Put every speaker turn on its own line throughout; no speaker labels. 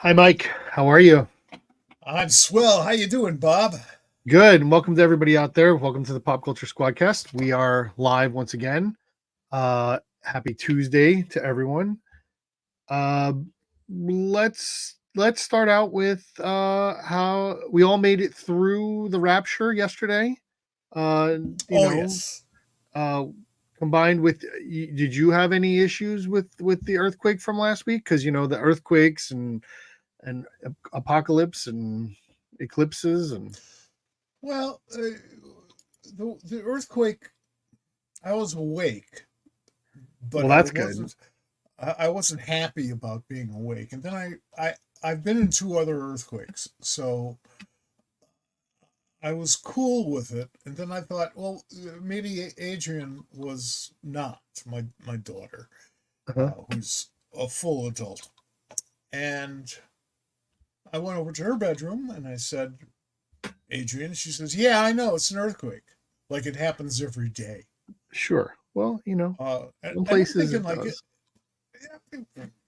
Hi, Mike. How are you?
I'm swell. How you doing, Bob?
Good. And welcome to everybody out there. Welcome to the Pop Culture Squadcast. We are live once again. Happy Tuesday to everyone. Uh, let's start out with how we all made it through the rapture yesterday. Uh, you
Oh,
know,
yes.
uh, Combined with, did you have any issues with the earthquake from last week? Because the earthquakes and apocalypse and eclipses and
Well, the earthquake. I was awake,
well,
but I
that's good.
wasn't. I wasn't happy about being awake. And then I've been in two other earthquakes, so I was cool with it. And then I thought, well, maybe Adrian was not my daughter,
Uh-huh.
who's a full adult, and I went over to her bedroom and I said, Adrian. She says, "Yeah, I know it's an earthquake, like it happens every day."
Sure. Well,
And
some
I'm
places
thinking,
it
like,
does.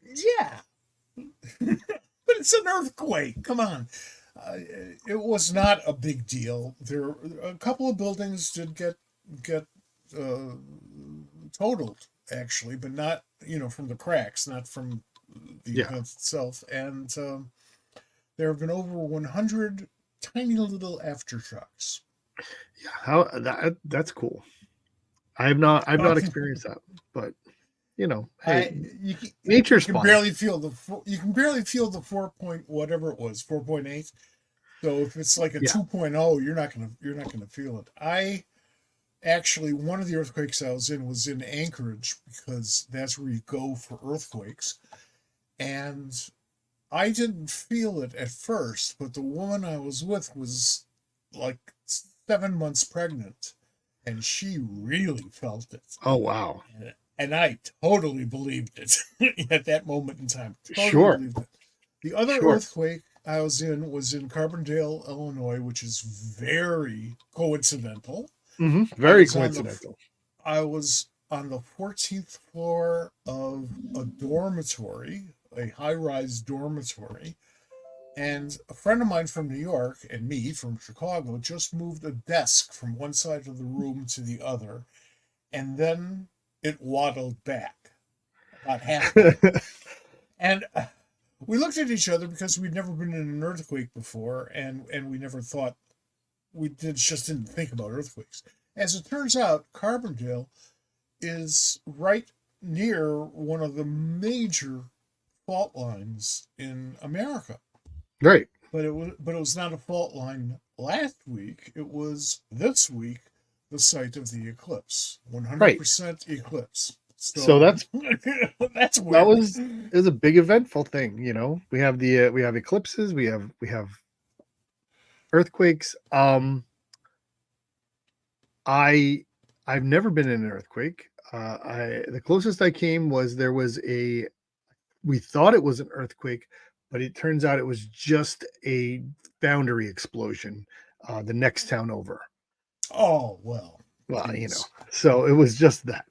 yeah, but it's an earthquake. Come on. It was not a big deal. There, a couple of buildings did get uh, totaled, actually, but not from the cracks, not from the
Yeah.
event itself. And there have been over 100 tiny little aftershocks.
Yeah. How that's cool. I've not experienced that, but hey,
I you
nature's
can
fun.
barely feel you can barely feel the 4 point whatever it was, 4.8. So if it's like a
Yeah.
2.0, you're not gonna feel it. I actually, one of the earthquakes I was in Anchorage, because that's where you go for earthquakes, and I didn't feel it at first, but the woman I was with was like 7 months pregnant, and she really felt it.
Oh wow.
And I totally believed it at that moment in time. Totally
Sure.
believed it. The other
Sure.
earthquake I was in Carbondale, Illinois, which is very coincidental. I
Very
was on the
coincidental.
I was on the 14th floor of a dormitory, a high-rise dormitory, and a friend of mine from New York and me from Chicago just moved a desk from one side of the room to the other, and then it waddled back about halfway. And we looked at each other because we'd never been in an earthquake before, and we never thought just didn't think about earthquakes. As it turns out, Carbondale is right near one of the major fault lines in America.
Right.
But it was not a fault line last week. It was this week the site of the eclipse.
Right.
100% eclipse.
So
So that's
that
weird.
was it was a big eventful thing. We have we have eclipses. We have earthquakes. I I've never been in an earthquake. I The closest I came was there was a we thought it was an earthquake, but it turns out it was just a foundry explosion the next town over.
Oh, well,
Well,
geez.
so it was just that.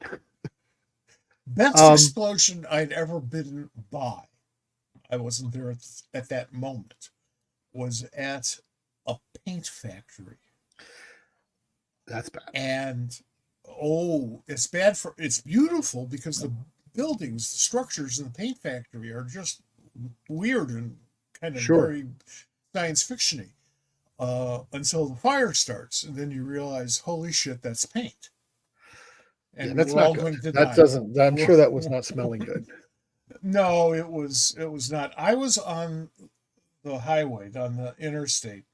Best
Um,
explosion I'd ever been by, I wasn't there at that moment, was at a paint factory.
that's bad.
And oh, it's beautiful because the buildings, the structures in the paint factory are just weird and kind of
Sure.
very science fictiony, until the fire starts, and then you realize, holy shit, that's paint,
Yeah,
and
that's
we're
not
all
good.
going to
That
die.
doesn't. I'm
We're,
sure that was not smelling good.
no, it was not. I was on the highway, on the interstate,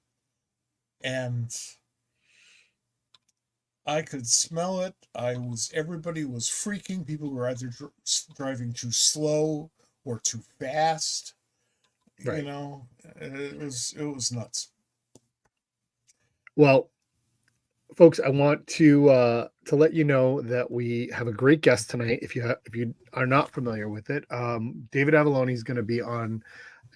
and I could smell it. Everybody was freaking. People were either driving too slow or too fast. You
Right.
know, it was nuts.
Well, folks, I want to let you know that we have a great guest tonight. If you are not familiar with it, David Avallone is going to be on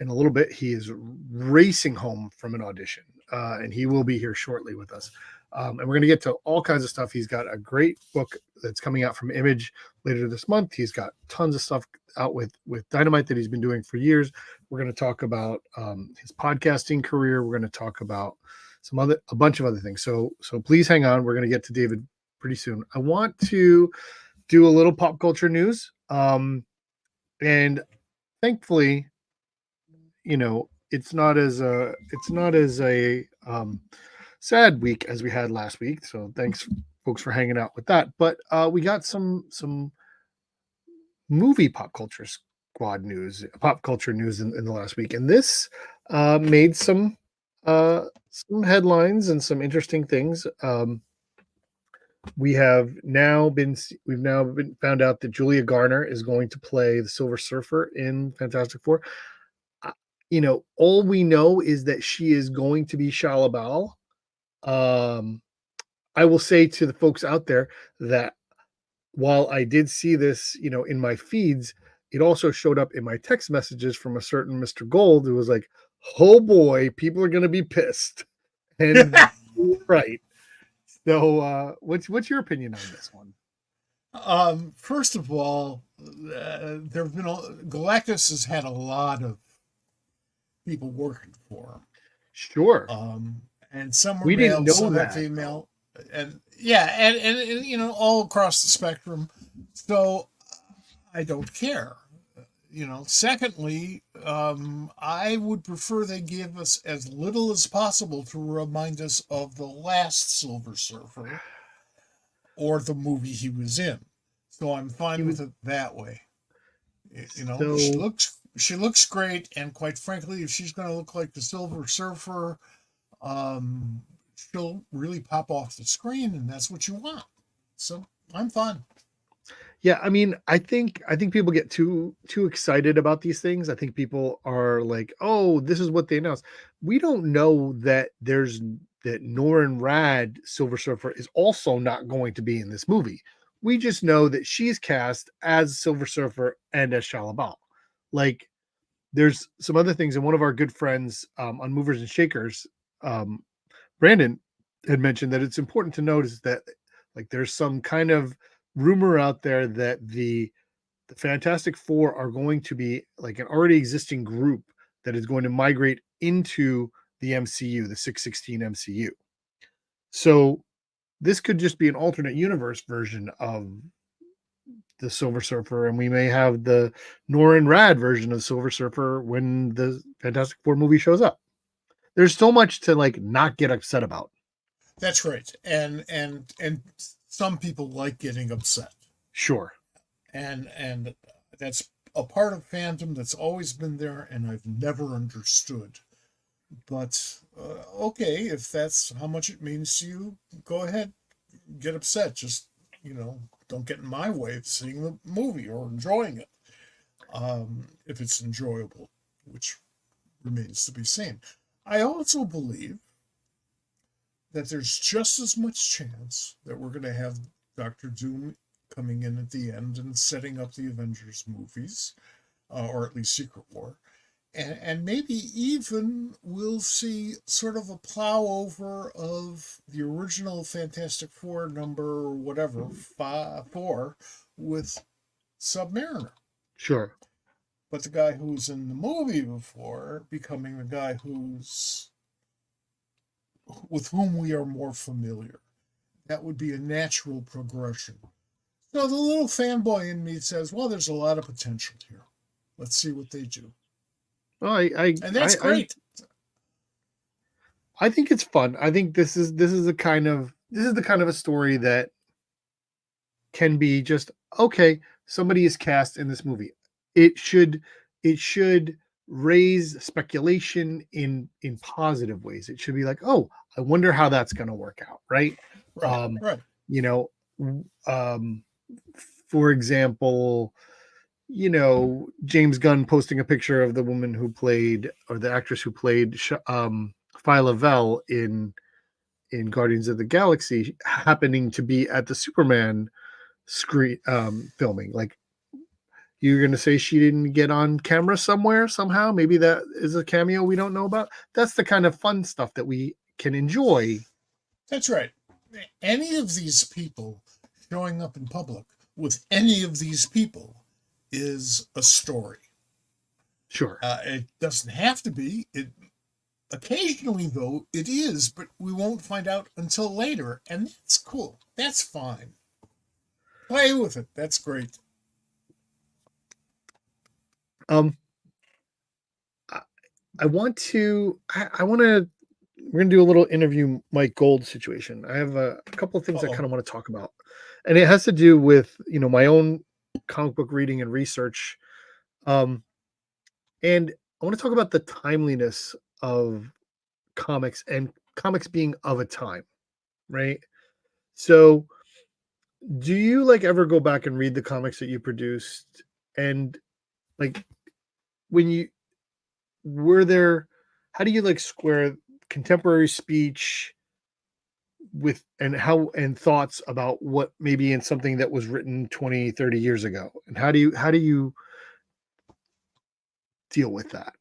in a little bit. He is racing home from an audition. and he will be here shortly with us. And we're going to get to all kinds of stuff. He's got a great book that's coming out from Image later this month. He's got tons of stuff out with Dynamite that he's been doing for years. We're going to talk about his podcasting career. We're going to talk about a bunch of other things. So please hang on. We're going to get to David pretty soon. I want to do a little pop culture news. And thankfully, it's not as a sad week as we had last week. So thanks folks for hanging out with that. But we got some movie pop culture news in the last week. And this made some headlines and some interesting things. We've now been found out that Julia Garner is going to play the Silver Surfer in Fantastic Four. All we know is that she is going to be Shia LaBeouf. I will say to the folks out there that while I did see this, in my feeds, it also showed up in my text messages from a certain Mr. Gold who was like, "Oh boy, people are going to be pissed," and right. So, what's your opinion on this one?
First of all, there have been Galactus has had a lot of people working for him.
Sure.
And some are
we
male,
didn't know
some
that.
are female, and all across the spectrum. So I don't care. Secondly, I would prefer they give us as little as possible to remind us of the last Silver Surfer or the movie he was in. So I'm fine with it that way. She looks great, and quite frankly, if she's going to look like the Silver Surfer, she'll really pop off the screen, and that's what you want. So I'm fine.
Yeah, I mean, I think people get too excited about these things. I think people are like, "Oh, this is what they announced." We don't know that Norrin Rad Silver Surfer is also not going to be in this movie. We just know that she's cast as Silver Surfer and as Shia LaBeouf. Like, there's some other things, and one of our good friends on Movers and Shakers, Brandon, had mentioned that it's important to notice that, like, there's some kind of rumor out there that the Fantastic Four are going to be like an already existing group that is going to migrate into the MCU, the 616 MCU. So this could just be an alternate universe version of the Silver Surfer, and we may have the Norrin Rad version of Silver Surfer when the Fantastic Four movie shows up. There's so much to not get upset about.
That's right. And some people like getting upset.
Sure.
And that's a part of fandom that's always been there, and I've never understood. But okay, if that's how much it means to you, go ahead, get upset. Just don't get in my way of seeing the movie or enjoying it. If it's enjoyable, which remains to be seen. I also believe that there's just as much chance that we're going to have Doctor Doom coming in at the end and setting up the Avengers movies, or at least Secret War. And maybe even we'll see sort of a plow over of the original Fantastic Four number, whatever, 4 with Submariner.
Sure.
But the guy who's in the movie before becoming the guy with whom we are more familiar. That would be a natural progression. So the little fanboy in me says, well, there's a lot of potential here. Let's see what they do.
Well,
and that's great.
I think it's fun. I think this is the kind of a story that can be just okay. Somebody is cast in this movie. It should raise speculation in positive ways. It should be like, oh, I wonder how that's going to work out, right?
Right.
For example, James Gunn posting a picture of the woman who played, or the actress who played Phyla Vell in Guardians of the Galaxy, happening to be at the Superman screen filming. Like, you're going to say she didn't get on camera somewhere somehow? Maybe that is a cameo we don't know about. That's the kind of fun stuff that we can enjoy.
That's right. Any of these people showing up in public with any of these people is a story.
Sure.
It doesn't have to be. It occasionally, though, it is, but we won't find out until later, and that's cool. That's fine. Play with it. That's great.
I want to. We're gonna do a little interview Mike Gold situation. I have a couple of things I kind of want to talk about, and it has to do with my own comic book reading and research. And I want to talk about the timeliness of comics and comics being of a time, right? So, do you like ever go back and read the comics that you produced? And like when you were there, how do you like square contemporary speech with and thoughts about what maybe in something that was written 20, 30 years ago? And how do you deal with that?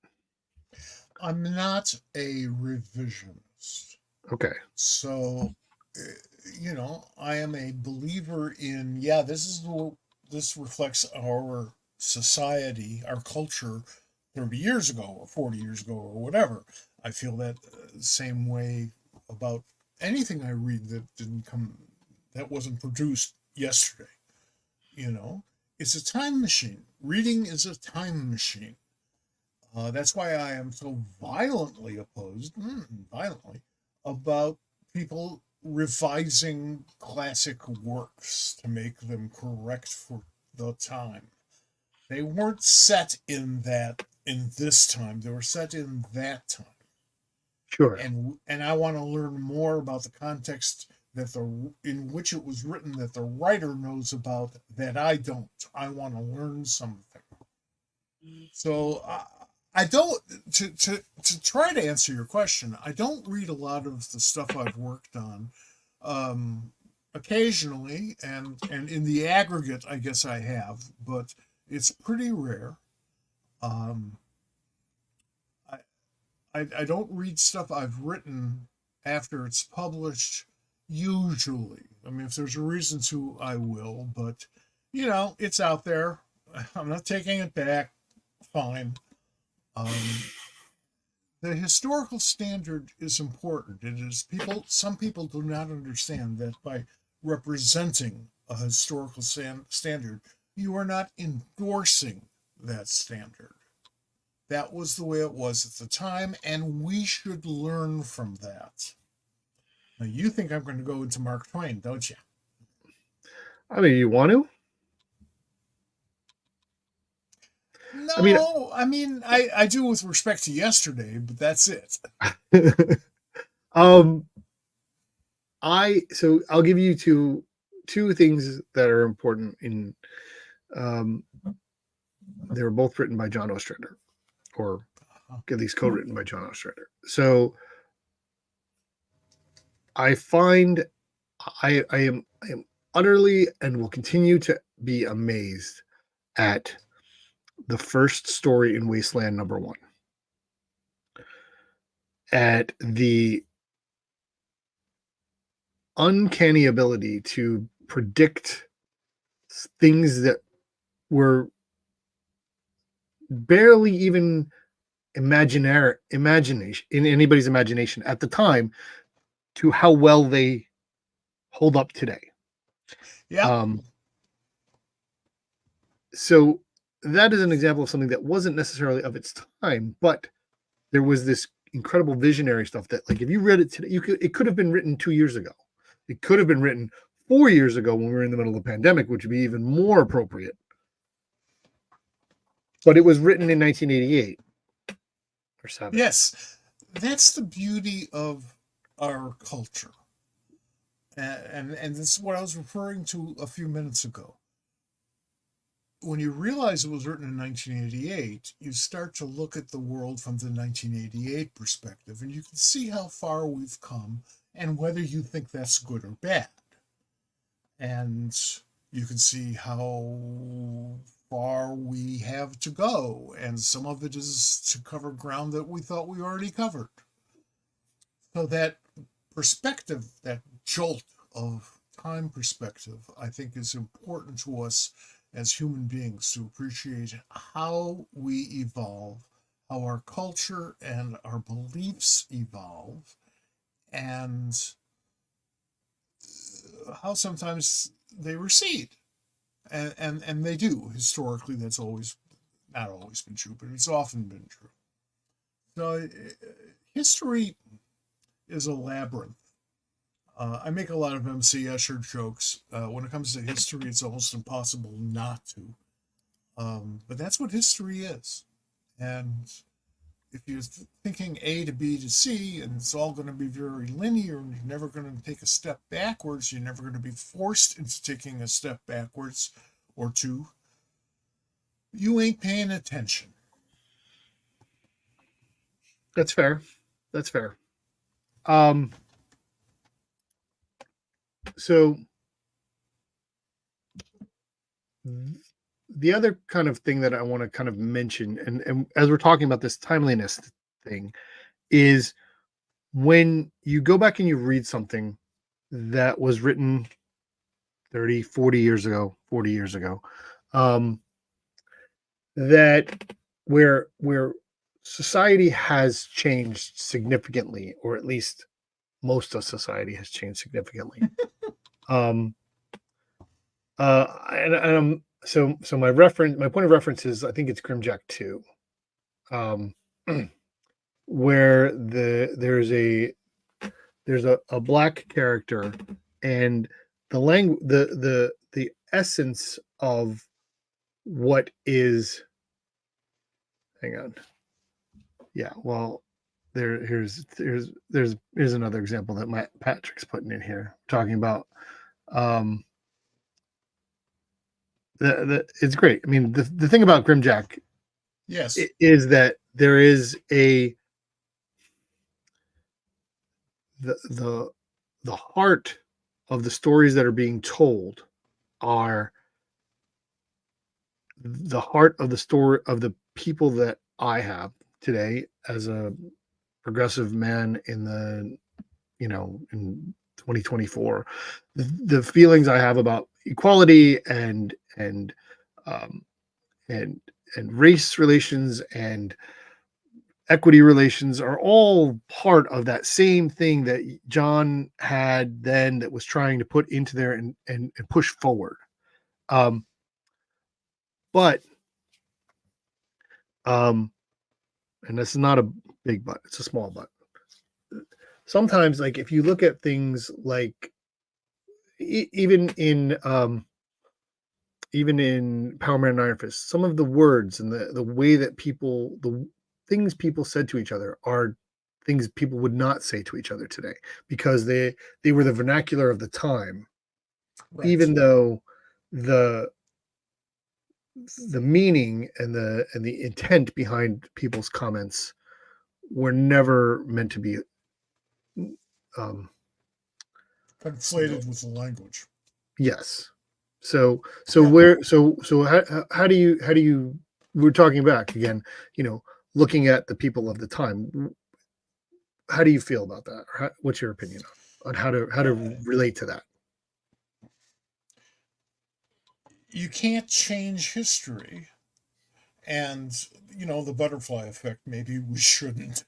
I'm not a revisionist.
Okay.
So, I am a believer in, this reflects our society, our culture 30 years ago or 40 years ago or whatever. I feel that same way about anything I read that wasn't produced yesterday. It's a time machine. Reading is a time machine. That's why I am so violently opposed, about people revising classic works to make them correct for the time. They weren't set in this time. They were set in that time.
Sure.
And I want to learn more about the context in which it was written that the writer knows about that I don't. I want to learn something. So I don't to try to answer your question. I don't read a lot of the stuff I've worked on. Occasionally, and in the aggregate, I guess I have, but it's pretty rare. I don't read stuff I've written after it's published. Usually, I mean, if there's a reason to, I will. But it's out there. I'm not taking it back. Fine. The historical standard is important. It is some people do not understand that by representing a historical standard, you are not endorsing that standard. That was the way it was at the time, and we should learn from that. Now, you think I'm going to go into Mark Twain, don't you?
I mean, you want to?
No, I do with respect to yesterday, but that's it.
I'll give you two things that are important in they were both written by John Ostrander, or at least co-written by John Ostrander. So I find I am utterly and will continue to be amazed at the first story in Wasteland #1, at the uncanny ability to predict things that were barely even imagination in anybody's imagination at the time, to how well they hold up today.
Yeah.
So that is an example of something that wasn't necessarily of its time, but there was this incredible visionary stuff that, like, if you read it today, it could have been written 2 years ago. It could have been written 4 years ago when we were in the middle of the pandemic, which would be even more appropriate. But it was written in 1988 or 7.
Yes, that's the beauty of our culture. And this is what I was referring to a few minutes ago. When you realize it was written in 1988, you start to look at the world from the 1988 perspective, and you can see how far we've come and whether you think that's good or bad. And you can see how far we have to go, and some of it is to cover ground that we thought we already covered. So that perspective, that jolt of time perspective, I think is important to us as human beings to appreciate how we evolve, how our culture and our beliefs evolve, and how sometimes they recede. And they do. Historically, that's always not always been true, but it's often been true. So history is a labyrinth. I make a lot of MC Escher jokes. When it comes to history, it's almost impossible not to. But that's what history is. And if you're thinking A to B to C, and it's all going to be very linear, and you're never going to take a step backwards, you're never going to be forced into taking a step backwards or two, you ain't paying attention.
That's fair. That's fair. So the other kind of thing that I want to kind of mention, and as we're talking about this timeliness thing, is when you go back and you read something that was written 30, 40 years ago, 40 years ago, that where society has changed significantly, or at least most of society has changed significantly. So my point of reference is, I think it's Grimjack 2, where there's a black character, and the essence of what is, hang on. Yeah, well, here's another example that Matt Patrick's putting in here, talking about it's great. I mean, the thing about Grimjack,
yes,
is that there is the heart of the stories that are being told are the heart of the story of the people that I have today as a progressive man in 2024. The feelings I have about equality and um, and race relations and equity relations are all part of that same thing that John had then, that was trying to put into there and push forward. But and this is not a big but, it's a small but. Sometimes, like, if you look at things like even in Power Man and Iron Fist, some of the words and the way that the things people said to each other are things people would not say to each other today, because they were the vernacular of the time,
right.
Even though the meaning and the intent behind people's comments were never meant to be
conflated with the language.
Yes. So how do you, we're talking back again, looking at the people of the time. How do you feel about that? What's your opinion on how to relate to that?
You can't change history, and the butterfly effect. Maybe we shouldn't,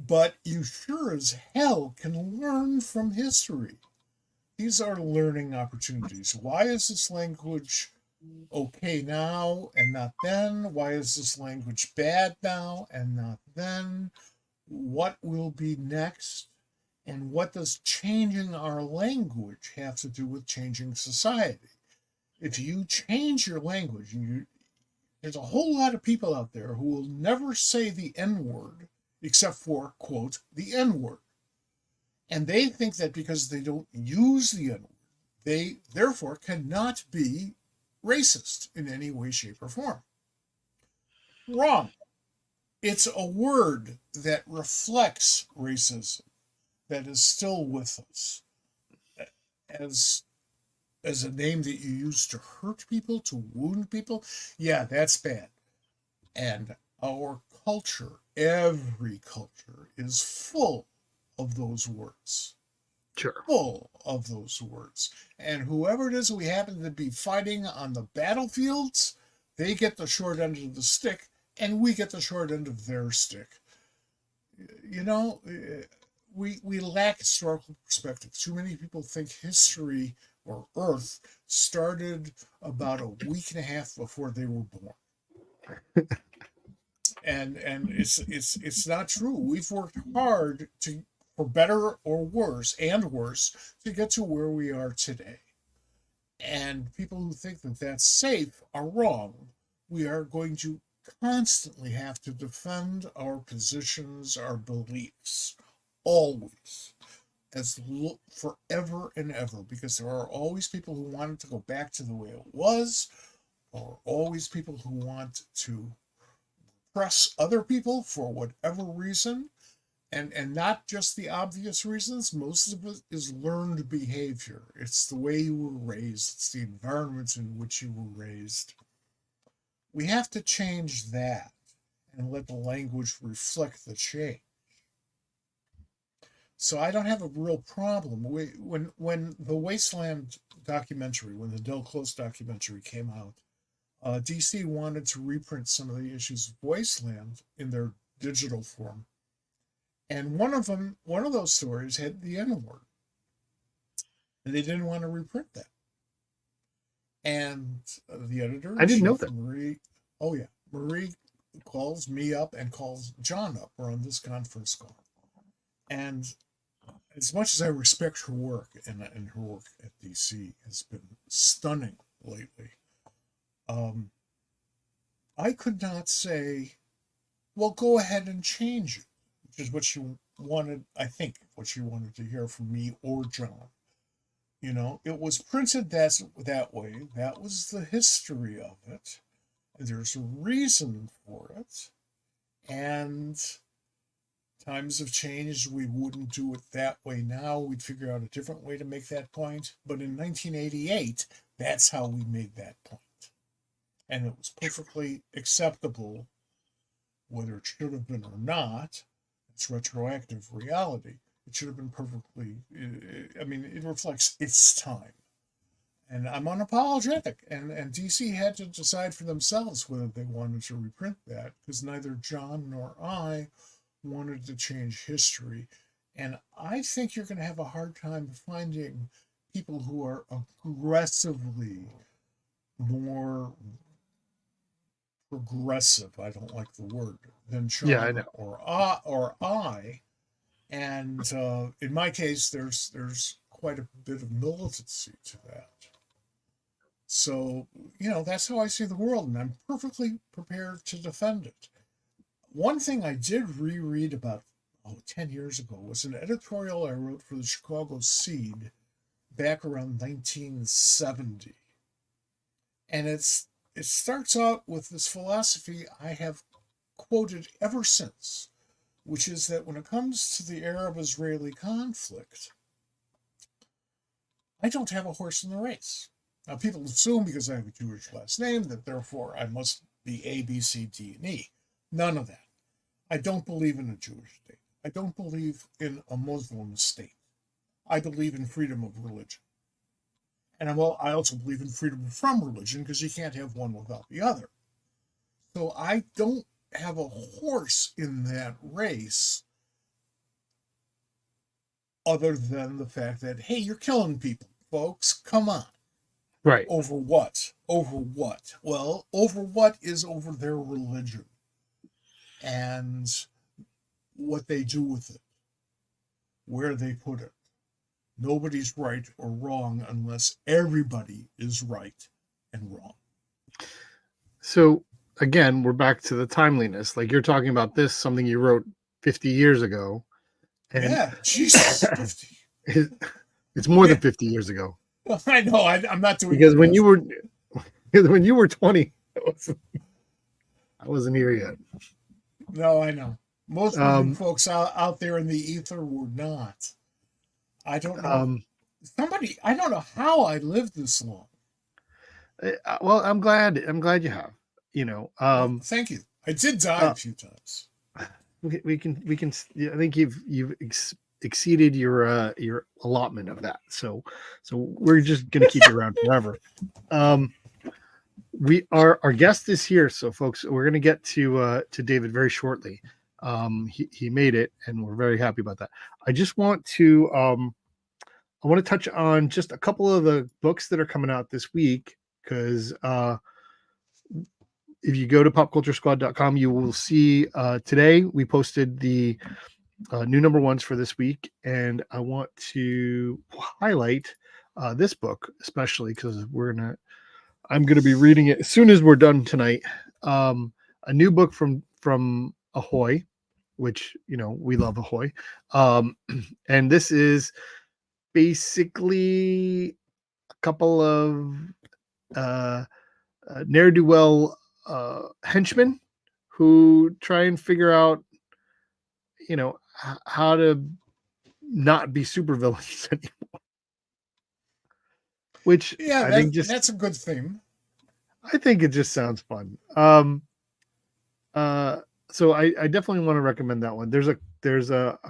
but you sure as hell can learn from history. These are learning opportunities. Why is this language okay now and not then? Why is this language bad now and not then? What will be next? And what does changing our language have to do with changing society? If you change your language, there's a whole lot of people out there who will never say the N word except for, quote, the N word. And they think that because they don't use the N word, they therefore cannot be racist in any way, shape, or form. Wrong. It's a word that reflects racism, that is still with us as a name that you use to hurt people, to wound people. Yeah, that's bad. And our culture, every culture, is full of those words.
Sure.
Full of those words. And whoever it is we happen to be fighting on the battlefields, they get the short end of the stick, and we get the short end of their stick. You know, we lack historical perspective. Too many people think history or Earth started about a week and a half before they were born. And it's not true. We've worked hard to, for better or worse, to get to where we are today. And people who think that that's safe are wrong. We are going to constantly have to defend our positions, our beliefs, always, forever and ever, because there are always people who want it to go back to the way it was, or always people who want to oppress other people for whatever reason, and not just the obvious reasons. Most of it is learned behavior. It's the way you were raised. It's the environment in which you were raised. We have to change that and let the language reflect the change. So I don't have a real problem. When the Wasteland documentary, when the Del Close documentary came out, DC wanted to reprint some of the issues of Wasteland in their digital form. And one of those stories had the N-word. And they didn't want to reprint that. And the editor,
I didn't know that.
Marie calls me up and calls John up. We're on this conference call. And as much as I respect her work, and her work at DC has been stunning lately, I could not say, well, go ahead and change it, which is what she wanted, I think, what she wanted to hear from me or John. You know, it was printed that way. That was the history of it. There's a reason for it. And times have changed. We wouldn't do it that way now. We'd figure out a different way to make that point. But in 1988, that's how we made that point. And it was perfectly acceptable, whether it should have been or not. It's retroactive reality. It should have been perfectly, I mean, it reflects its time. And I'm unapologetic. And DC had to decide for themselves whether they wanted to reprint that, because neither John nor I wanted to change history. And I think you're going to have a hard time finding people who are aggressively more progressive, I don't like the word, than Sean or I. And in my case, there's quite a bit of militancy to that. So, you know, that's how I see the world, and I'm perfectly prepared to defend it. One thing I did reread about 10 years ago was an editorial I wrote for the Chicago Seed back around 1970. And it starts out with this philosophy I have quoted ever since, which is that when it comes to the Arab-Israeli conflict, I don't have a horse in the race. Now, people assume because I have a Jewish last name that therefore I must be A, B, C, D, and E. None of that. I don't believe in a Jewish state. I don't believe in a Muslim state. I believe in freedom of religion. And I also believe in freedom from religion, because you can't have one without the other. So I don't have a horse in that race other than the fact that, hey, you're killing people, folks. Come on.
Right.
Over what? Over what? Well, over what is over their religion and what they do with it, where they put it. Nobody's right or wrong unless everybody is right and wrong.
So again, we're back to the timeliness. Like, you're talking about this, something you wrote 50 years ago. And
yeah, Jesus, 50.
It's more than 50 years ago.
I know. I'm not doing
because when you were 20, I wasn't here yet.
No, I know. Most folks out there in the ether were not. I don't know. I don't know how I lived this long.
Well, I'm glad you have. You know.
Thank you. I did die a few times.
We can. I think you've exceeded your allotment of that. So we're just gonna keep you around forever. We are our guest is here, so folks, we're gonna get to David very shortly. He made it, and we're very happy about that. I just want to I want to touch on just a couple of the books that are coming out this week because if you go to popculturesquad.com, you will see today we posted the new number ones for this week, and I want to highlight this book especially because I'm gonna be reading it as soon as we're done tonight. A new book from Ahoy, which we love Ahoy, and this is basically a couple of ne'er-do-well henchmen who try and figure out how to not be supervillains anymore, which I think
that's a good theme.
I think it just sounds fun. So I definitely want to recommend that one. There's a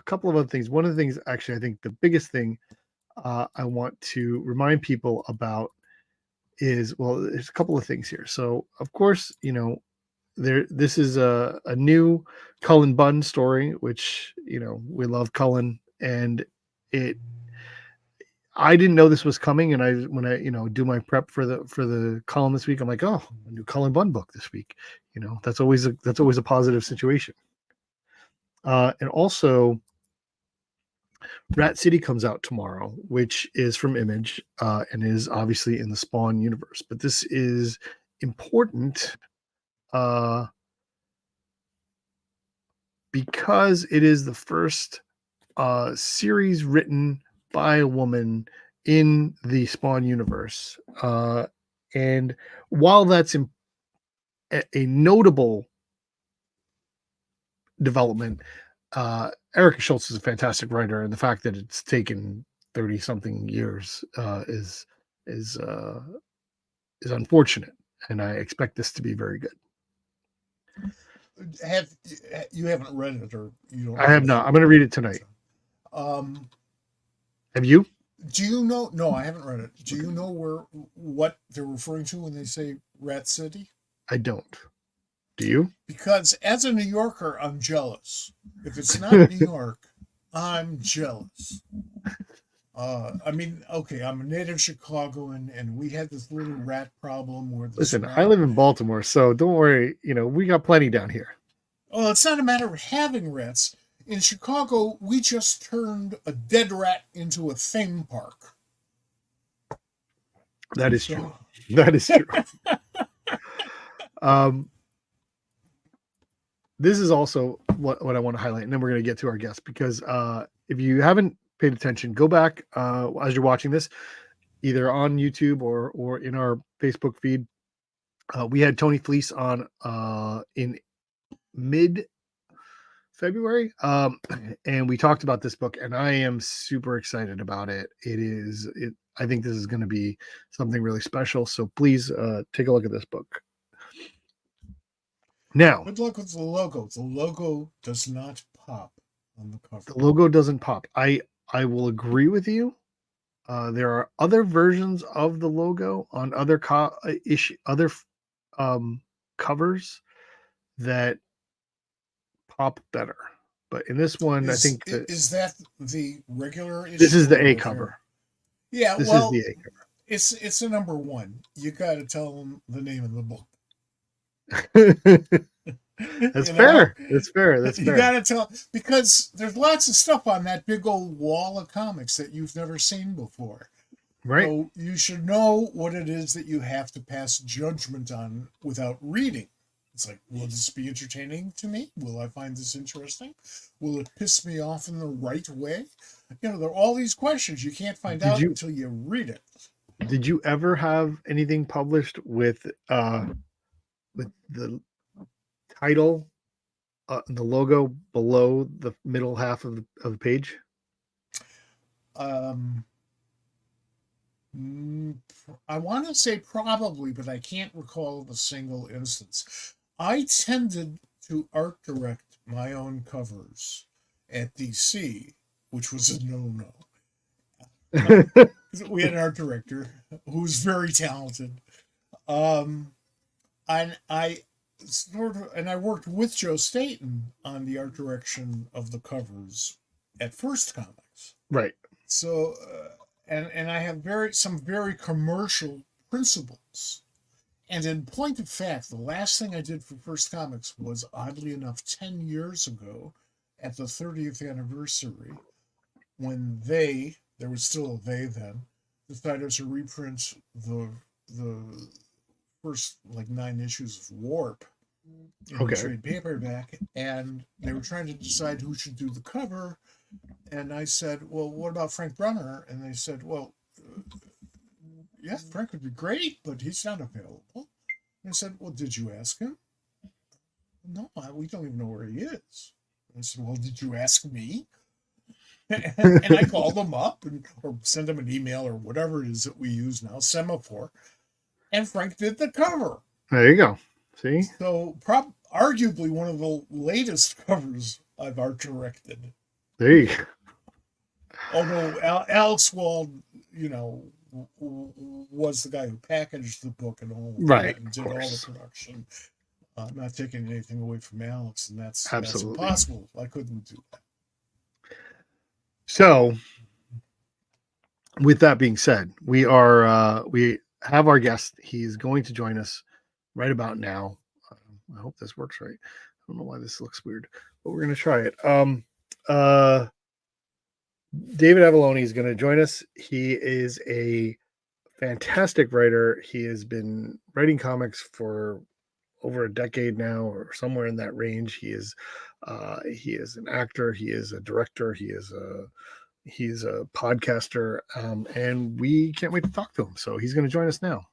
couple of other things. One of the things, actually, I think the biggest thing I want to remind people about is, well, there's a couple of things here. So of course, this is a new Cullen Bunn story, which we love Cullen, and I didn't know this was coming, and when I do my prep for the column this week, I'm like, oh, a new Cullen Bunn book this week. That's always a positive situation. And also, Rat City comes out tomorrow, which is from Image and is obviously in the Spawn universe. But this is important because it is the first series written by a woman in the Spawn universe. And while that's a notable development, Erica Schultz is a fantastic writer, and the fact that it's taken 30 something years is unfortunate, and I expect this to be very good.
You haven't read it, or you don't?
I have not. I'm going to read it tonight. Have you?
Do you know? No, I haven't read it. Do you know what they're referring to when they say Rat City?
I don't. Do you?
Because as a New Yorker, I'm jealous. If it's not New York, I'm jealous. I mean, okay, I'm a native Chicagoan, and we had this little rat problem where.
Listen, I live in Baltimore, so don't worry. We got plenty down here.
Well, it's not a matter of having rats. In Chicago, we just turned a dead rat into a theme park.
That is true. That is true. This is also what I want to highlight, and then we're going to get to our guest, because if you haven't paid attention, go back as you're watching this, either on YouTube or in our Facebook feed. We had Tony Fleece on in mid-February, and we talked about this book, and I am super excited about it. I think this is going to be something really special, so please take a look at this book. Now,
good luck with the logo. The logo does not pop on the cover.
The logo doesn't pop. I will agree with you. There are other versions of the logo on other covers that pop better, but in this one, I think
is that the regular issue?
This is the A cover.
Yeah,
this is the A cover.
It's a number one. You got to tell them the name of the book.
That's fair. That's fair. That's fair.
You gotta tell, because there's lots of stuff on that big old wall of comics that you've never seen before.
Right.
So you should know what it is that you have to pass judgment on without reading. It's like, will this be entertaining to me? Will I find this interesting? Will it piss me off in the right way? There are all these questions you can't find out until you read it.
Did you ever have anything published with the title, the logo below the middle half of the page?
I want to say probably, but I can't recall a single instance. I tended to art direct my own covers at DC, which was a no-no. We had an art director who was very talented. And I worked with Joe Staten on the art direction of the covers at First Comics.
Right.
So, and I have some very commercial principles. And in point of fact, the last thing I did for First Comics was, oddly enough, 10 years ago at the 30th anniversary, when there was still a they then, decided to reprint the first 9 issues of Warp in the trade paperback, and they were trying to decide who should do the cover. And I said, well, what about Frank Brunner? And they said, well, yeah, Frank would be great, but he's not available. And I said, well, did you ask him? No, we don't even know where he is. And I said, well, did you ask me? And I called him up or sent him an email or whatever it is that we use now, Semaphore. And Frank did the cover.
There you go. See?
So arguably one of the latest covers I've art directed.
There you go.
Although Alex Wald, was the guy who packaged the book and all of
right,
that and did all the production. Not taking anything away from Alex, and that's
absolutely
impossible. I couldn't do that.
So, with that being said, we have our guest. He's going to join us right about now. I hope this works right. I don't know why this looks weird, but we're going to try it. David Avallone is going to join us. He is a fantastic writer. He has been writing comics for over a decade now, or somewhere in that range. He is an actor. He is a director. He's a podcaster, and we can't wait to talk to him. So he's going to join us now.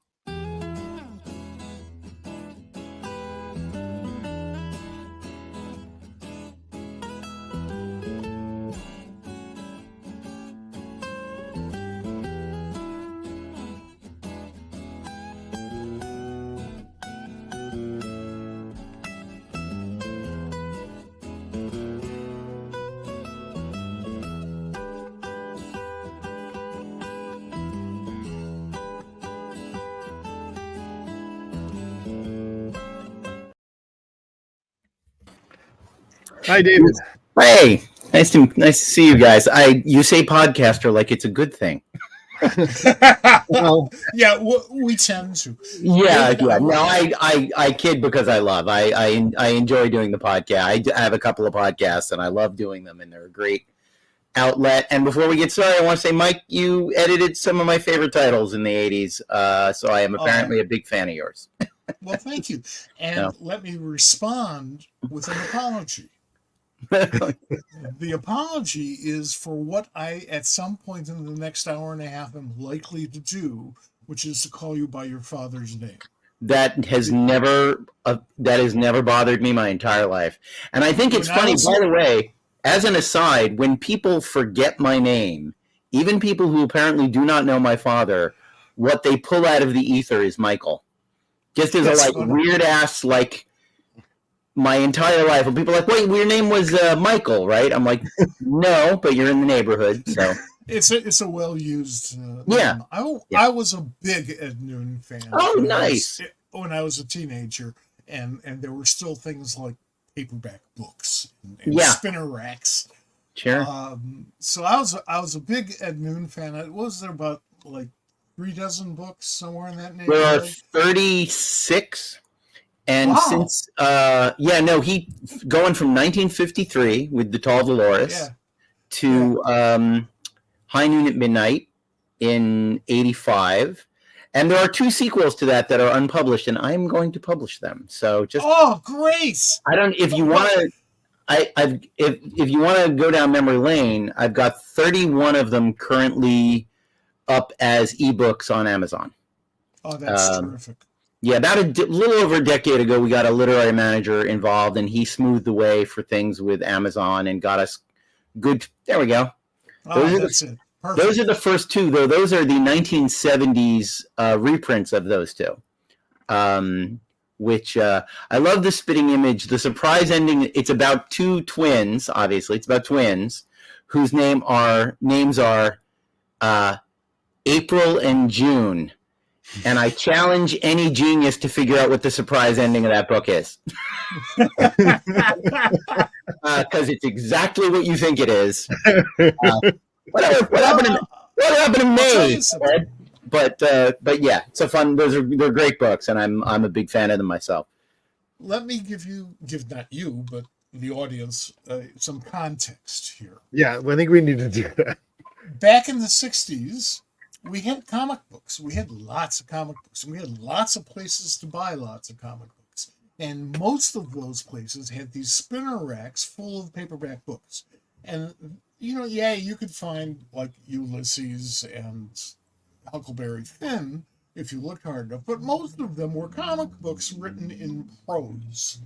Hi, David.
Hey, nice to see you guys. You say podcaster like it's a good thing.
Well, yeah, we tend to.
Yeah. No, I kid because I love. I enjoy doing the podcast. I have a couple of podcasts and I love doing them, and they're a great outlet. And before we get started, I want to say, Mike, you edited some of my favorite titles in the '80s, so I am apparently a big fan of yours.
Well, thank you, and let me respond with an apology. The apology is for what I, at some point in the next hour and a half, am likely to do, which is to call you by your father's name.
That has never bothered me my entire life, and I think it's funny. By the way, as an aside, when people forget my name, even people who apparently do not know my father, what they pull out of the ether is Michael. Just as a weird ass my entire life, and people are like, wait, your name was Michael, right? I'm like, no, but you're in the neighborhood, so
it's a well used.
Yeah.
I was a big Ed Noon fan.
Oh, nice.
When I was a teenager, and there were still things like paperback books and spinner racks.
Sure.
So I was a big Ed Noon fan. What was there, about 3 dozen books somewhere in that neighborhood?
There are 36. And since, he going from 1953 with The Tall Dolores to High Noon at Midnight in 85. And there are 2 sequels to that are unpublished, and I'm going to publish them. So just
great!
If you want to, if you want to go down memory lane, I've got 31 of them currently up as ebooks on Amazon.
Oh, that's terrific.
Yeah, about a little over a decade ago, we got a literary manager involved, and he smoothed the way for things with Amazon and got us good. There we go.
That's it. Perfect.
Those are the first 2, though. Those are the 1970s reprints of those 2, which I love the spitting image. The surprise ending, it's about 2 twins, obviously. It's about twins whose names are April and June. And I challenge any genius to figure out what the surprise ending of that book is. Because it's exactly what you think it is. What happened to May? But yeah, it's a fun. They're great books, and I'm a big fan of them myself.
Let me give not you, but the audience some context here.
Yeah, well, I think we need to do that.
Back in the 60s, we had comic books. We had lots of comic books. And we had lots of places to buy lots of comic books. And most of those places had these spinner racks full of paperback books. And, you could find like Ulysses and Huckleberry Finn if you looked hard enough. But most of them were comic books written in prose.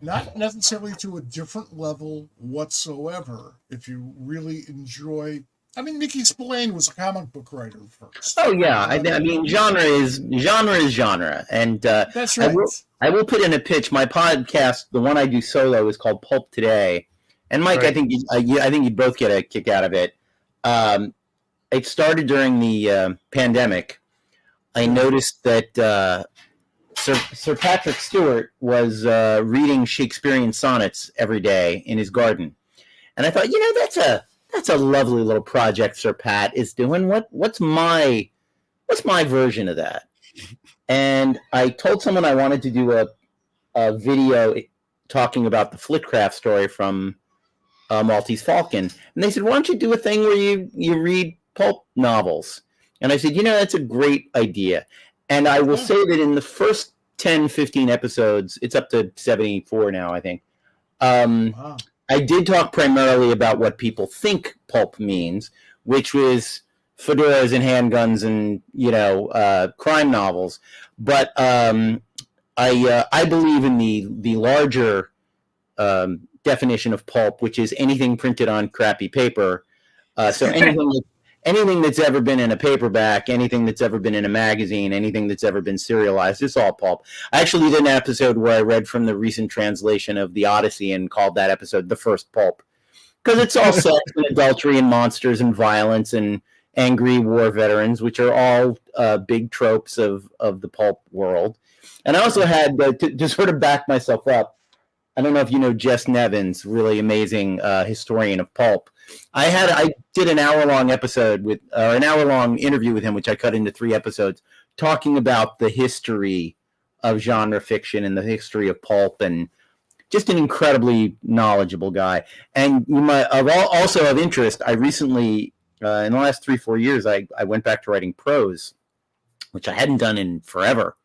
Not necessarily to a different level whatsoever. If you really enjoy, Mickey Spillane was a comic book writer first.
Oh yeah, I mean genre is genre, and
that's right.
I will put in a pitch. My podcast, the one I do solo, is called Pulp Today, and Mike, right. I think you'd both get a kick out of it. It started during the pandemic. I noticed that Sir Patrick Stewart was reading Shakespearean sonnets every day in his garden, and I thought, that's a lovely little project Sir Pat is doing. What's my version of that? And I told someone I wanted to do a video talking about the Flitcraft story from Maltese Falcon, and they said, "Why don't you do a thing where you read pulp novels?" And I said, that's a great idea. And I will say that in the first 10, 15 episodes, it's up to 74 now, I think.
Wow.
I did talk primarily about what people think pulp means, which was fedoras and handguns and, crime novels. But I believe in the larger definition of pulp, which is anything printed on crappy paper. So anything that's ever been in a paperback, anything that's ever been in a magazine, anything that's ever been serialized, it's all pulp. I actually did an episode where I read from the recent translation of the Odyssey and called that episode The First Pulp. Because it's all sex and adultery and monsters and violence and angry war veterans, which are all big tropes of the pulp world. And I also had, to sort of back myself up, I don't know if you know Jess Nevins, really amazing historian of pulp. I did an hour-long interview with him, which I cut into 3 episodes, talking about the history of genre fiction and the history of pulp, and just an incredibly knowledgeable guy. And also of interest, I recently, in the last 3-4 years, I went back to writing prose, which I hadn't done in forever.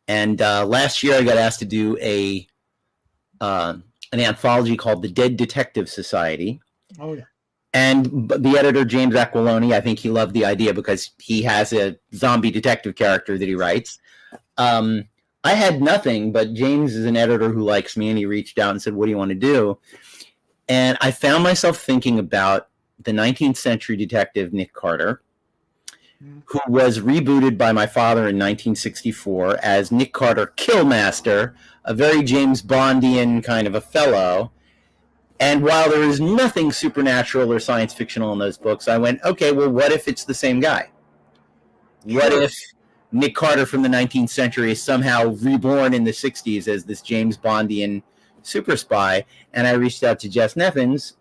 And last year I got asked to do an anthology called The Dead Detective Society.
Oh, yeah.
And the editor, James Avallone, I think he loved the idea because he has a zombie detective character that he writes. I had nothing, but James is an editor who likes me, and he reached out and said, "What do you want to do?" And I found myself thinking about the 19th century detective Nick Carter, who was rebooted by my father in 1964 as Nick Carter Killmaster, a very James Bondian kind of a fellow. And while there is nothing supernatural or science fictional in those books, I went, okay, well, what if it's the same guy? What if Nick Carter from the 19th century is somehow reborn in the 60s as this James Bondian super spy? And I reached out to Jess Nevins,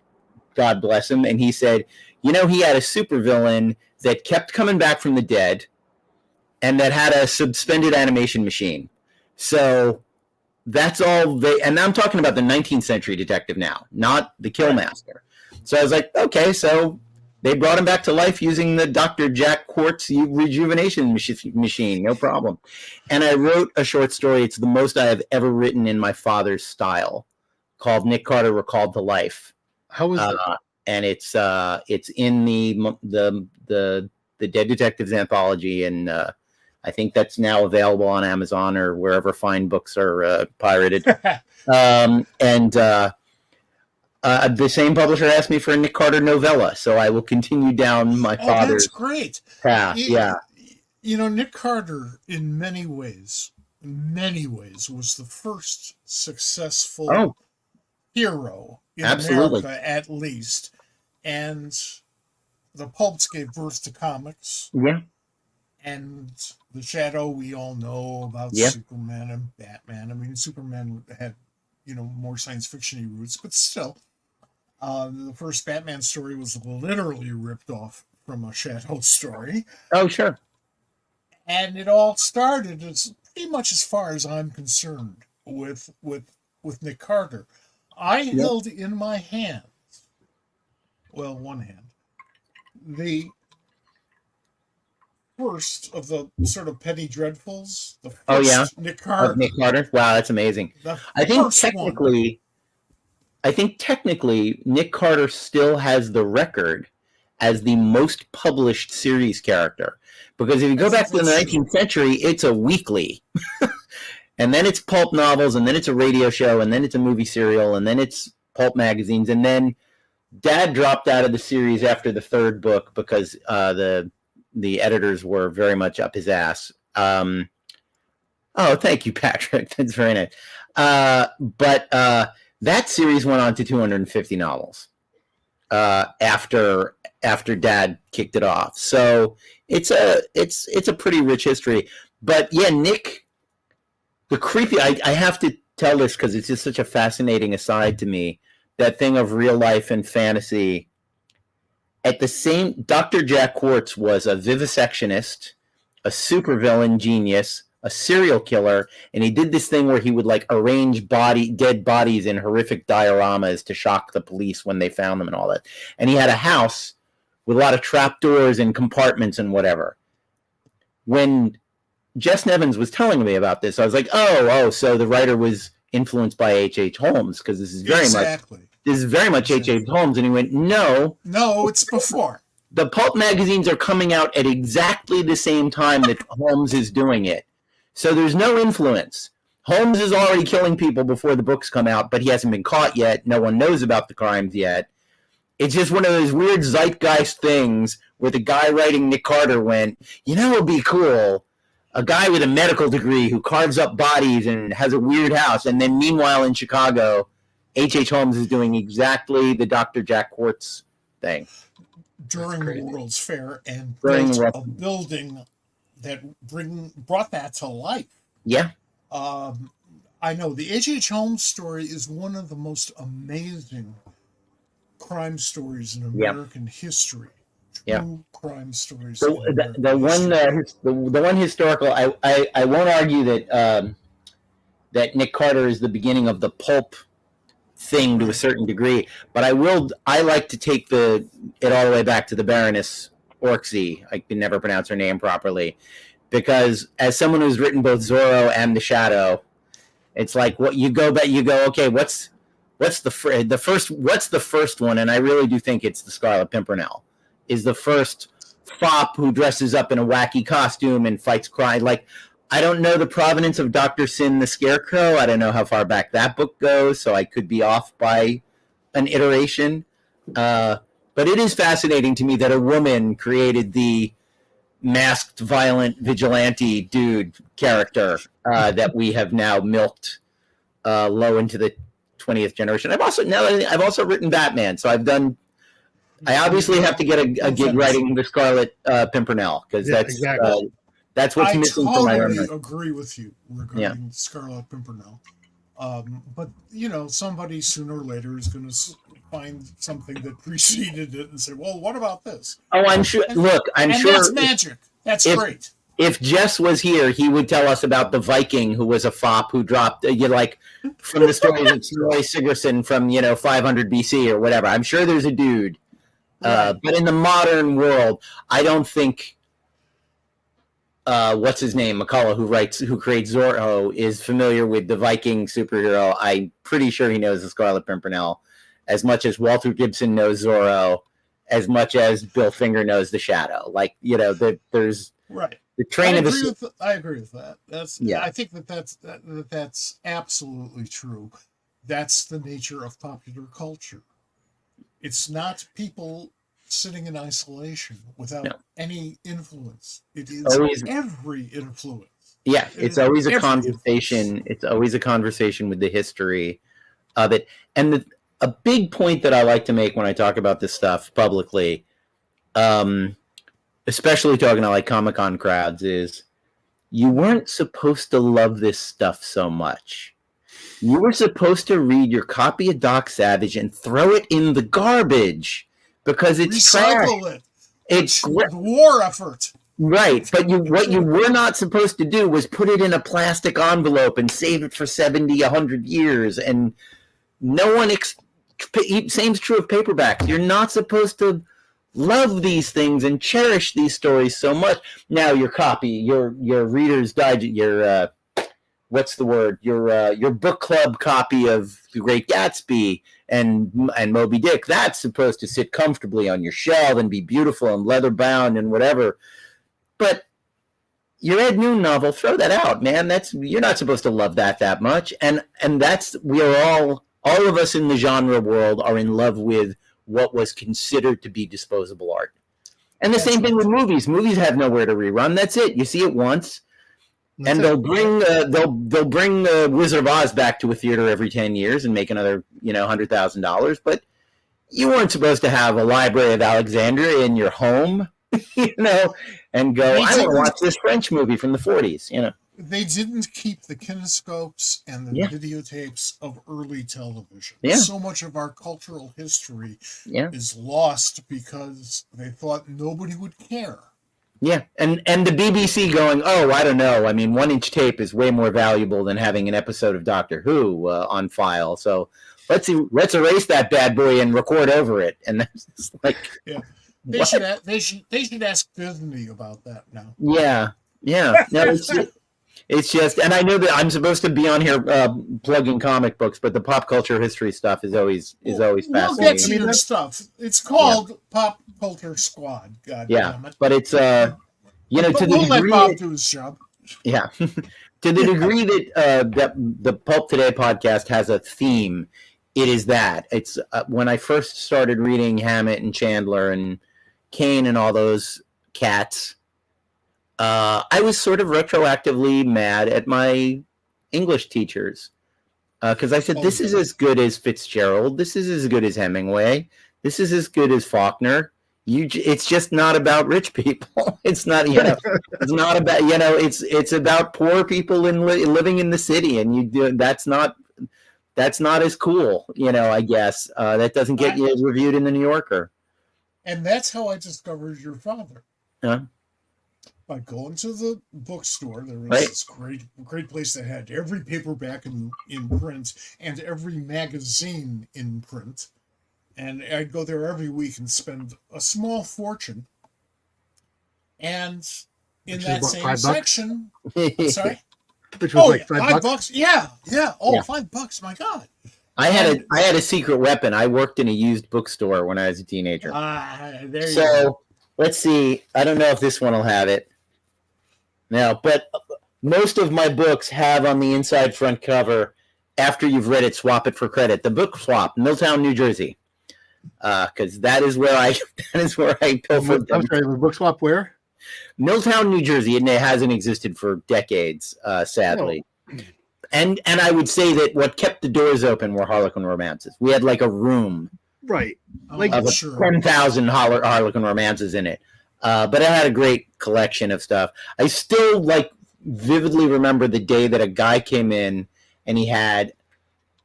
God bless him, and he said, he had a supervillain that kept coming back from the dead and that had a suspended animation machine. So that's all and I'm talking about the 19th century detective now, not the Killmaster. So I was like, okay, so they brought him back to life using the Dr. Jack Quartz rejuvenation machine, no problem. And I wrote a short story. It's the most I have ever written in my father's style, called Nick Carter Recalled to Life.
How was that?
And it's in the Dead Detectives anthology, and I think that's now available on Amazon or wherever fine books are pirated. The same publisher asked me for a Nick Carter novella, so I will continue down my father's
that's great.
path.
Nick Carter, in many ways, was the first successful hero in America, at least, And the pulps gave birth to comics.
Yeah.
And the Shadow, we all know about Superman and Batman. I mean, Superman had, more science fiction-y roots, but still, the first Batman story was literally ripped off from a Shadow story.
Oh, sure.
And it all started, as pretty much as far as I'm concerned, with Nick Carter. I held in my hands, one hand, the first of the sort of Penny Dreadfuls. The first Nick Carter.
Nick Carter. Wow, that's amazing. I think technically, Nick Carter still has the record as the most published series character, because if you go back to the 19th century, it's a weekly, and then it's pulp novels, and then it's a radio show, and then it's a movie serial, and then it's pulp magazines, and then Dad dropped out of the series after the third book because the editors were very much up his ass. Oh, thank you, Patrick. That's very nice. But that series went on to 250 novels after Dad kicked it off. So it's a pretty rich history. But yeah, Nick, the creepy. I have to tell this because it's just such a fascinating aside to me. That thing of real life and fantasy. At the same, Dr. Jack Quartz was a vivisectionist, a supervillain genius, a serial killer, and he did this thing where he would arrange dead bodies in horrific dioramas to shock the police when they found them and all that. And he had a house with a lot of trapdoors and compartments and whatever. When Jess Nevins was telling me about this, I was like, oh, so the writer was influenced by H.H. Holmes, because this is very much H.H. Holmes. And he went, no,
it's before.
The pulp magazines are coming out at exactly the same time that Holmes is doing it. So there's no influence. Holmes is already killing people before the books come out, but he hasn't been caught yet. No one knows about the crimes yet. It's just one of those weird zeitgeist things where the guy writing Nick Carter went, it would be cool. A guy with a medical degree who carves up bodies and has a weird house. And then meanwhile in Chicago, H.H. Holmes is doing exactly the Dr. Jack Quartz thing.
During the World's Fair, and built a building that brought that to life.
Yeah.
I know the H.H. Holmes story is one of the most amazing crime stories in American history. True crime stories.
The one historical, I won't argue that Nick Carter is the beginning of the pulp thing to a certain degree, but I like to take it all the way back to the Baroness Orczy. I can never pronounce her name properly, because as someone who's written both Zorro and The Shadow, it's like okay, what's the first one? And I really do think it's the Scarlet Pimpernel is the first fop who dresses up in a wacky costume and fights crime. I don't know the provenance of Dr. Sin the Scarecrow. I don't know how far back that book goes, so I could be off by an iteration. But it is fascinating to me that a woman created the masked, violent, vigilante dude character that we have now milked low into the 20th generation. I've also written Batman, so I obviously have to get a gig writing the Scarlet Pimpernel, because that's what's missing from my memory.
I totally agree with you regarding Scarlet Pimpernel. But, somebody sooner or later is going to find something that preceded it and say, well, what about this?
Oh, I'm sure. I'm sure.
That's magic. That's great.
If Jess was here, he would tell us about the Viking who was a fop who dropped, from the stories of Snorri Sigurdsson from, 500 BC or whatever. I'm sure there's a dude. But in the modern world, I don't think what's his name, McCullough, who creates Zorro, is familiar with the Viking superhero. I'm pretty sure he knows the Scarlet Pimpernel as much as Walter Gibson knows Zorro, as much as Bill Finger knows the Shadow. There's the train of
I agree with that. I think that's absolutely true. That's the nature of popular culture. It's not people sitting in isolation without any influence. It is always every influence.
Yeah, it's always a conversation. It's always a conversation with the history of it. And a big point that I like to make when I talk about this stuff publicly, especially talking to like Comic-Con crowds, is you weren't supposed to love this stuff so much. You were supposed to read your copy of Doc Savage and throw it in the garbage because it's
recycle
trash.
It.
It's
war effort.
Right, but what you were not supposed to do was put it in a plastic envelope and save it for 70, 100 years. And no one, same's true of paperbacks. You're not supposed to love these things and cherish these stories so much. Now your copy, your Reader's Digest, your what's the word? Your book club copy of The Great Gatsby and Moby Dick, that's supposed to sit comfortably on your shelf and be beautiful and leather bound and whatever. But your Ed Noon novel, throw that out, man. You're not supposed to love that much. And that's, we are all of us in the genre world are in love with what was considered to be disposable art. And the same thing with movies. Movies have nowhere to rerun. That's it. You see it once. And they'll bring the Wizard of Oz back to a theater every 10 years and make another, $100,000. But you weren't supposed to have a Library of Alexandria in your home, and go, I want to watch this French movie from the 40s,
They didn't keep the kinescopes and the videotapes of early television.
Yeah.
So much of our cultural history is lost because they thought nobody would care.
Yeah, and the BBC going, oh, I don't know. I mean, 1-inch tape is way more valuable than having an episode of Doctor Who on file. So let's erase that bad boy and record over it. And that's just like,
they should ask Disney about that now.
Yeah. No, it's just, and I know that I'm supposed to be on here plugging comic books, but the pop culture history stuff is always fascinating.
We'll get to your stuff. It's called Pop Culture Squad. God damn it.
But it's to the degree
let Bob do his job.
Yeah, to the degree that the Pulp Today podcast has a theme, it is that it's when I first started reading Hammett and Chandler and Kane and all those cats. I was sort of retroactively mad at my English teachers because I said, this is as good as Fitzgerald. This is as good as Hemingway. This is as good as Faulkner. It's just not about rich people. It's not, it's not about, it's about poor people living in the city. And that's not as cool, I guess. That doesn't get you reviewed in the New Yorker.
And that's how I discovered your father.
Huh?
By going to the bookstore, there was this great place that had every paperback in print and every magazine in print. And I'd go there every week and spend a small fortune. And in that same section, sorry?
Which was like
$5. Yeah. Oh, $5, my God.
I had a secret weapon. I worked in a used bookstore when I was a teenager.
There you
go. Let's see. I don't know if this one will have it. No, but most of my books have on the inside front cover, after you've read it, swap it for credit. The Book Swap, Milltown, New Jersey, because that is where I pilfered.
I'm sorry, the Book Swap where?
Milltown, New Jersey, and it hasn't existed for decades, sadly. Oh. And I would say that what kept the doors open were Harlequin romances. We had like a room,
right,
like 10,000 Harlequin romances in it. But I had a great collection of stuff. I still vividly remember the day that a guy came in and he had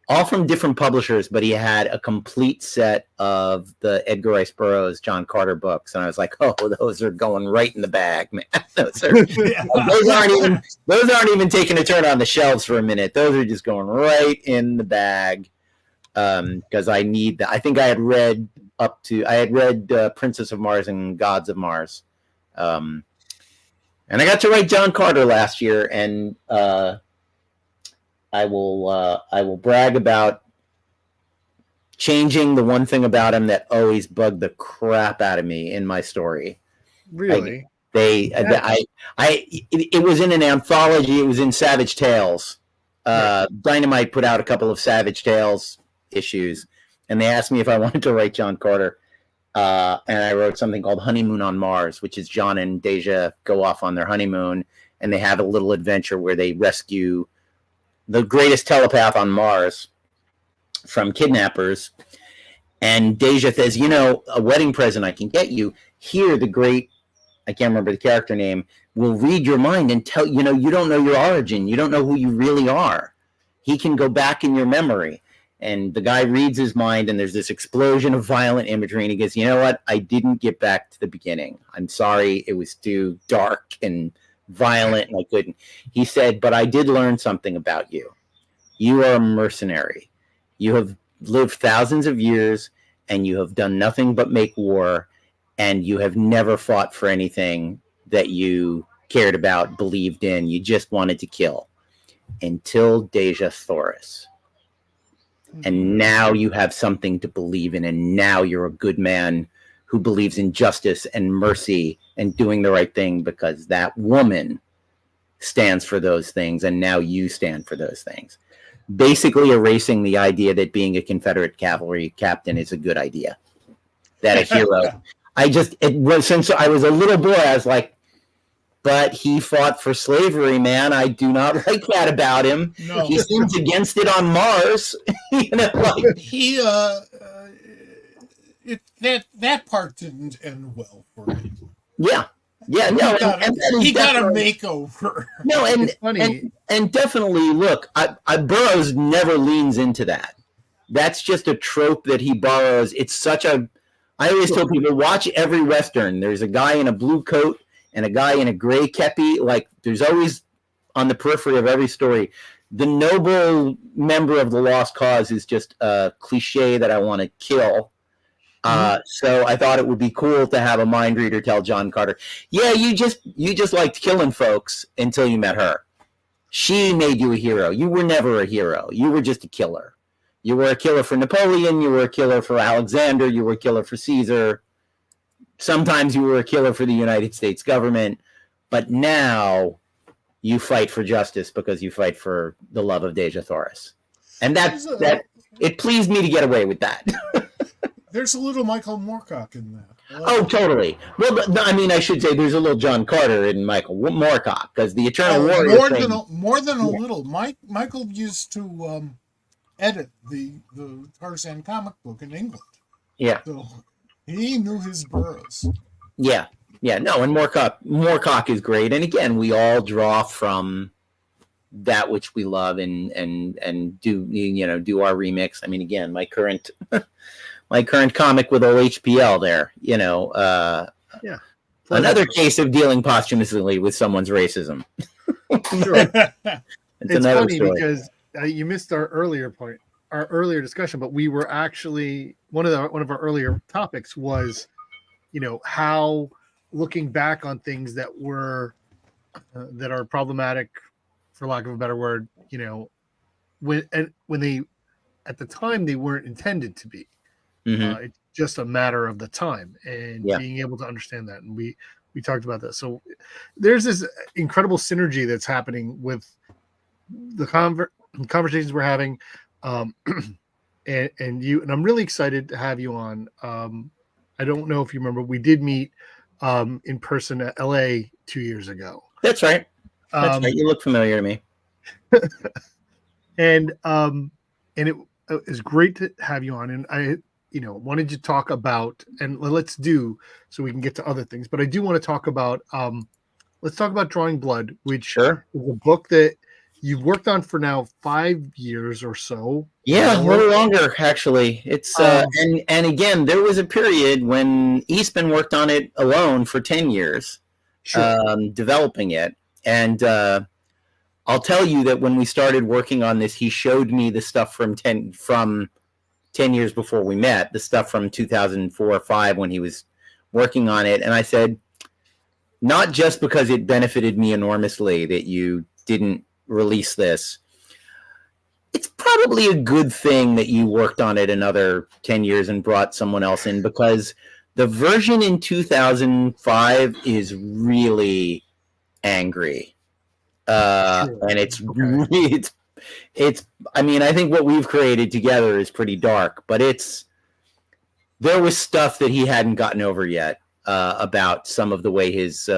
all from different publishers, but he had a complete set of the Edgar Rice Burroughs, John Carter books. And I was like, oh, those are going right in the bag, man. Those aren't even taking a turn on the shelves for a minute. Those are just going right in the bag. Because I need that. I think I had read Princess of Mars and Gods of Mars. And I got to write John Carter last year, and I will brag about changing the one thing about him that always bugged the crap out of me in my story.
Really?
It was in an anthology. It was in Savage Tales. Dynamite put out a couple of Savage Tales issues, and they asked me if I wanted to write John Carter. And I wrote something called Honeymoon on Mars, which is John and Deja go off on their honeymoon, and they have a little adventure where they rescue the greatest telepath on Mars. from kidnappers. And Deja says, a wedding present I can get you. Here, the great, I can't remember the character name, will read your mind and tell, you don't know your origin. You don't know who you really are. He can go back in your memory. And the guy reads his mind, and there's this explosion of violent imagery. And he goes, you know what? I didn't get back to the beginning. I'm sorry. It was too dark and violent, and I couldn't. He said, but I did learn something about you. You are a mercenary. You have lived thousands of years, and you have done nothing but make war, and you have never fought for anything that you cared about, believed in. You just wanted to kill. Until Deja Thoris. And now you have something to believe in, and now you're a good man who believes in justice and mercy and doing the right thing, because that woman stands for those things, and now you stand for those things. Basically erasing the idea that being a Confederate cavalry captain is a good idea. That a hero. Since I was a little boy, I was like, but he fought for slavery, man. I do not like that about him. No. He seems against it on Mars.
He that part didn't end well for him.
Yeah, no,
he got a makeover.
No, and definitely, look, I Burroughs never leans into that. That's just a trope that he borrows. It's such a. I always tell people, watch every Western. There's a guy in a blue coat and a guy in a gray kepi. Like, there's always on the periphery of every story. The noble member of the lost cause is just a cliche that I want to kill. So I thought it would be cool to have a mind reader tell John Carter, yeah, you just liked killing folks until you met her. She made you a hero. You were never a hero. You were just a killer. You were a killer for Napoleon. You were a killer for Alexander. You were a killer for Caesar. Sometimes you were a killer for the United States government, but now you fight for justice because you fight for the love of Deja Thoris. And that it pleased me to get away with that.
There's a little Michael Moorcock in that.
Oh, totally. Well, I mean, I should say there's a little John Carter in Michael Moorcock, because the Eternal Warrior
more than a little. Michael used to edit the Tarzan comic book in England.
Yeah.
So he knew his Burroughs.
Yeah. No, and Moorcock is great. And again, we all draw from that which we love and do our remix. I mean, again, my current comic with OHPL there, another case of dealing posthumously with someone's racism.
Sure. It's funny story. Because you missed our earlier discussion, but we were actually one of our earlier topics was, how looking back on things that were that are problematic, for lack of a better word, when they at the time they weren't intended to be. Mm-hmm. It's just a matter of the time and being able to understand that. And we talked about that. So there's this incredible synergy that's happening with the conversations we're having. And I'm really excited to have you on. I don't know if you remember, we did meet in person at LA 2 years ago.
That's right. You look familiar to me.
And it was great to have you on. And I wanted to talk about, and let's do so we can get to other things, but I do want to talk about, let's talk about Drawing Blood, which is a book that you've worked on for now 5 years or so.
Yeah, a little longer, actually. It's, and again, there was a period when Eastman worked on it alone for 10 years, developing it. And I'll tell you that when we started working on this, he showed me the stuff from 10 years before we met, the stuff from 2004 or 5 when he was working on it. And I said, not just because it benefited me enormously that you didn't release this, it's probably a good thing that you worked on it another 10 years and brought someone else in, because the version in 2005 is really angry. And it's really, it's, I mean, I think what we've created together is pretty dark, but there was stuff that he hadn't gotten over yet about some of the way his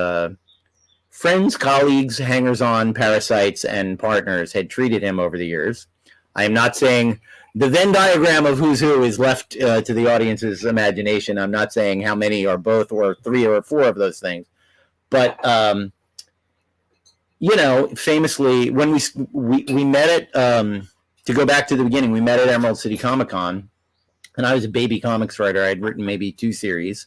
friends, colleagues, hangers-on, parasites, and partners had treated him over the years. I am not saying The Venn diagram of who's who is left to the audience's imagination. I'm not saying how many are both or 3 or 4 of those things, but famously when we met at to go back to the beginning, we met at Emerald City Comic Con, and I was a baby comics writer. I'd written maybe 2 series,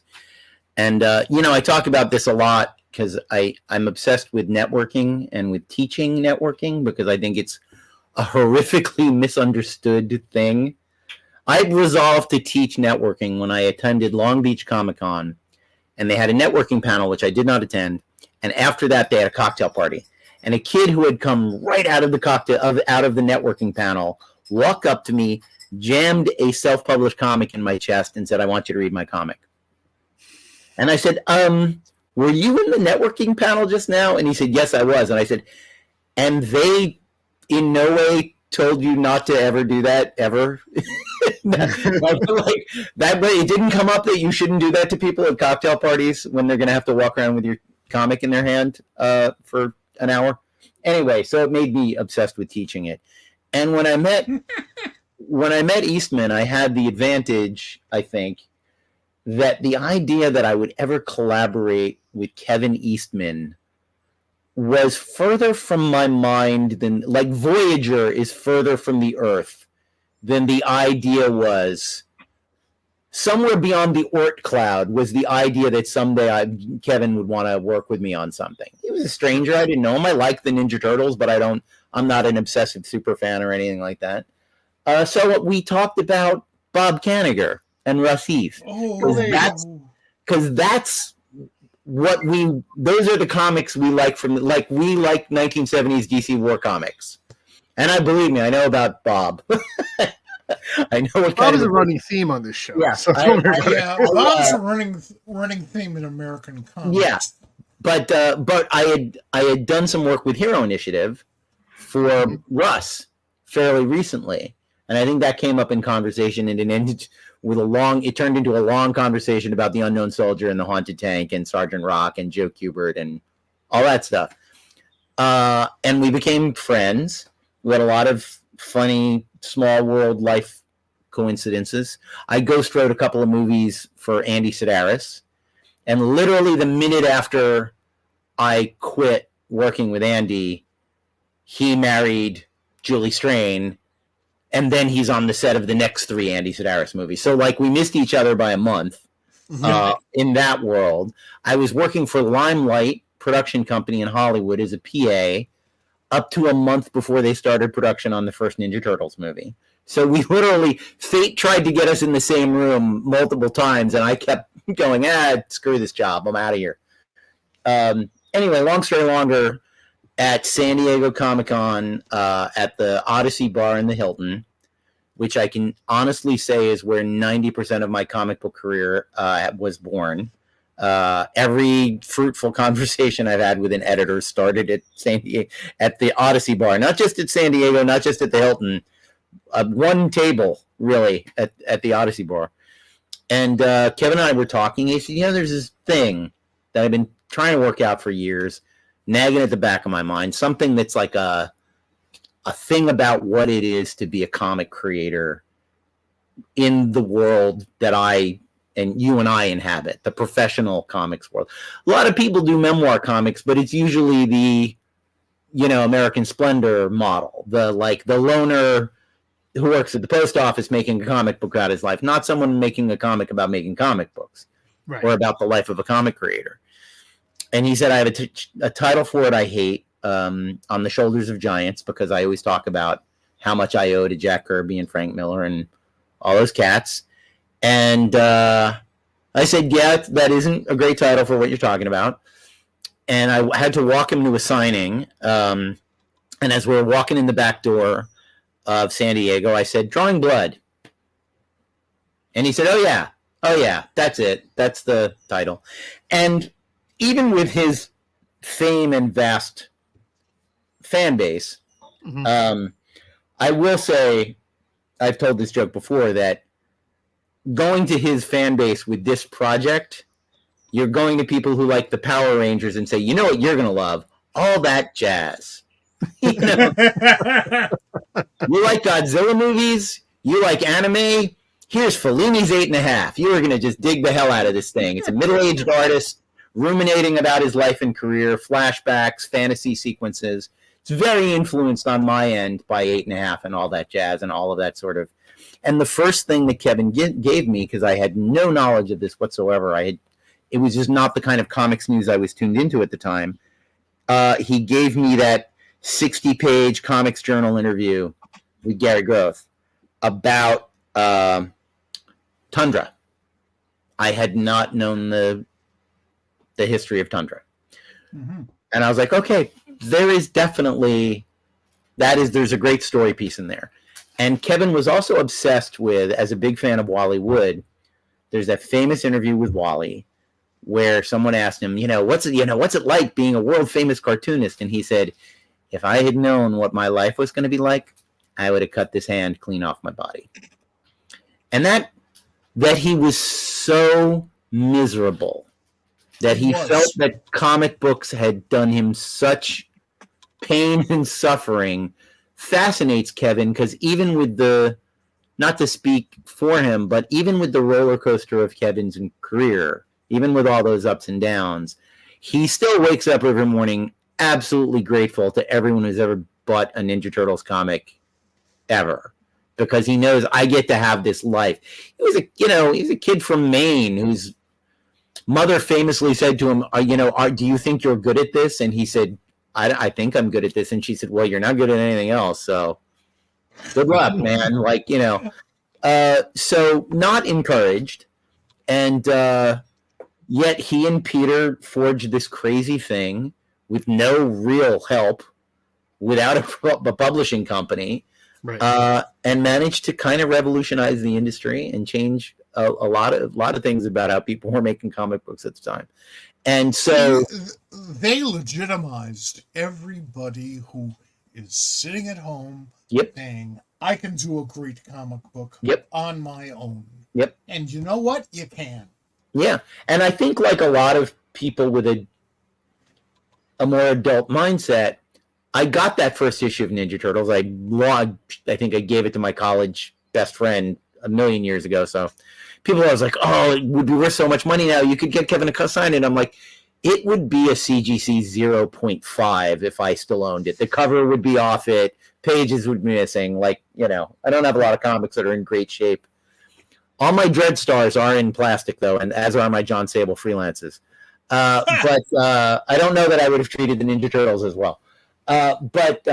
and I talk about this a lot because I'm obsessed with networking and with teaching networking because I think it's a horrifically misunderstood thing. I resolved to teach networking when I attended Long Beach Comic Con, and they had a networking panel, which I did not attend. And after that, they had a cocktail party. And a kid who had come right out of the networking panel walked up to me, jammed a self-published comic in my chest, and said, "I want you to read my comic." And I said, "Were you in the networking panel just now?" And he said, "Yes, I was." And I said, "And they in no way told you not to ever do that, ever?" It didn't come up that you shouldn't do that to people at cocktail parties when they're going to have to walk around with your comic in their hand for an hour. Anyway, so it made me obsessed with teaching it. And when I met Eastman, I had the advantage, I think, that the idea that I would ever collaborate with Kevin Eastman was further from my mind than, like, Voyager is further from the Earth than the idea was. Somewhere beyond the Oort cloud was the idea that someday Kevin would want to work with me on something. He was a stranger. I didn't know him. I like the Ninja Turtles, but I'm not an obsessive super fan or anything like that. So we talked about Bob Kanigher and Russ Heath. Because that's what those are the comics we like we like 1970s DC war comics. And believe me, I know about Bob. I know what
Bob is a running theme on this show.
Yeah,
so
Bob's a running theme in American comics.
Yeah, but I had done some work with Hero Initiative for Russ fairly recently, and I think that came up in conversation, and it ended with it turned into a long conversation about the Unknown Soldier and the Haunted Tank and Sergeant Rock and Joe Kubert and all that stuff. And we became friends. We had a lot of funny small world life coincidences. I ghost wrote a couple of movies for Andy Sedaris, and literally the minute after I quit working with Andy, he married Julie Strain, and then he's on the set of the next 3 Andy Sedaris movies. So, like, we missed each other by a month in that world. I was working for Limelight production company in Hollywood as a PA up to a month before they started production on the first Ninja Turtles movie. So we literally, fate tried to get us in the same room multiple times, and I kept going, screw this job, I'm out of here. Anyway, long story longer, at San Diego Comic-Con, at the Odyssey Bar in the Hilton, which I can honestly say is where 90% of my comic book career was born. Every fruitful conversation I've had with an editor started at at the Odyssey Bar, not just at San Diego, not just at the Hilton, one table really at the Odyssey Bar. And Kevin and I were talking. He said, there's this thing that I've been trying to work out for years, nagging at the back of my mind, something that's like a thing about what it is to be a comic creator in the world that you and I inhabit, the professional comics world. A lot of people do memoir comics, but it's usually the, American Splendor model, the loner who works at the post office making a comic book out of his life, not someone making a comic about making comic books, right, or about the life of a comic creator. And he said, I have a title for it I hate, On the Shoulders of Giants, because I always talk about how much I owe to Jack Kirby and Frank Miller and all those cats. And I said, that isn't a great title for what you're talking about. And I had to walk him to a signing. And as we were walking in the back door of San Diego, I said, Drawing Blood. And he said, oh yeah, that's it. That's the title. And even with his fame and vast fan base, I will say, I've told this joke before, that going to his fan base with this project, you're going to people who like the Power Rangers and say, you know what you're going to love? All that jazz. You like Godzilla movies? You like anime? Here's Fellini's 8.5. You are going to just dig the hell out of this thing. It's a middle-aged artist ruminating about his life and career, flashbacks, fantasy sequences. It's very influenced on my end by 8.5 and all that jazz and all of that sort of. And the first thing that Kevin gave me, because I had no knowledge of this whatsoever, it was just not the kind of comics news I was tuned into at the time. He gave me that 60-page Comics Journal interview with Gary Groth about Tundra. I had not known the history of Tundra.
Mm-hmm.
And I was like, okay, there's a great story piece in there. And Kevin was also obsessed with, as a big fan of Wally Wood, there's that famous interview with Wally where someone asked him, what's it like being a world famous cartoonist? And he said, if I had known what my life was going to be like, I would have cut this hand clean off my body. And that he was so miserable, that he felt that comic books had done him such pain and suffering, fascinates Kevin, because even with not to speak for him, but even with the roller coaster of Kevin's career, even with all those ups and downs, he still wakes up every morning absolutely grateful to everyone who's ever bought a Ninja Turtles comic ever, because he knows I get to have this life. He's a kid from Maine whose mother famously said to him, do you think you're good at this? And he said, I think I'm good at this. And she said, well, you're not good at anything else, so good luck, man. So not encouraged. And yet he and Peter forged this crazy thing with no real help, without a publishing company,
right.
And managed to kind of revolutionize the industry and change a lot of things about how people were making comic books at the time. And so
they legitimized everybody who is sitting at home saying, I can do a great comic book on my own.
Yep.
And you know what? You can.
Yeah. And I think, like a lot of people with a more adult mindset, I got that first issue of Ninja Turtles. I think I gave it to my college best friend a million years ago. So people are like, oh, it would be worth so much money now. You could get Kevin to sign it. I'm like, it would be a CGC 0.5 if I still owned it. The cover would be off it. Pages would be missing. I don't have a lot of comics that are in great shape. All my Dread Stars are in plastic, though, and as are my John Sable freelances. But I don't know that I would have treated the Ninja Turtles as well. But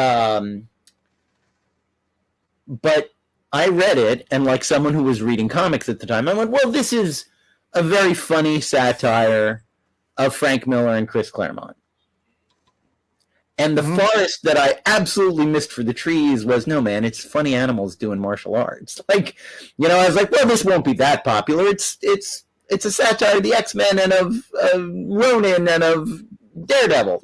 I read it, and like someone who was reading comics at the time, I went, well, this is a very funny satire of Frank Miller and Chris Claremont. And the forest that I absolutely missed for the trees was, no, man, it's funny animals doing martial arts. I was like, well, this won't be that popular. It's a satire of the X-Men and of Ronin and of Daredevil.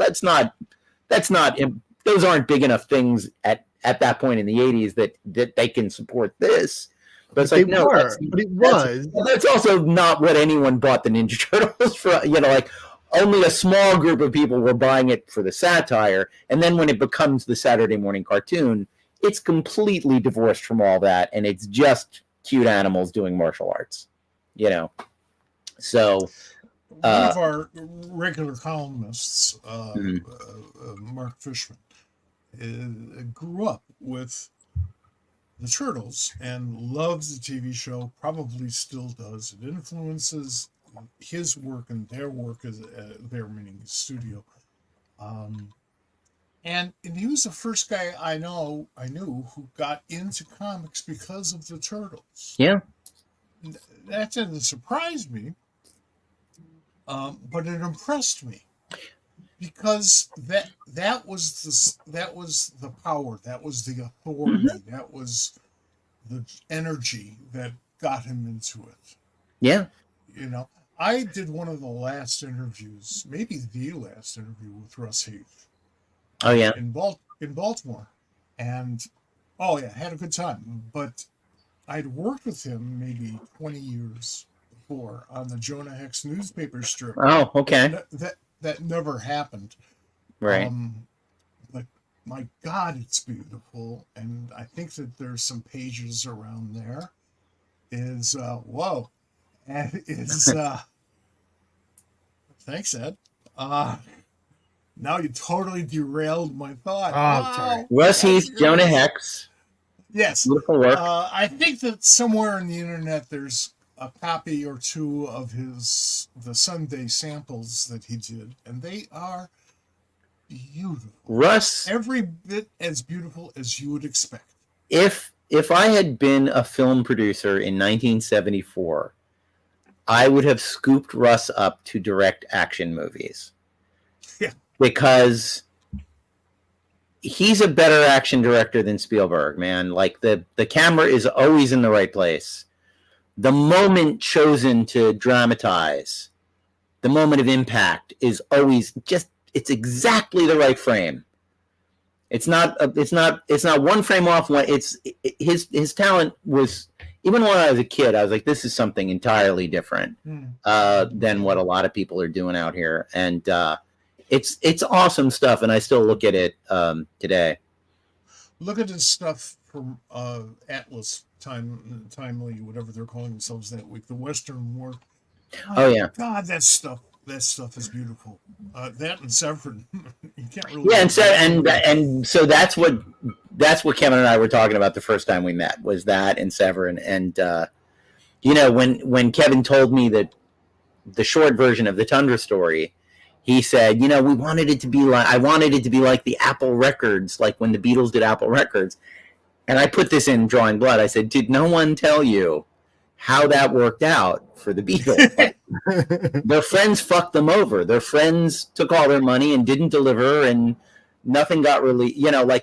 Those aren't big enough things at that point in the 80s that they can support this. But it's like, no,
but it was.
That's also not what anyone bought the Ninja Turtles for. Only a small group of people were buying it for the satire. And then when it becomes the Saturday morning cartoon, it's completely divorced from all that. And it's just cute animals doing martial arts, So
one of our regular columnists, Mark Fishman, grew up with the Turtles and loves the TV show, probably still does. It influences his work and their work, as their meaning his studio. And he was the first guy I knew who got into comics because of the Turtles.
Yeah.
That didn't surprise me, but it impressed me. Because that was the power, that was the authority, that was the energy that got him into it.
Yeah.
I did one of the last interviews, maybe the last interview with Russ Heath.
Oh yeah.
In Baltimore, and had a good time. But I'd worked with him maybe 20 years before on the Jonah Hex newspaper strip.
Oh, okay.
That never happened.
Right.
But my God, it's beautiful. And I think that there's some pages around there. Is whoa, and is thanks, Ed. Now you totally derailed my thought.
Sorry.
Russ Heath, Jonah Hex.
Yes.
Beautiful work.
I think that somewhere on the internet there's a copy or two of the Sunday samples that he did, and they are beautiful.
Russ,
every bit as beautiful as you would expect.
If I had been a film producer in 1974, I would have scooped Russ up to direct action movies.
Yeah.
Because he's a better action director than Spielberg, man. Like the camera is always in the right place. The moment chosen to dramatize, the moment of impact is always it's exactly the right frame. It's not one frame off. His talent was, even when I was a kid, I was like, this is something entirely different than what a lot of people are doing out here. And it's awesome stuff. And I still look at it today.
Look at this stuff from Atlas Timely, whatever they're calling themselves that week, the Western War.
Oh yeah.
God, that stuff is beautiful. That and Severin, you can't really.
Yeah, and so that's what Kevin and I were talking about the first time we met, was that and Severin. And when Kevin told me that the short version of the Tundra story, he said, I wanted it to be like the Apple Records, like when the Beatles did Apple Records. And I put this in Drawing Blood. I said, did no one tell you how that worked out for the Beatles? Their friends fucked them over. Their friends took all their money and didn't deliver, and nothing got released.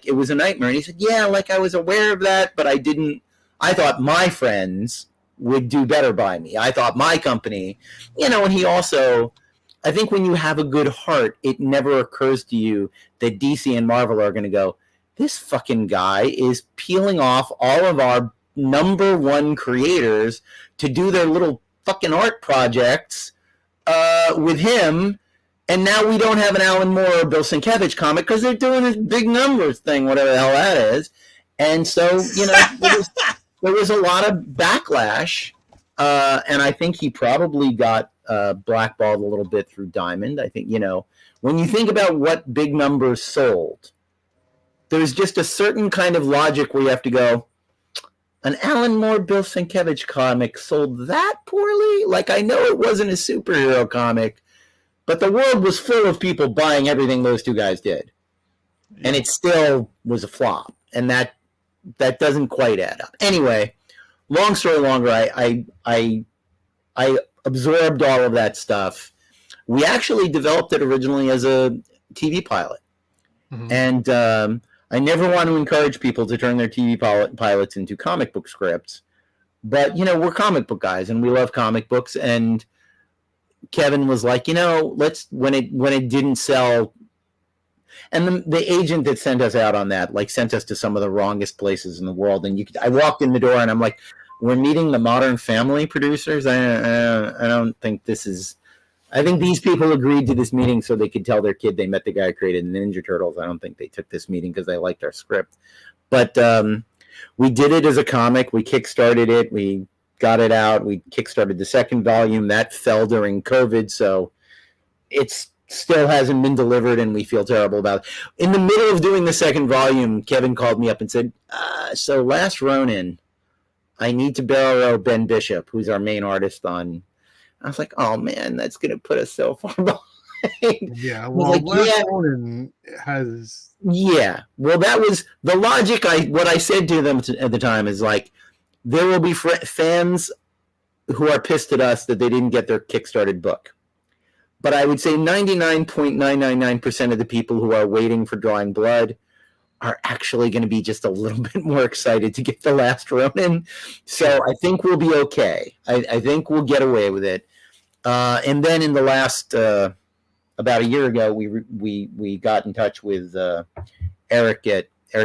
It was a nightmare. And he said, yeah, I was aware of that, but I thought my friends would do better by me. I thought my company, and he also, I think when you have a good heart, it never occurs to you that DC and Marvel are going to go, this fucking guy is peeling off all of our number one creators to do their little fucking art projects with him, and now we don't have an Alan Moore or Bill Sienkiewicz comic because they're doing this big numbers thing, whatever the hell that is. And so, there was a lot of backlash, and I think he probably got blackballed a little bit through Diamond. I think, when you think about what big numbers sold, there's just a certain kind of logic where you have to go, an Alan Moore, Bill Sienkiewicz comic sold that poorly? I know it wasn't a superhero comic, but the world was full of people buying everything those two guys did. Yeah. And it still was a flop. And that doesn't quite add up. Anyway, long story longer, I absorbed all of that stuff. We actually developed it originally as a TV pilot. Mm-hmm. And I never want to encourage people to turn their TV pilots into comic book scripts, but we're comic book guys and we love comic books. And Kevin was like, let's when it didn't sell, and the agent that sent us out on that sent us to some of the wrongest places in the world. And I walked in the door and I'm like, we're meeting the Modern Family producers. I don't think this is. I think these people agreed to this meeting so they could tell their kid they met the guy who created Ninja Turtles. I don't think they took this meeting because they liked our script. But we did it as a comic. We kickstarted it. We got it out. We kickstarted the second volume. That fell during COVID, so it still hasn't been delivered, and we feel terrible about it. In the middle of doing the second volume, Kevin called me up and said, so Last Ronin, I need to borrow Ben Bishop, who's our main artist on... I was like, oh man, that's going to put us so far behind.
Yeah, well, Ronin has...
Yeah, well, that was the logic. What I said to them at the time is there will be fans who are pissed at us that they didn't get their kickstarted book. But I would say 99.999% of the people who are waiting for Drawing Blood are actually going to be just a little bit more excited to get the Last Ronin. So I think we'll be okay. I think we'll get away with it. And then in the last, about a year ago, we got in touch with Eric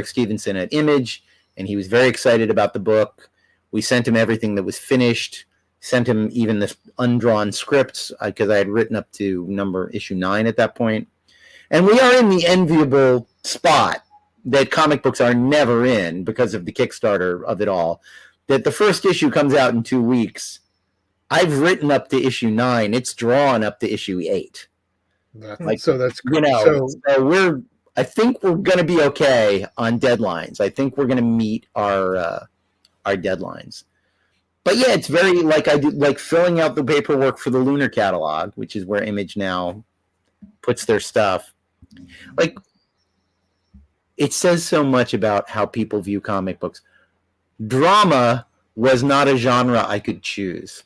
Stevenson at Image, and he was very excited about the book. We sent him everything that was finished, sent him even the undrawn scripts, because I had written up to issue 9 at that point. And we are in the enviable spot that comic books are never in because of the Kickstarter of it all, that the first issue comes out in 2 weeks. I've written up to issue 9. It's drawn up to issue 8.
So that's great.
So I think we're going to be okay on deadlines. I think we're going to meet our deadlines. But yeah, it's very I do filling out the paperwork for the Lunar catalog, which is where Image now puts their stuff. It says so much about how people view comic books. Drama was not a genre I could choose.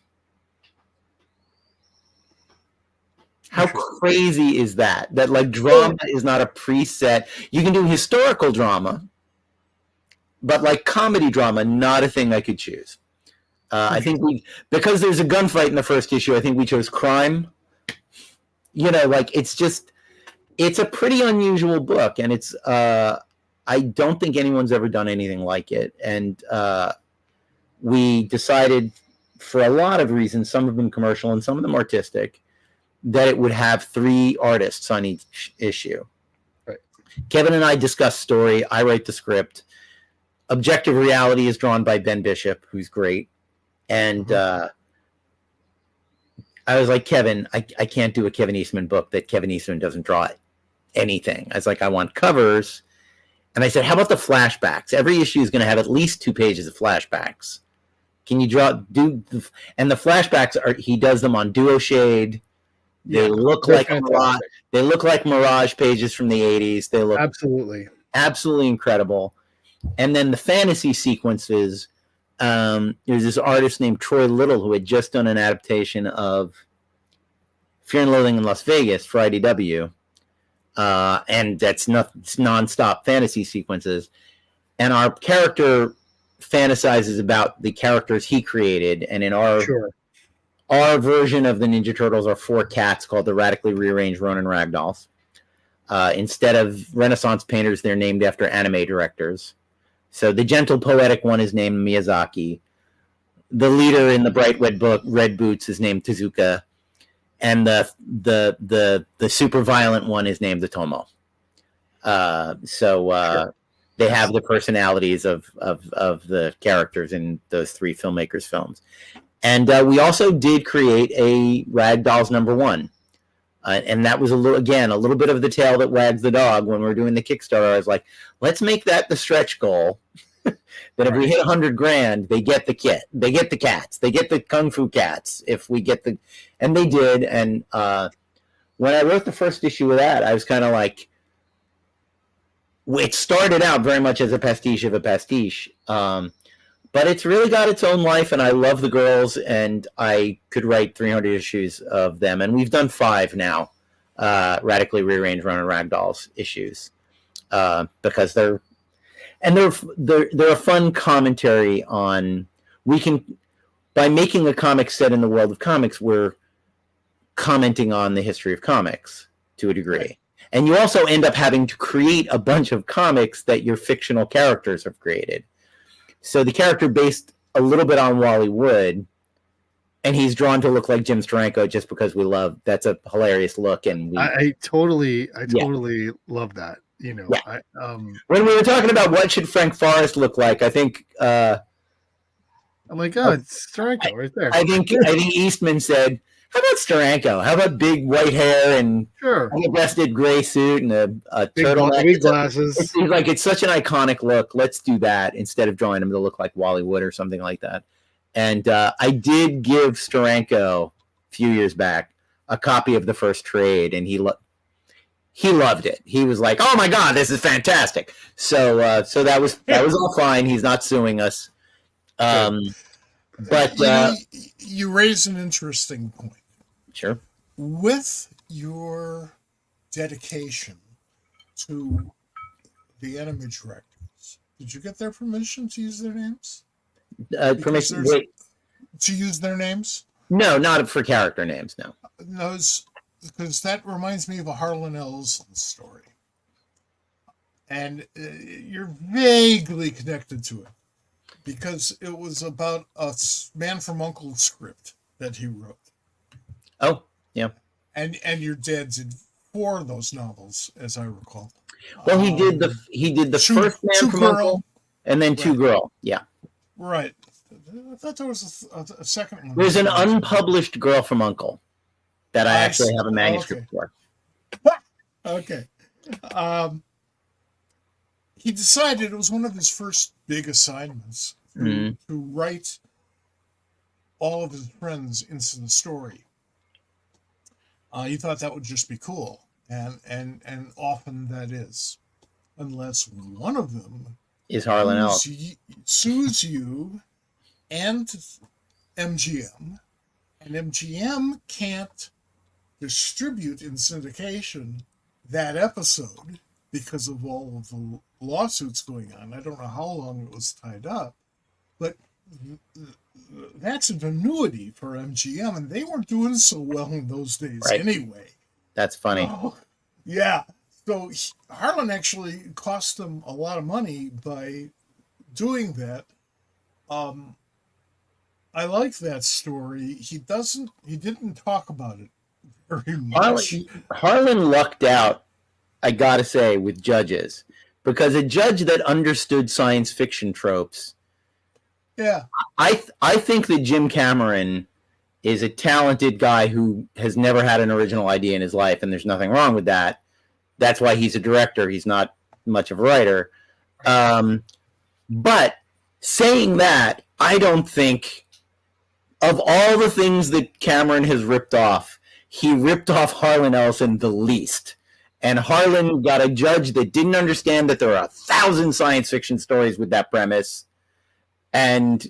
How crazy is that? That drama is not a preset. You can do historical drama, but comedy drama, not a thing I could choose. I think because there's a gunfight in the first issue, I think we chose crime. It's a pretty unusual book, and it's I don't think anyone's ever done anything like it. And we decided, for a lot of reasons, some of them commercial and some of them artistic, that it would have 3 artists on each issue.
Right.
Kevin and I discussed story. I write the script. Objective reality is drawn by Ben Bishop, who's great. And I was like, Kevin, I can't do a Kevin Eastman book that Kevin Eastman doesn't draw anything. I was like, I want covers. And I said, how about the flashbacks? Every issue is going to have at least 2 pages of flashbacks. Can you and the flashbacks he does them on Duo Shade. They look like Mirage. They look like Mirage pages from the 80s. They look absolutely incredible. And then the fantasy sequences, there's this artist named Troy Little who had just done an adaptation of Fear and Loathing in Las Vegas for IDW. And that's nonstop fantasy sequences. And our character fantasizes about the characters he created. And in our version of the Ninja Turtles are 4 cats called the Radically Rearranged Ronin Ragdolls. Instead of Renaissance painters, they're named after anime directors. So the gentle poetic one is named Miyazaki. The leader in the bright red boots is named Tezuka. And the super violent one is named Otomo. They have the personalities of the characters in those 3 filmmakers' films. And we also did create a Ragdolls #1. And that was a little bit of the tail that wags the dog. When we were doing the Kickstarter, I was like, let's make that the stretch goal. That if we hit $100,000, they get the kit, they get the cats, they get the Kung Fu cats. And they did. And when I wrote the first issue of that, I was kind of like, it started out very much as a pastiche of a pastiche. But it's really got its own life, and I love the girls, and I could write 300 issues of them. And we've done 5 now, Radically Rearranged Ronin Ragdolls issues, because they're a fun commentary on, by making a comic set in the world of comics, we're commenting on the history of comics to a degree. And you also end up having to create a bunch of comics that your fictional characters have created. So the character based a little bit on Wally Wood, and he's drawn to look like Jim Steranko just because that's a hilarious look. And
I totally love that.
When we were talking about what should Frank Forrest look like, I think
I'm like, it's Steranko right there.
I think Eastman said, how about Steranko? How about big white hair and a breasted gray suit and a turtleneck?
Big glasses.
It's such an iconic look. Let's do that instead of drawing him to look like Wally Wood or something like that. And I did give Steranko a few years back a copy of the first trade, and he loved it. He was like, "Oh my God, this is fantastic!" So that was all fine. He's not suing us. But
you raise an interesting point.
Sure.
With your dedication to the anime directors, did you get their permission to use their names?
Permission
to use their names?
No, not for character names. No.
No, because that reminds me of a Harlan Ellison story, and you're vaguely connected to it. Because it was about a Man from U.N.C.L.E. script that he wrote.
Oh, yeah.
And your dad did 4 of those novels, as I recall.
Well, he did the first Man from Uncle, and then Two Girl. Yeah,
right. I thought there was a second one.
There's an unpublished Girl from Uncle that I actually have a manuscript for.
Okay. He decided it was one of his first big assignments to write all of his friends into the story. He thought that would just be cool, and often that is, unless one of them
is Harlan Ellis
sues you and MGM, and MGM can't distribute in syndication that episode because of all of the lawsuits going on. I don't know how long it was tied up, but that's an annuity for MGM, and they weren't doing so well in those days anyway.
That's funny.
Oh, yeah. So Harlan actually cost them a lot of money by doing that. I like that story. He didn't talk about it very much.
Harlan lucked out, I gotta say, with judges, because a judge that understood science fiction tropes.
Yeah.
I think that Jim Cameron is a talented guy who has never had an original idea in his life, and there's nothing wrong with that. That's why he's a director. He's not much of a writer. But saying that, I don't think, of all the things that Cameron has ripped off, he ripped off Harlan Ellison the least. And Harlan got a judge that didn't understand that there are 1,000 science fiction stories with that premise. And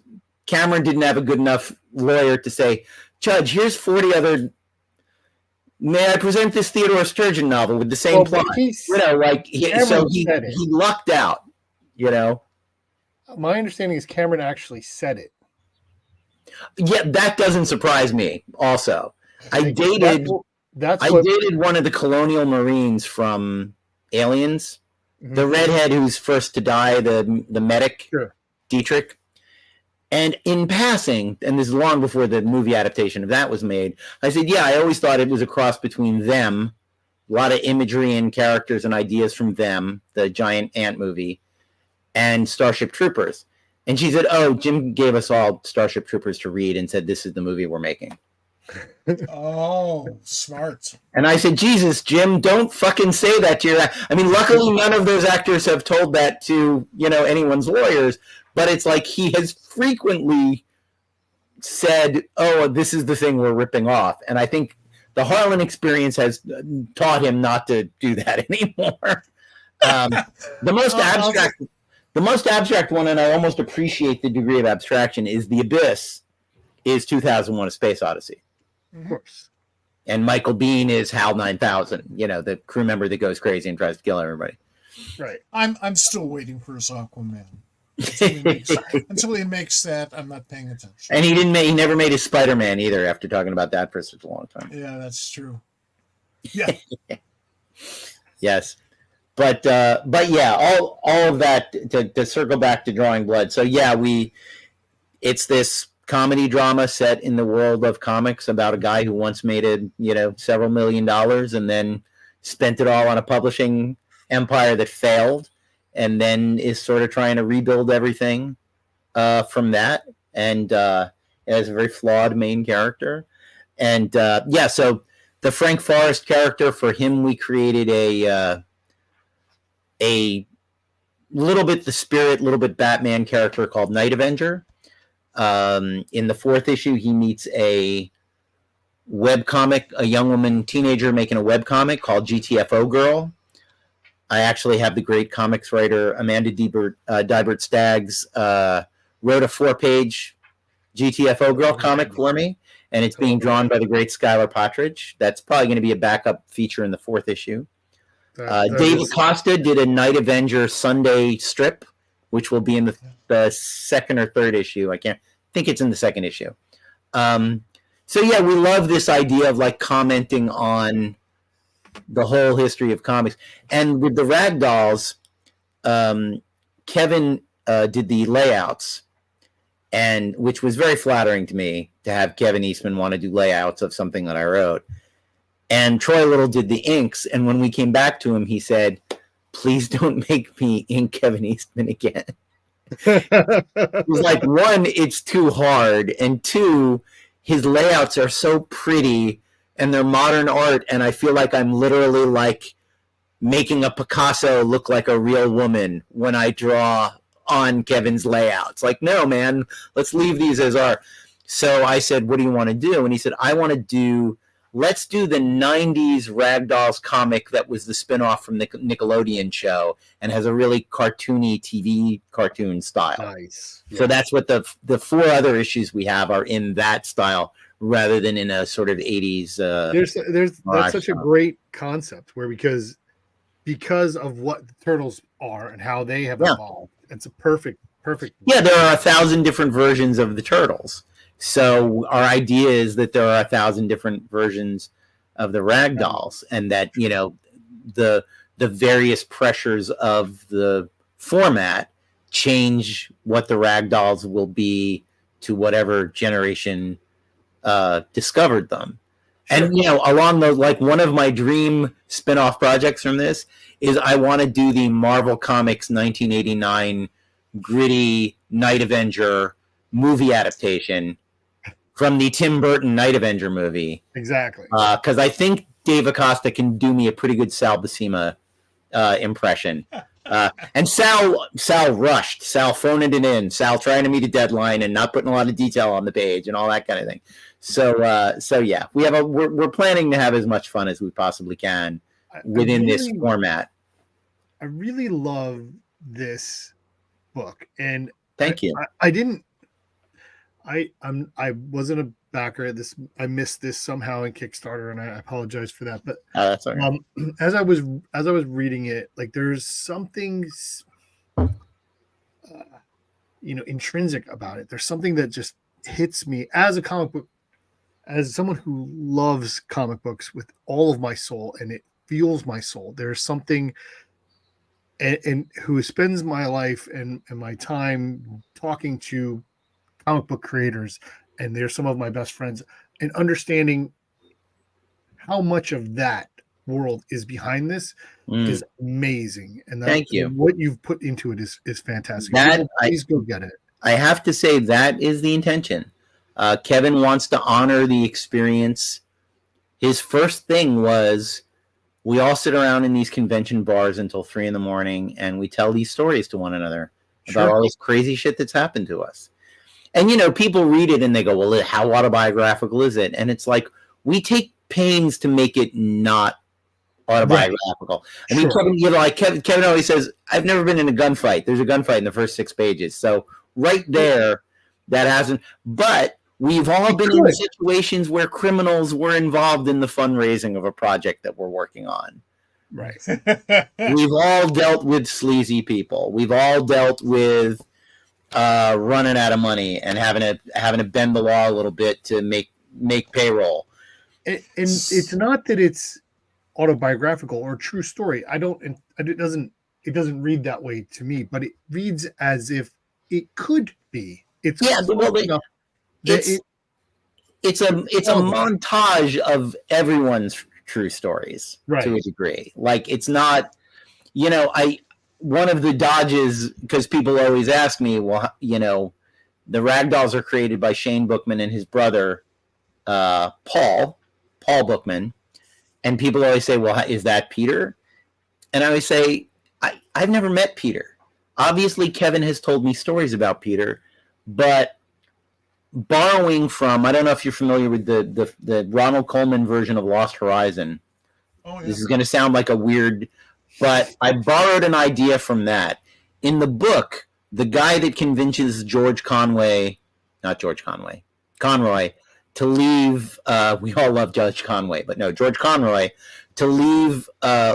Cameron didn't have a good enough lawyer to say, Judge, here's 40 other... May I present this Theodore Sturgeon novel with the same plot? He lucked out,
My understanding is Cameron actually said it.
Yeah, that doesn't surprise me. Also, I dated one of the colonial Marines from Aliens, the redhead who's first to die, the medic, Dietrich. And in passing, and this is long before the movie adaptation of that was made, I said, yeah, I always thought it was a cross between Them, a lot of imagery and characters and ideas from Them, the giant ant movie, and Starship Troopers. And she said, oh, Jim gave us all Starship Troopers to read and said, this is the movie we're making.
Oh, smart.
And I said, Jesus, Jim, don't fucking say that to your... I mean, luckily none of those actors have told that to, anyone's lawyers, but it's like he has frequently said, oh, this is the thing we're ripping off. And I think the Harlan experience has taught him not to do that anymore. The most abstract one, and I almost appreciate the degree of abstraction, is The Abyss, is 2001: A Space Odyssey.
Of course.
And Michael Biehn is HAL 9000, the crew member that goes crazy and tries to kill everybody.
Right. I'm still waiting for his Aquaman. Until he makes that, I'm not paying attention.
And he never made his Spider-Man either after talking about that for such a long time.
Yeah, that's true. Yeah.
Yes. But yeah, all of that to circle back to Drawing Blood. So yeah, it's this comedy drama set in the world of comics about a guy who once made several $1 million and then spent it all on a publishing empire that failed, and then is sort of trying to rebuild everything from that. And it has a very flawed main character. And so the Frank Forrest character, for him, we created a little bit the Spirit, little bit Batman character called Night Avenger. In the 4th issue, he meets a webcomic, a young woman, teenager making a webcomic called GTFO Girl. I actually have the great comics writer Amanda Dybert Staggs wrote a 4-page GTFO Girl comic for me, and it's being drawn by the great Skylar Partridge. That's probably going to be a backup feature in the 4th issue. David Costa did a Night Avenger Sunday strip, which will be in the 2nd or 3rd issue. I think it's in the 2nd issue. So yeah, we love this idea of like commenting on the whole history of comics. And with the Ragdolls, Kevin did the layouts, and which was very flattering to me to have Kevin Eastman want to do layouts of something that I wrote. And Troy Little did the inks. And when we came back to him, he said, please don't make me ink Kevin Eastman again. It was like, one, it's too hard, and two, his layouts are so pretty and they're modern art, and I feel like I'm literally like making a Picasso look like a real woman when I draw on Kevin's layouts. Like, no, man, let's leave these as art. So I said, what do you want to do? And he said, let's do the 90s Ragdolls comic that was the spinoff from the Nickelodeon show and has a really cartoony TV cartoon style.
Nice.
So that's what the 4 other issues we have are in that style rather than in a sort of 80s.
That's such a great concept where because of what the turtles are and how they have evolved, it's a perfect.
Yeah, there are 1,000 different versions of the turtles. So our idea is that there are 1,000 different versions of the Ragdolls, and that, you know, the various pressures of the format change what the Ragdolls will be to whatever generation discovered them. Sure. And, you know, along those, like, one of my dream spin-off projects from this is I want to do the Marvel Comics 1989 gritty Night Avenger movie adaptation from the Tim Burton Night Avenger movie.
Exactly.
Because I think Dave Acosta can do me a pretty good Sal Buscema impression. And Sal rushed. Sal phoned it in. Sal trying to meet a deadline and not putting a lot of detail on the page and all that kind of thing. So yeah, we're planning to have as much fun as we possibly can within this format.
I really love this book, and
thank you.
I wasn't a backer at this. I missed this somehow in Kickstarter, and I apologize for that. But
that's all right.
As I was reading it, like there's something, intrinsic about it. There's something that just hits me as a comic book, as someone who loves comic books with all of my soul, and it fuels my soul. There's something, and who spends my life and my time talking to comic book creators, and they're some of my best friends, and understanding how much of that world is behind this is amazing. And
thank you.
What you've put into it is fantastic. Please go get it.
I have to say that is the intention. Kevin wants to honor the experience. His first thing was, we all sit around in these convention bars until 3 a.m. and we tell these stories to one another about all this crazy shit that's happened to us. And, you know, people read it and they go, well, how autobiographical is it? And it's like, we take pains to make it not autobiographical. Right. I mean, Kevin always says, I've never been in a gunfight. There's a gunfight in the first 6 pages. So right there, that hasn't. But we've all been in situations where criminals were involved in the fundraising of a project that we're working on.
Right.
We've all dealt with sleazy people. We've all dealt with running out of money and having to bend the law a little bit to make payroll.
And it's not that it's autobiographical or true story. It doesn't read that way to me, but it reads as if it could be. It's a
montage of everyone's true stories, right, to a degree. Like, it's not, you know, one of the dodges, because people always ask me, well, you know, the Ragdolls are created by Shane Bookman and his brother, Paul Bookman. And people always say, well, is that Peter? And I always say, I've never met Peter. Obviously, Kevin has told me stories about Peter, but borrowing from, I don't know if you're familiar with the Ronald Coleman version of Lost Horizon. Oh, yeah. This is going to sound like a weird, but I borrowed an idea from that. In the book, the guy that convinces Conroy to leave, we all love Judge Conway, but no, George Conroy, to leave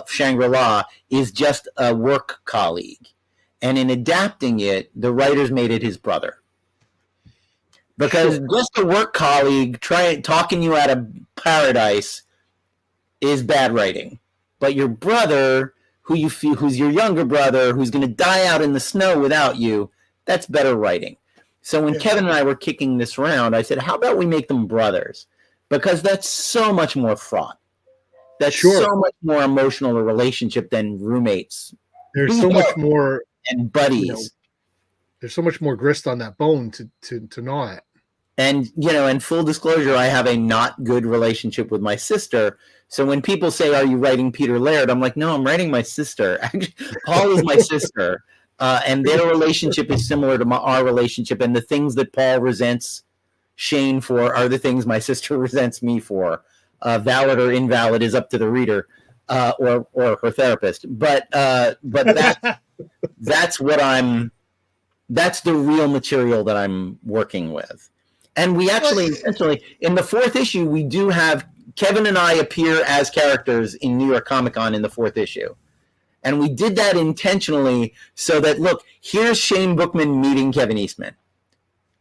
Shangri-La is just a work colleague. And in adapting it, the writers made it his brother. Because just a work colleague talking you out of paradise is bad writing. But your brother, who's your younger brother, who's going to die out in the snow without you, that's better writing. So when Kevin and I were kicking this around, I said, how about we make them brothers? Because that's so much more fraught. That's so much more emotional a relationship than roommates
there's so much more,
and buddies.
you know, there's so much more grist on that bone to gnaw at.
And, and full disclosure, I have a not good relationship with my sister. So when people say, are you writing Peter Laird? I'm like, no, I'm writing my sister. Actually, Paul is my sister. And their relationship is similar to our relationship. And the things that Paul resents Shane for are the things my sister resents me for. Valid or invalid is up to the reader or her therapist. But that's the real material that I'm working with. And we actually, essentially, in the 4th issue, we do have Kevin and I appear as characters in New York Comic Con in the 4th issue. And we did that intentionally so that, look, here's Shane Bookman meeting Kevin Eastman.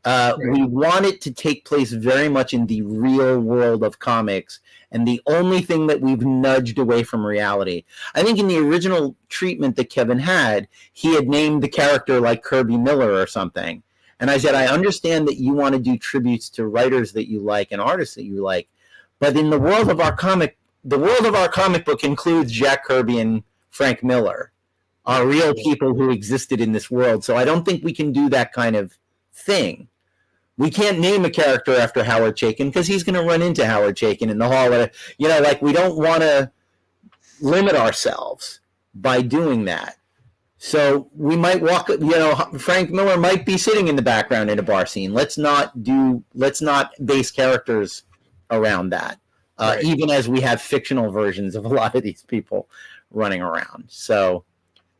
We want it to take place very much in the real world of comics, and the only thing that we've nudged away from reality. I think in the original treatment that Kevin had, he had named the character like Kirby Miller or something. And I said, I understand that you want to do tributes to writers that you like and artists that you like, but in the world of our comic book includes Jack Kirby and Frank Miller, are real people who existed in this world. So I don't think we can do that kind of thing. We can't name a character after Howard Chaykin because he's going to run into Howard Chaykin in the hall. We don't want to limit ourselves by doing that. So we might Frank Miller might be sitting in the background in a bar scene. Let's not base characters around that. Even as we have fictional versions of a lot of these people running around. So,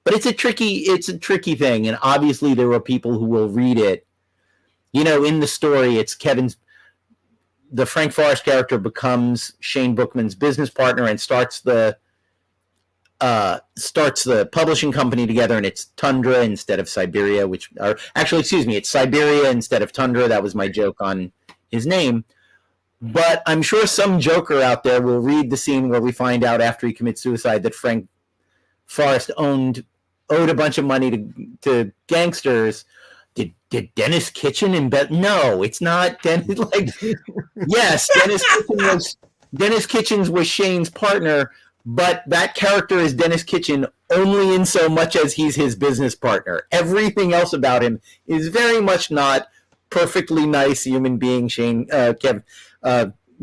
but it's a tricky thing. And obviously there are people who will read it. In the story, it's the Frank Forrest character becomes Shane Bookman's business partner and starts the publishing company together, and it's Tundra instead of Siberia, it's Siberia instead of Tundra. That was my joke on his name. But I'm sure some joker out there will read the scene where we find out after he commits suicide that Frank Forrest owed a bunch of money to gangsters. Did Dennis Kitchen embed? No, it's not Dennis. Yes, Dennis Kitchen was Shane's partner, but that character is Dennis Kitchen only in so much as he's his business partner. Everything else about him is very much not perfectly nice human being.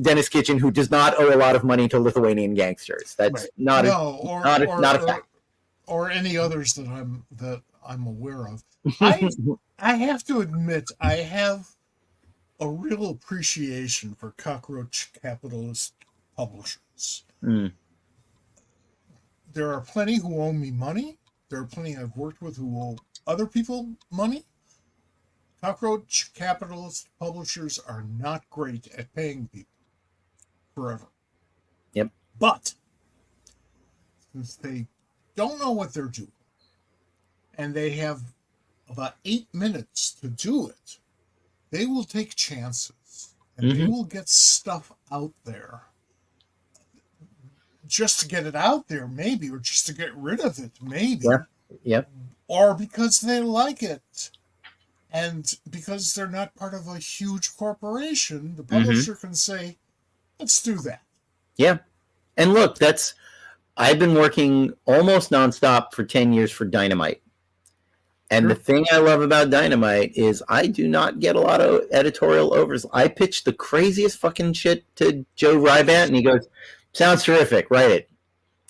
Dennis Kitchen, who does not owe a lot of money to Lithuanian gangsters. That's not a fact.
Or any others that I'm aware of. I have to admit, I have a real appreciation for cockroach capitalist publishers.
Mm.
There are plenty who owe me money. There are plenty I've worked with who owe other people money. Cockroach capitalist publishers are not great at paying people forever.
Yep.
But since they don't know what they're doing, and they have about 8 minutes to do it, they will take chances, and they will get stuff out there just to get it out there, maybe, or just to get rid of it, maybe.
Yeah.
Or because they like it. And because they're not part of a huge corporation, the publisher can say, let's do that.
Yeah. And look, I've been working almost nonstop for 10 years for Dynamite. And the thing I love about Dynamite is I do not get a lot of editorial overs. I pitch the craziest fucking shit to Joe Rybant, and he goes, sounds terrific, write it.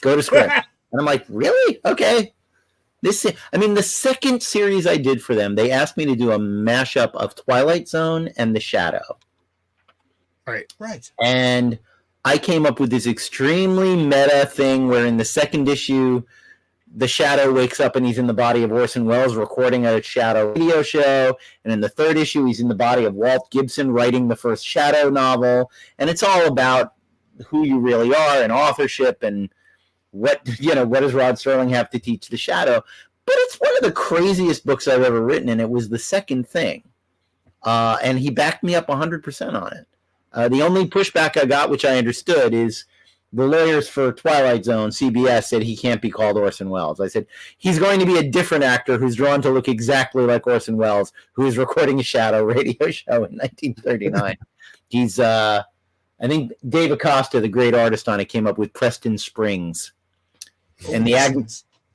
Go to script. And I'm like, really? Okay. The second series I did for them, they asked me to do a mashup of Twilight Zone and The Shadow.
Right.
And I came up with this extremely meta thing where in the second issue, the Shadow wakes up and he's in the body of Orson Welles recording a Shadow radio show. And in the third issue, he's in the body of Walt Gibson writing the first Shadow novel. And it's all about who you really are and authorship and what does Rod Serling have to teach the Shadow. But it's one of the craziest books I've ever written, and it was the second thing. And he backed me up 100% on it. The only pushback I got, which I understood, is the lawyers for Twilight Zone, CBS, said he can't be called Orson Welles. I said, he's going to be a different actor who's drawn to look exactly like Orson Welles, who is recording a Shadow radio show in 1939. He's, I think Dave Acosta, the great artist on it, came up with Preston Springs. And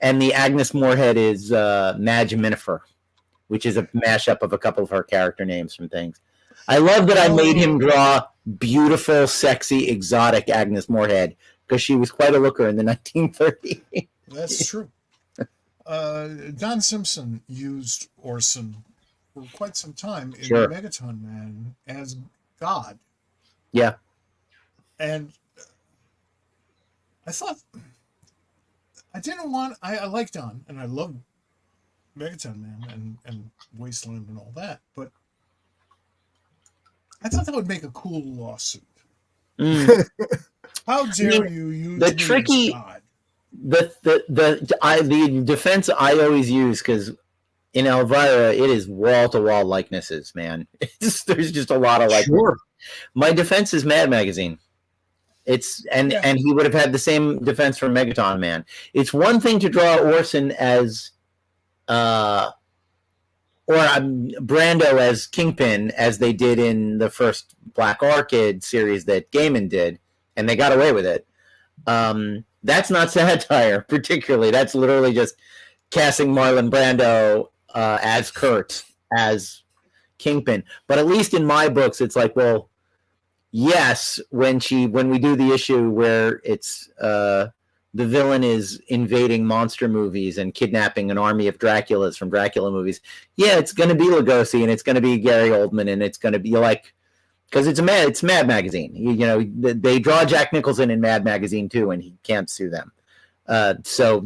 And the Agnes Moorehead is Madge Minifer, which is a mashup of a couple of her character names from things. I love that I made him draw beautiful, sexy, exotic Agnes Moorehead because she was quite a looker in the 1930s.
That's true. Don Simpson used Orson for quite some time in Megaton Man as God.
Yeah.
And I thought, I like Don, and I love Megaton Man and Wasteland and all that, but I thought that would make a cool lawsuit. How dare you use
the tricky
God?
The defense I always use, because in Elvira it is wall to wall likenesses, man. There's just a lot of likenesses.
Sure.
My defense is Mad Magazine. And he would have had the same defense from Megaton Man. It's one thing to draw Orson as Brando as Kingpin, as they did in the first Black Orchid series that Gaiman did, and they got away with it. That's not satire, particularly. That's literally just casting Marlon Brando as Kurt, as Kingpin. But at least in my books, it's like, well, yes, when we do the issue where it's the villain is invading monster movies and kidnapping an army of Draculas from Dracula movies, yeah, it's going to be Lugosi and it's going to be Gary Oldman and it's going to be like, because it's Mad Magazine. You know, they draw Jack Nicholson in Mad Magazine too, and he can't sue them. So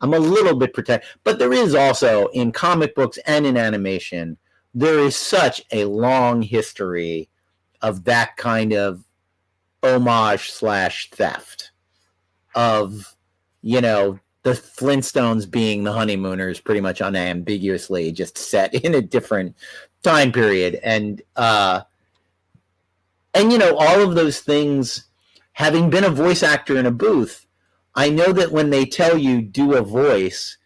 I'm a little bit protected, but there is also in comic books and in animation, there is such a long history of that kind of homage / theft of, you know, the Flintstones being the Honeymooners pretty much unambiguously just set in a different time period. And you know, all of those things, having been a voice actor in a booth, I know that when they tell you do a voice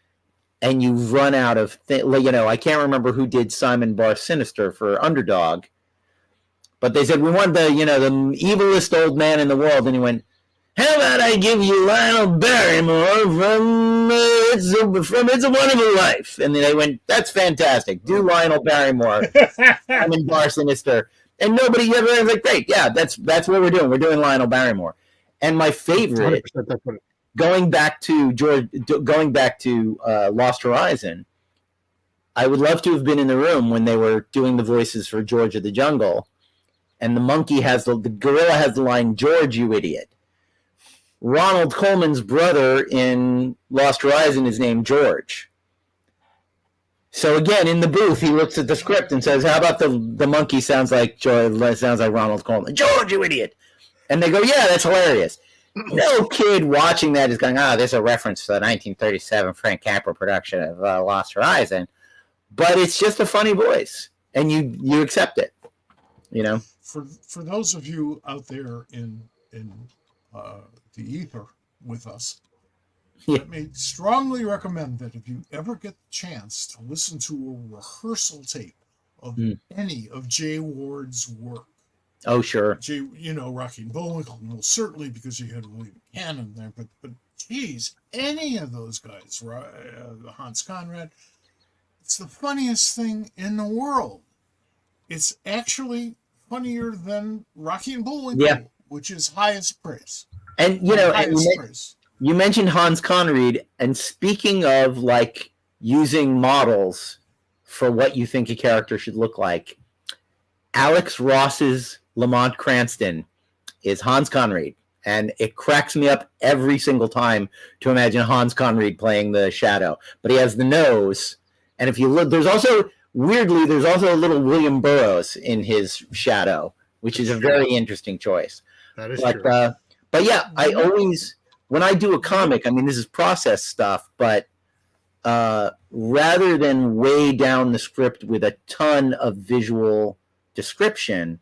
and you run out of, you know, I can't remember who did Simon Bar Sinister for Underdog, but they said, we want the, you know, the evilest old man in the world. And he went, how about I give you Lionel Barrymore from It's a Wonderful Life? And then they went, that's fantastic. Do Lionel Barrymore, Simon Bar Sinister. And nobody ever was like, great, yeah, that's what we're doing. We're doing Lionel Barrymore. And my favorite, going back to Lost Horizon, I would love to have been in the room when they were doing the voices for George of the Jungle, and the gorilla has the line, George, you idiot. Ronald Coleman's brother in Lost Horizon is named George. So again, in the booth, he looks at the script and says, how about the monkey sounds like Ronald Coleman? George, you idiot. And they go, yeah, that's hilarious. No kid watching that is going, there's a reference to the 1937 Frank Capra production of Lost Horizon. But it's just a funny voice, and you accept it, you know?
For those of you out there in the ether with us, let me strongly recommend that if you ever get the chance to listen to a rehearsal tape of any of Jay Ward's work.
Oh, sure.
Jay, you know, Rocky and Bullwinkle, well, certainly because you had William Cannon there, but geez, any of those guys, Hans Conrad, it's the funniest thing in the world. It's actually funnier than Rocky and Bullwinkle, which is highest praise.
And, you know, you mentioned Hans Conried, and speaking of, like, using models for what you think a character should look like, Alex Ross's Lamont Cranston is Hans Conried, and it cracks me up every single time to imagine Hans Conried playing the Shadow. But he has the nose, and if you look, there's also a little William Burroughs in his Shadow, which is a very interesting choice.
That is true.
But yeah, I always, when I do a comic, I mean, this is process stuff, but rather than weigh down the script with a ton of visual description,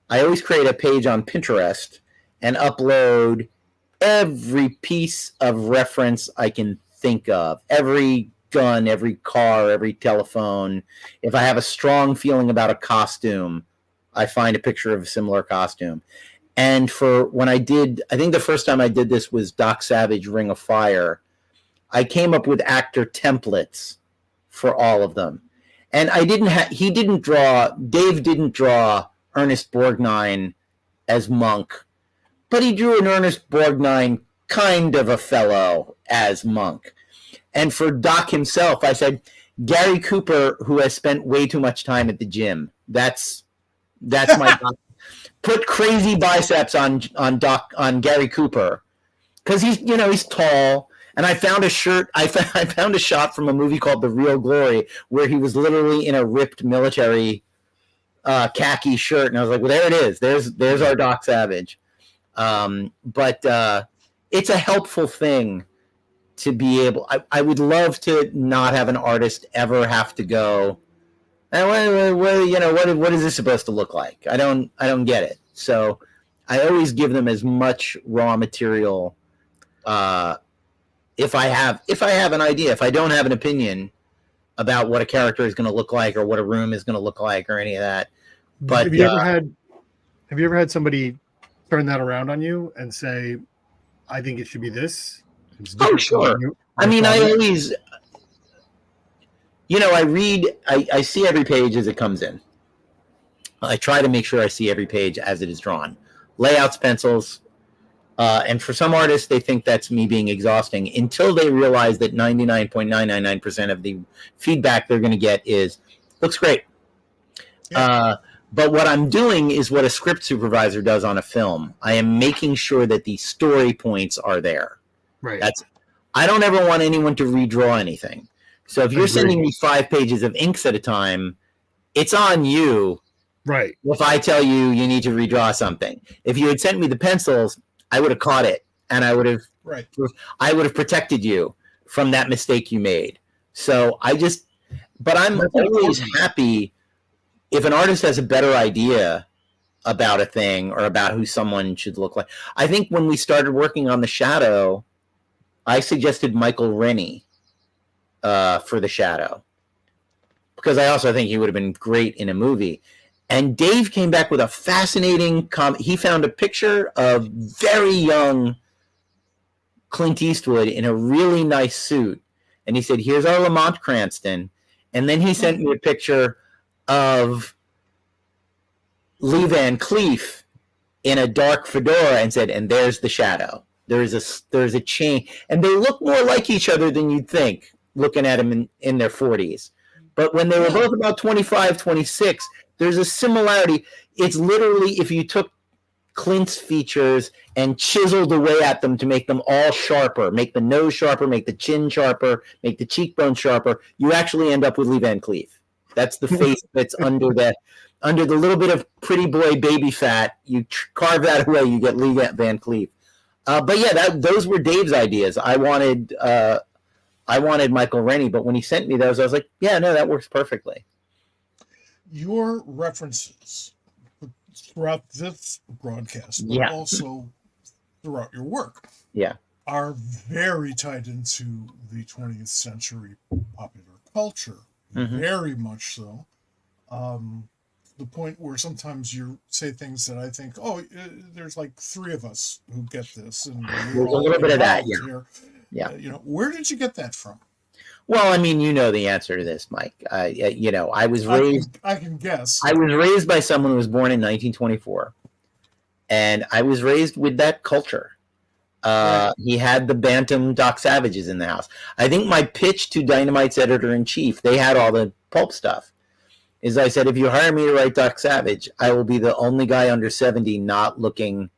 I always create a page on Pinterest and upload every piece of reference I can think of, every gun, every car, every telephone. If I have a strong feeling about a costume, I find a picture of a similar costume. And for when I think the first time I did this was Doc Savage Ring of Fire. I came up with actor templates for all of them. And Dave didn't draw Ernest Borgnine as Monk, but he drew an Ernest Borgnine kind of a fellow as Monk. And for Doc himself, I said, Gary Cooper, who has spent way too much time at the gym. That's my Doc. Put crazy biceps on Gary Cooper, because he's tall. And I found a shirt. I found a shot from a movie called The Real Glory where he was literally in a ripped military khaki shirt, and I was like, well, there it is. There's our Doc Savage. But it's a helpful thing to be able. I would love to not have an artist ever have to go, what is this supposed to look like? I don't get it. So I always give them as much raw material. If I have an idea, if I don't have an opinion about what a character is going to look like or what a room is going to look like or any of that. But
have you ever had somebody turn that around on you and say, I think it should be this?
Oh, sure. I mean, I always, I see every page as it comes in. I try to make sure I see every page as it is drawn. Layouts, pencils, and for some artists, they think that's me being exhausting until they realize that 99.999% of the feedback they're going to get is, looks great. Yeah. But what I'm doing is what a script supervisor does on a film. I am making sure that the story points are there.
Right.
I don't ever want anyone to redraw anything. So if you're sending me 5 pages of inks at a time, it's on you.
Right.
If I tell you need to redraw something. If you had sent me the pencils, I would have caught it, and I would have protected you from that mistake you made. So but I'm always happy if an artist has a better idea about a thing or about who someone should look like. I think when we started working on The Shadow, I suggested Michael Rennie for The Shadow, because I also think he would have been great in a movie. And Dave came back with a fascinating he found a picture of very young Clint Eastwood in a really nice suit. And he said, here's our Lamont Cranston. And then he sent me a picture of Lee Van Cleef in a dark fedora and said, and there's The Shadow. There's a chain. And they look more like each other than you'd think, looking at them in their 40s. But when they were both about 25, 26, there's a similarity. It's literally if you took Clint's features and chiseled away at them to make them all sharper, make the nose sharper, make the chin sharper, make the cheekbone sharper, you actually end up with Lee Van Cleef. That's the face that's under the little bit of pretty boy baby fat. You carve that away, you get Lee Van Cleef. But yeah, those were Dave's ideas. I wanted Michael Rennie, but when he sent me those, I was like, yeah, no, that works perfectly.
Your references throughout this broadcast, but also throughout your work, are very tied into the 20th century popular culture, very much so. The point where sometimes you say things that I think, there's like 3 of us who get this, and
there's a little bit of that,
here. Yeah. Where did you get that from?
Well, I mean, you know the answer to this, Mike. I was raised.
I can guess.
I was raised by someone who was born in 1924, and I was raised with that culture. He had the Bantam Doc Savages in the house. I think my pitch to Dynamite's editor-in-chief, they had all the pulp stuff, is I said, if you hire me to write Doc Savage, I will be the only guy under 70 not looking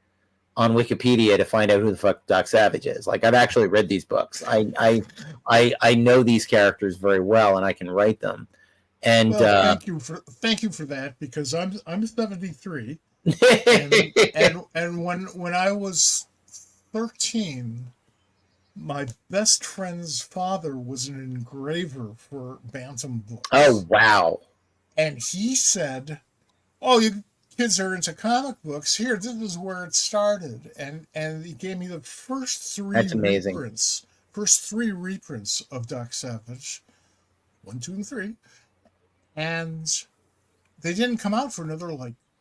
on Wikipedia to find out who the fuck Doc Savage is. Like, I've actually read these books. I know these characters very well, and I can write them. And
thank you for that, because I'm 73, and when I was 13, my best friend's father was an engraver for Bantam books.
Oh wow!
And he said, "Oh, you kids are into comic books. Here, this is where it started." And he gave me the first 3
That's amazing.
First 3 reprints of Doc Savage, 1, 2, and 3, and they didn't come out for another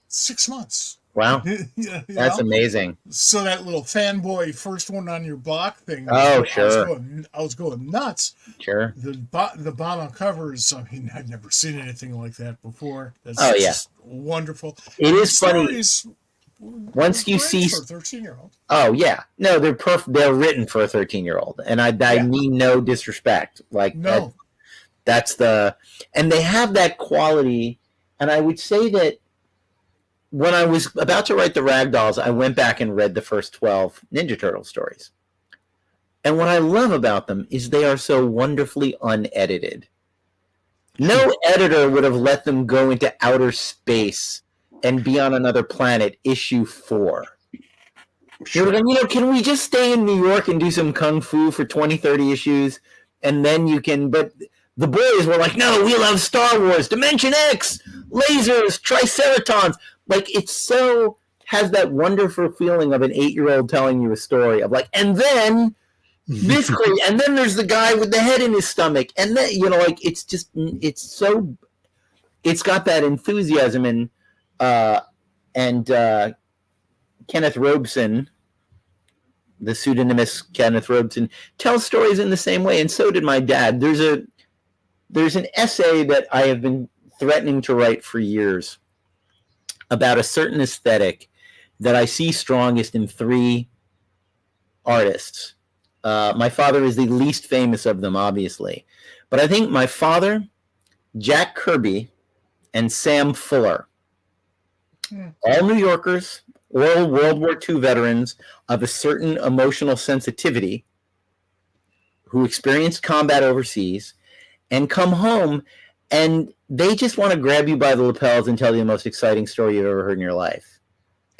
6 months.
Wow.
You
That's
know?
amazing.
So that little fanboy first one on your block thing.
Oh, sure.
I was going nuts.
Sure.
The bottom covers. I mean, I'd never seen anything like that before. That's
Oh, yeah.
just wonderful.
It is funny.
Stories
Once you see,
for a 13-year-old.
oh yeah, no, they're perfect. They're written for a 13-year-old, and I mean no disrespect. Like
No,
that's and they have that quality. And I would say that when I was about to write the Ragdolls, I went back and read the first 12 Ninja Turtle stories. And what I love about them is they are so wonderfully unedited. No editor would have let them go into outer space and be on another planet, issue 4. Sure. Can we just stay in New York and do some kung fu for 20, 30 issues? And then you can, but the boys were like, no, we love Star Wars, Dimension X, lasers, triceratons. Like, it so has that wonderful feeling of an 8-year-old telling you a story of like, and then this crazy, and then there's the guy with the head in his stomach. And then, it's just, it's got that enthusiasm. And Kenneth Robeson, the pseudonymous Kenneth Robeson, tells stories in the same way, and so did my dad. There's an essay that I have been threatening to write for years about a certain aesthetic that I see strongest in 3 artists. My father is the least famous of them, obviously. But I think my father, Jack Kirby, and Sam Fuller, all New Yorkers, all World War II veterans of a certain emotional sensitivity who experienced combat overseas and come home, and they just want to grab you by the lapels and tell you the most exciting story you've ever heard in your life.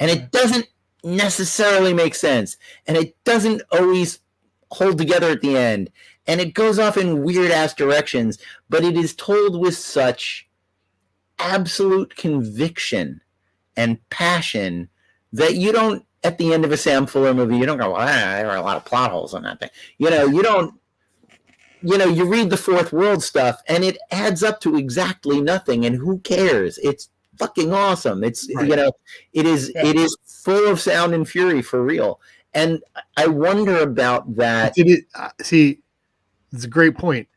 And it doesn't necessarily make sense, and it doesn't always hold together at the end, and it goes off in weird-ass directions, but it is told with such absolute conviction and passion that you don't, at the end of a Sam Fuller movie, you don't go, well, there are a lot of plot holes on that thing. You don't, you read the Fourth World stuff and it adds up to exactly nothing, and who cares? It's fucking awesome. It's, right. It is full of sound and fury for real. And I wonder about that.
See, it's a great point.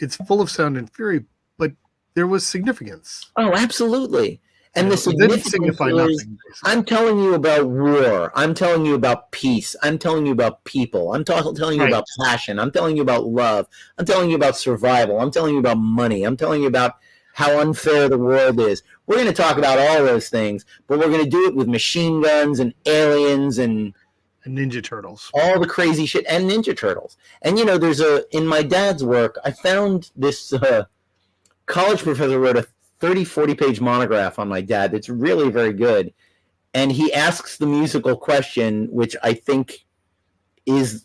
It's full of sound and fury, but there was significance.
Oh, absolutely. And the significance is, I'm telling you about war. I'm telling you about peace. I'm telling you about people. I'm telling you about passion. I'm telling you about love. I'm telling you about survival. I'm telling you about money. I'm telling you about how unfair the world is. We're going to talk about all those things, but we're going to do it with machine guns and aliens and
Ninja Turtles.
All the crazy shit, and Ninja Turtles. And, there's in my dad's work, I found this college professor wrote a 30, 40-page monograph on my dad that's really very good. And he asks the musical question, which I think a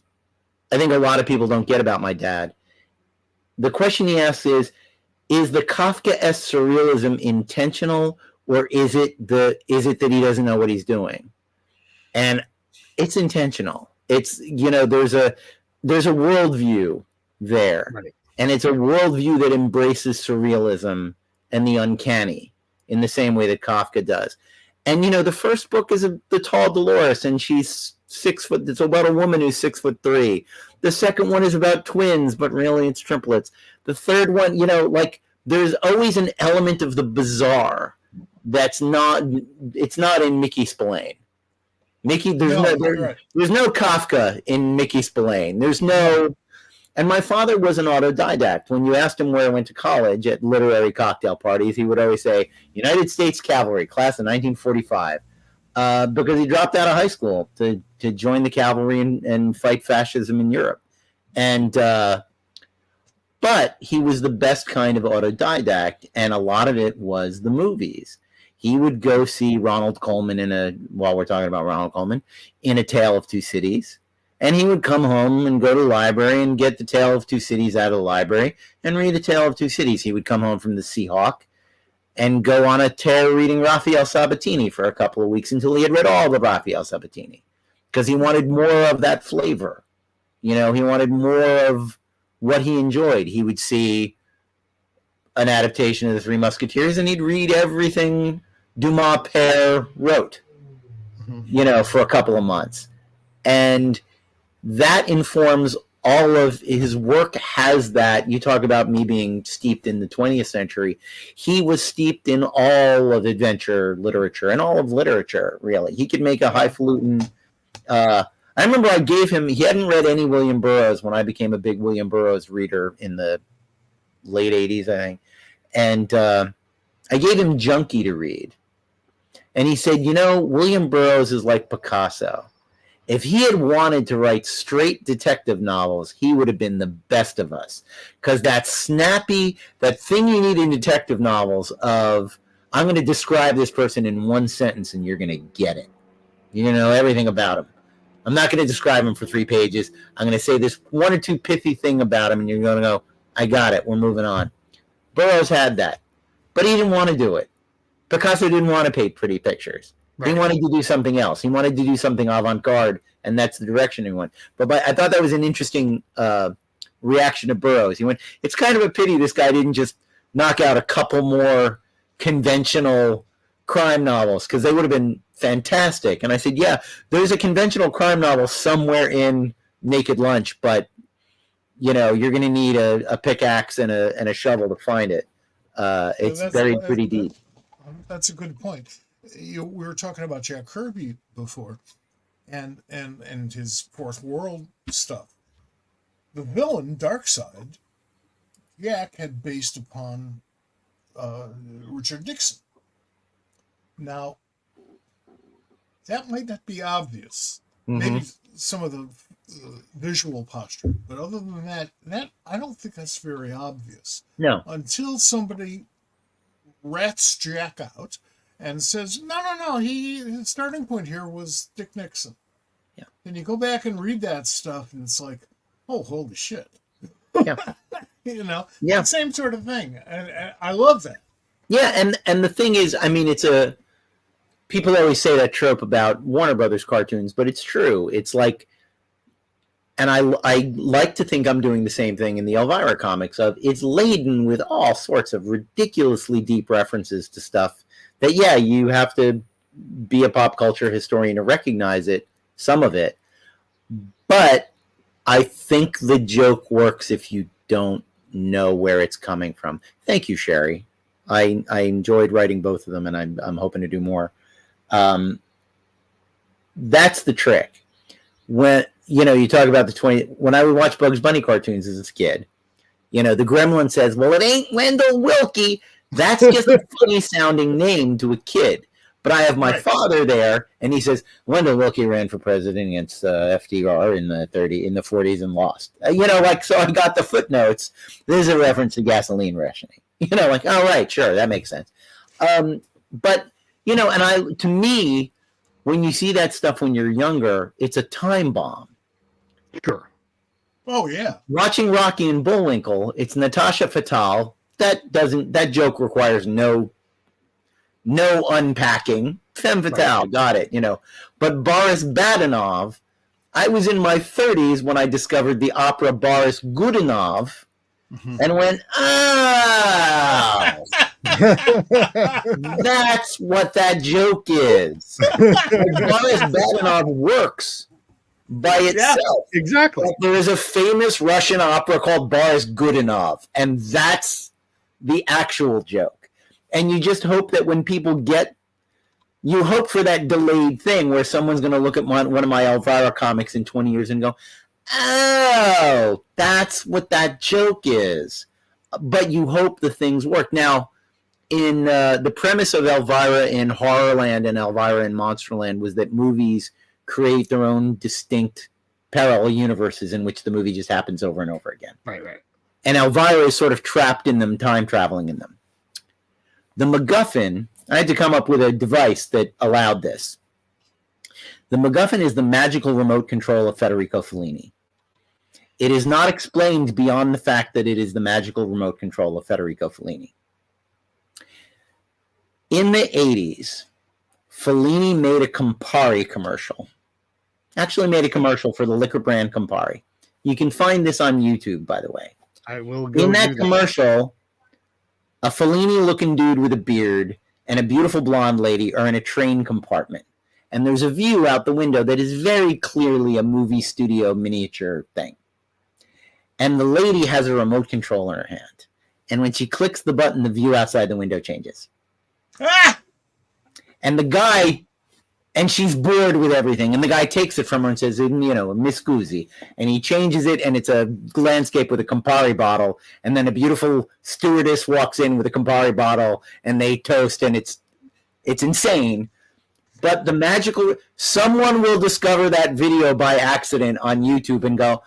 lot of people don't get about my dad. The question he asks is the Kafka-esque surrealism intentional, or is it that he doesn't know what he's doing? And it's intentional. It's, there's a worldview there. Right. And it's a worldview that embraces surrealism and the uncanny in the same way that Kafka does. And, the first book is the tall Dolores, and she's 6 foot. It's about a woman who's 6'3". The second one is about twins, but really it's triplets. The third one, there's always an element of the bizarre it's not in Mickey Spillane. There's no Kafka in Mickey Spillane. There's no, and my father was an autodidact. When you asked him where he went to college at literary cocktail parties, he would always say, United States Cavalry, class of 1945, because he dropped out of high school to join the cavalry and fight fascism in Europe. And, but he was the best kind of autodidact, and a lot of it was the movies. He would go see Ronald Colman while we're talking about Ronald Colman, in A Tale of Two Cities. And he would come home and go to the library and get The Tale of Two Cities out of the library and read A Tale of Two Cities. He would come home from the Seahawk and go on a tear reading Raphael Sabatini for a couple of weeks until he had read all of Raphael Sabatini, because he wanted more of that flavor. He wanted more of what he enjoyed. He would see an adaptation of The Three Musketeers and he'd read everything Dumas père wrote. for a couple of months. And that informs all of his work. Has that. You talk about me being steeped in the 20th century. He was steeped in all of adventure literature and all of literature, really. He could make a highfalutin. I remember I gave him, he hadn't read any William Burroughs when I became a big William Burroughs reader in the late 80s, I think. And I gave him Junkie to read. And he said, William Burroughs is like Picasso. If he had wanted to write straight detective novels, he would have been the best of us. Because that snappy, that thing you need in detective novels of, I'm going to describe this person in one sentence and you're going to get it. You're going to know everything about him. I'm not going to describe him for 3 pages. I'm going to say this one or two pithy thing about him and you're going to go, I got it. We're moving on. Burroughs had that. But he didn't want to do it. Picasso didn't want to paint pretty pictures. Right. He wanted to do something else. He wanted to do something avant-garde, and that's the direction he went. But I thought that was an interesting reaction to Burroughs. He went, it's kind of a pity this guy didn't just knock out a couple more conventional crime novels, because they would have been fantastic. And I said, yeah, there's a conventional crime novel somewhere in Naked Lunch, but you're going to need a pickaxe and a shovel to find it. It's buried pretty deep.
That's a good point. We were talking about Jack Kirby before, and his Fourth World stuff. The villain, Darkseid, Jack had based upon Richard Nixon. Now, that might not be obvious. Maybe some of the visual posture, but other than that I don't think that's very obvious.
No.
Until somebody rats Jack out and says, no, his starting point here was Dick Nixon.
Yeah.
And you go back and read that stuff, and it's like, oh, holy shit.
Yeah.
The same sort of thing. And I love that.
Yeah, and the thing is, I mean, people always say that trope about Warner Brothers cartoons, but it's true. It's like, and I like to think I'm doing the same thing in the Elvira comics. It's laden with all sorts of ridiculously deep references to stuff that, you have to be a pop culture historian to recognize it, some of it. But I think the joke works if you don't know where it's coming from. Thank you, Sherry. I enjoyed writing both of them, and I'm hoping to do more. That's the trick. When you talk about when I would watch Bugs Bunny cartoons as a kid, the gremlin says, well, it ain't Wendell Wilkie. That's just a funny sounding name to a kid. But I have my father there, and he says, Wendell Wilkie ran for president against FDR in the 40s and lost. So I got the footnotes. There's a reference to gasoline rationing. Oh, right, sure, that makes sense. But, and to me, when you see that stuff when you're younger, it's a time bomb.
Sure.
Oh, yeah.
Watching Rocky and Bullwinkle, it's Natasha Fatale. That joke requires no unpacking. Femme fatale, got it, But Boris Badenov, I was in my 30s when I discovered the opera Boris Godunov and went, oh, that's what that joke is. Boris Badenov works by itself.
Yeah, exactly.
But there is a famous Russian opera called Boris Godunov, and that's the actual joke. And you just hope that when people you hope for that delayed thing where someone's going to look at one of my Elvira comics in 20 years and go, oh, that's what that joke is. But you hope the things work. Now, in the premise of Elvira in Horrorland and Elvira in Monsterland was that movies create their own distinct parallel universes in which the movie just happens over and over again.
Right.
And Elvira is sort of trapped in them, time traveling in them. The MacGuffin, I had to come up with a device that allowed this. The MacGuffin is the magical remote control of Federico Fellini. It is not explained beyond the fact that it is the magical remote control of Federico Fellini. In the 80s, Fellini made a Campari commercial. Actually made a commercial for the liquor brand Campari. You can find this on YouTube, by the way.
I will go.
In that commercial, a Fellini-looking dude with a beard and a beautiful blonde lady are in a train compartment. and there's a view out the window that is very clearly a movie studio miniature thing. And the lady has a remote control in her hand. And when she clicks the button, the view outside the window changes.
Ah!
And the guy, and she's bored with everything, and the guy takes it from her and says, Miss Scusi. And he changes it, and it's a landscape with a Campari bottle, and then a beautiful stewardess walks in with a Campari bottle, and they toast, and it's insane. But the magical, someone will discover that video by accident on YouTube and go,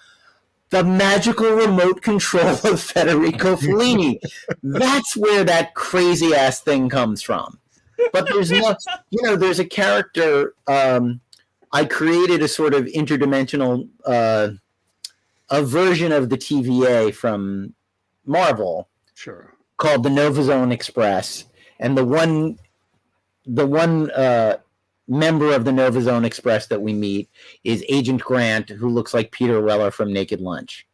the magical remote control of Federico Fellini. That's where that crazy ass thing comes from. But there's no, there's a character. I created a sort of interdimensional, a version of the TVA from Marvel,
Sure,
called the Nova Zone Express, and the one member of the Nova Zone Express that we meet is Agent Grant, who looks like Peter Weller from Naked Lunch,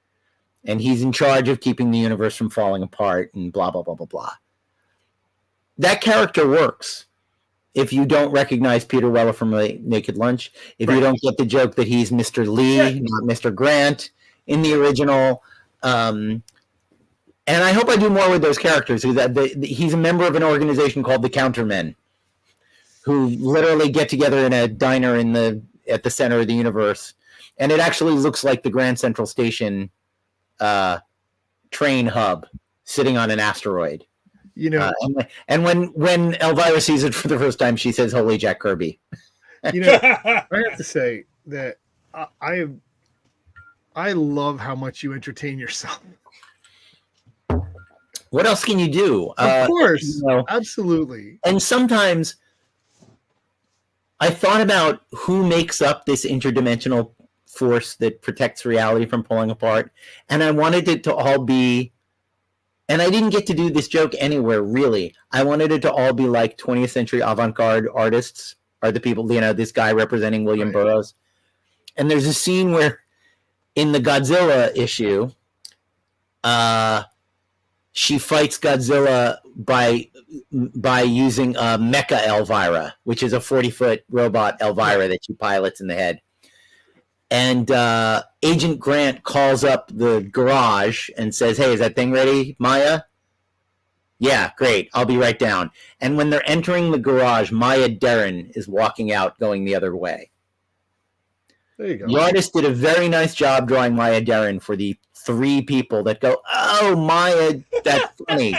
and he's in charge of keeping the universe from falling apart and blah blah blah blah blah. That character works if you don't recognize Peter Weller from Naked Lunch, if you don't get the joke that he's Mr. Lee, not Mr. Grant in the original. And I hope I do more with those characters. He's a member of an organization called the Countermen, who literally get together in a diner at the center of the universe. And it actually looks like the Grand Central Station train hub sitting on an asteroid. And when Elvira sees it for the first time, she says, "Holy Jack Kirby."
I have to say that I love how much you entertain yourself.
What else can you do?
Of course, absolutely.
And sometimes I thought about who makes up this interdimensional force that protects reality from pulling apart, and I wanted it to all be. And I didn't get to do this joke anywhere, really. I wanted it to all be like 20th century avant-garde artists are the people, this guy representing William Burroughs. And there's a scene where in the Godzilla issue, she fights Godzilla by using Mecha Elvira, which is a 40-foot robot Elvira that she pilots in the head. And Agent Grant calls up the garage and says, "Hey, is that thing ready, Maya?" "Yeah, great. I'll be right down." And when they're entering the garage, Maya Deren is walking out going the other way.
There you go.
The artist did a very nice job drawing Maya Deren for the three people that go, "Oh, Maya, that's funny."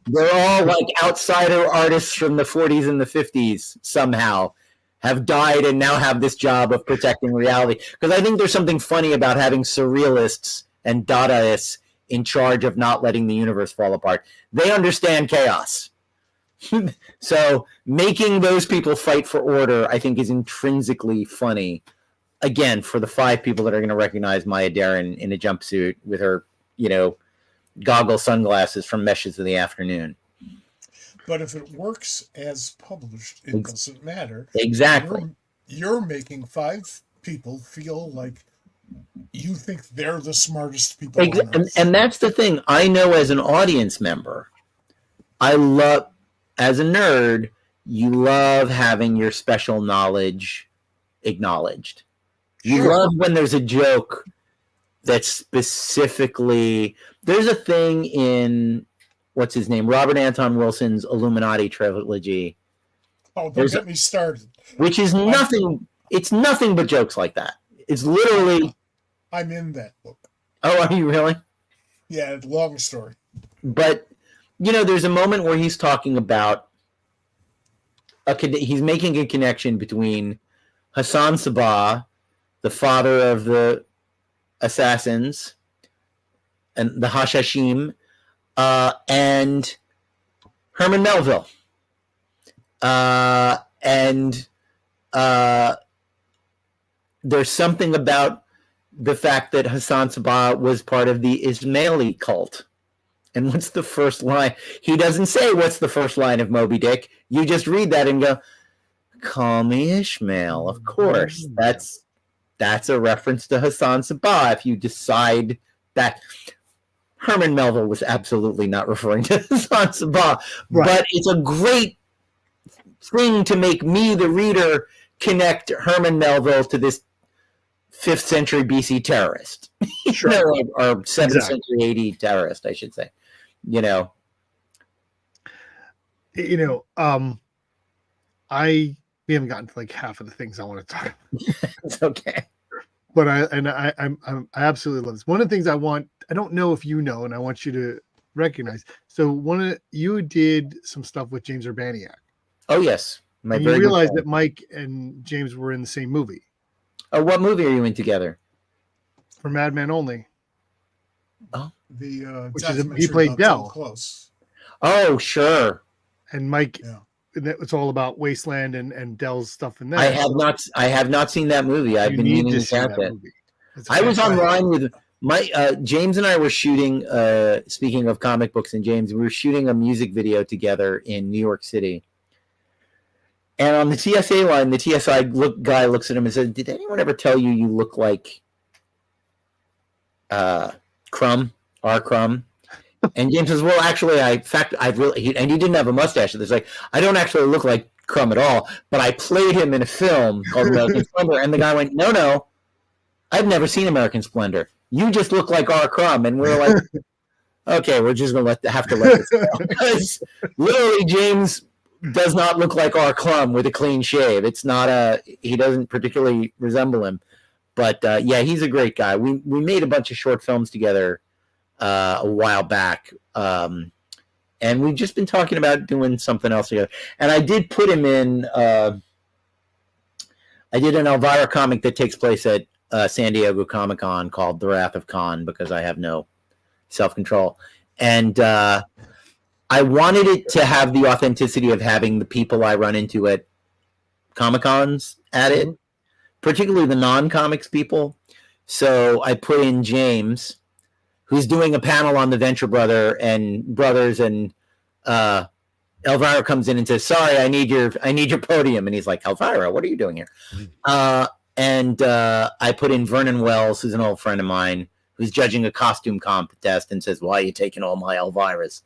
They're all like outsider artists from the 40s and the 50s somehow. Have died and now have this job of protecting reality. Because I think there's something funny about having surrealists and Dadaists in charge of not letting the universe fall apart. They understand chaos. So making those people fight for order, I think, is intrinsically funny. Again, for the 5 people that are going to recognize Maya Deren in a jumpsuit with her, goggle sunglasses from Meshes of the Afternoon.
But if it works as published, it doesn't matter.
Exactly.
You're making 5 people feel like you think they're the smartest people on earth.
And that's the thing. I know as an audience member, as a nerd, you love having your special knowledge acknowledged. You love when there's a joke that's specifically... There's a thing in... What's his name? Robert Anton Wilson's Illuminati trilogy.
Oh, don't get me started.
Which is nothing. It's nothing but jokes like that. It's literally.
I'm in that book.
Oh, are you really?
Yeah, long story.
But there's a moment where he's talking about. He's making a connection between Hassan Sabah, the father of the assassins, and the Hashashim. And Herman Melville. And there's something about the fact that Hassan Sabah was part of the Ismaili cult. And what's the first line? He doesn't say what's the first line of Moby Dick. You just read that and go, "Call me Ishmael." Of course. That's a reference to Hassan Sabah if you decide that. Herman Melville was absolutely not referring to Hassan Sabah, but it's a great thing to make me, the reader, connect Herman Melville to this 5th century BC terrorist,
Sure.
or 7th
Exactly.
century AD terrorist, I should say. You know,
we haven't gotten to like half of the things I want to talk about.
it's okay.
But I absolutely love this. One of the things I don't know if you know, and I want you to recognize. So you did some stuff with James Urbaniak.
Oh yes,
And you realized that Mike and James were in the same movie.
Oh, what movie are you in together?
For Mad Men Only.
Oh,
He played Del.
Close.
Oh, sure.
And Mike,
Yeah.
it's all about Wasteland and Dell's stuff in there.
I have not seen that movie. I've been meaning to catch it. I was online with James and I were shooting. Speaking of comic books and James, we were shooting a music video together in New York City. And on the TSA line, the TSI guy looks at him and says, "Did anyone ever tell you you look like Crumb, R. Crumb?" And James says, "Well, actually, he didn't have a mustache. It's like, I don't actually look like Crumb at all, but I played him in a film called American Splendor." And the guy went, "No, I've never seen American Splendor. You just look like R. Crumb." And we're like, "Okay, we're just going to have to let this go." Because literally, James does not look like R. Crumb with a clean shave. It's not he doesn't particularly resemble him. But yeah, he's a great guy. We made a bunch of short films together a while back. And we've just been talking about doing something else together. And I did put him in, I did an Elvira comic that takes place at San Diego Comic-Con called The Wrath of Khan, because I have no self-control. And I wanted it to have the authenticity of having the people I run into at Comic-Cons at it, particularly the non-comics people. So I put in James, who's doing a panel on the Venture Brothers, and Elvira comes in and says, "Sorry, I need your podium." And he's like, "Elvira, what are you doing here?" And I put in Vernon Wells, who's an old friend of mine, who's judging a costume contest, and says, "Why are you taking all my Elviras?"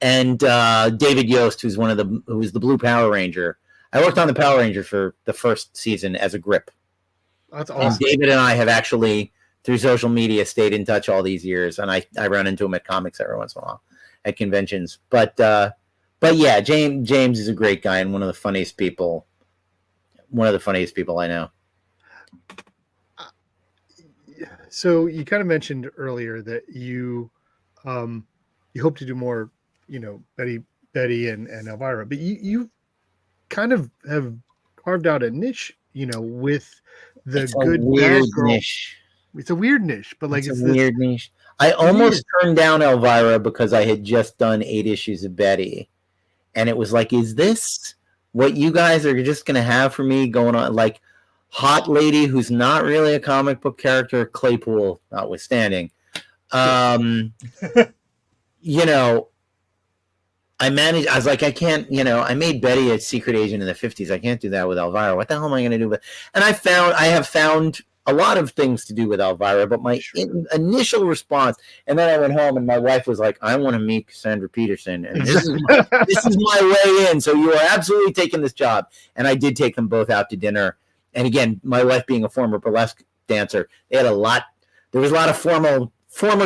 And David Yost, who's the Blue Power Ranger. I worked on the Power Ranger for the first season as a grip.
That's awesome.
And David and I have actually, through social media, stayed in touch all these years, and I run into him at comics every once in a while at conventions. But yeah, James is a great guy and one of the funniest people I know.
So you kind of mentioned earlier that you hope to do more, Betty and Elvira, but you kind of have carved out a niche, with the good bad girl niche. It's a weird niche, but like
it's a weird niche. I almost turned down Elvira because I had just done 8 issues of Betty, and it was like, is this what you guys are just going to have for me going on? Like, hot lady who's not really a comic book character, Claypool notwithstanding. I was like, I can't, I made Betty a secret agent in the 50s. I can't do that with Elvira. What the hell am I going to do with? And I have found a lot of things to do with Elvira, but my initial response, and then I went home and my wife was like, "I want to meet Cassandra Peterson, and this is my way in. So you are absolutely taking this job." And I did take them both out to dinner. And again, my wife being a former burlesque dancer, there was a lot of former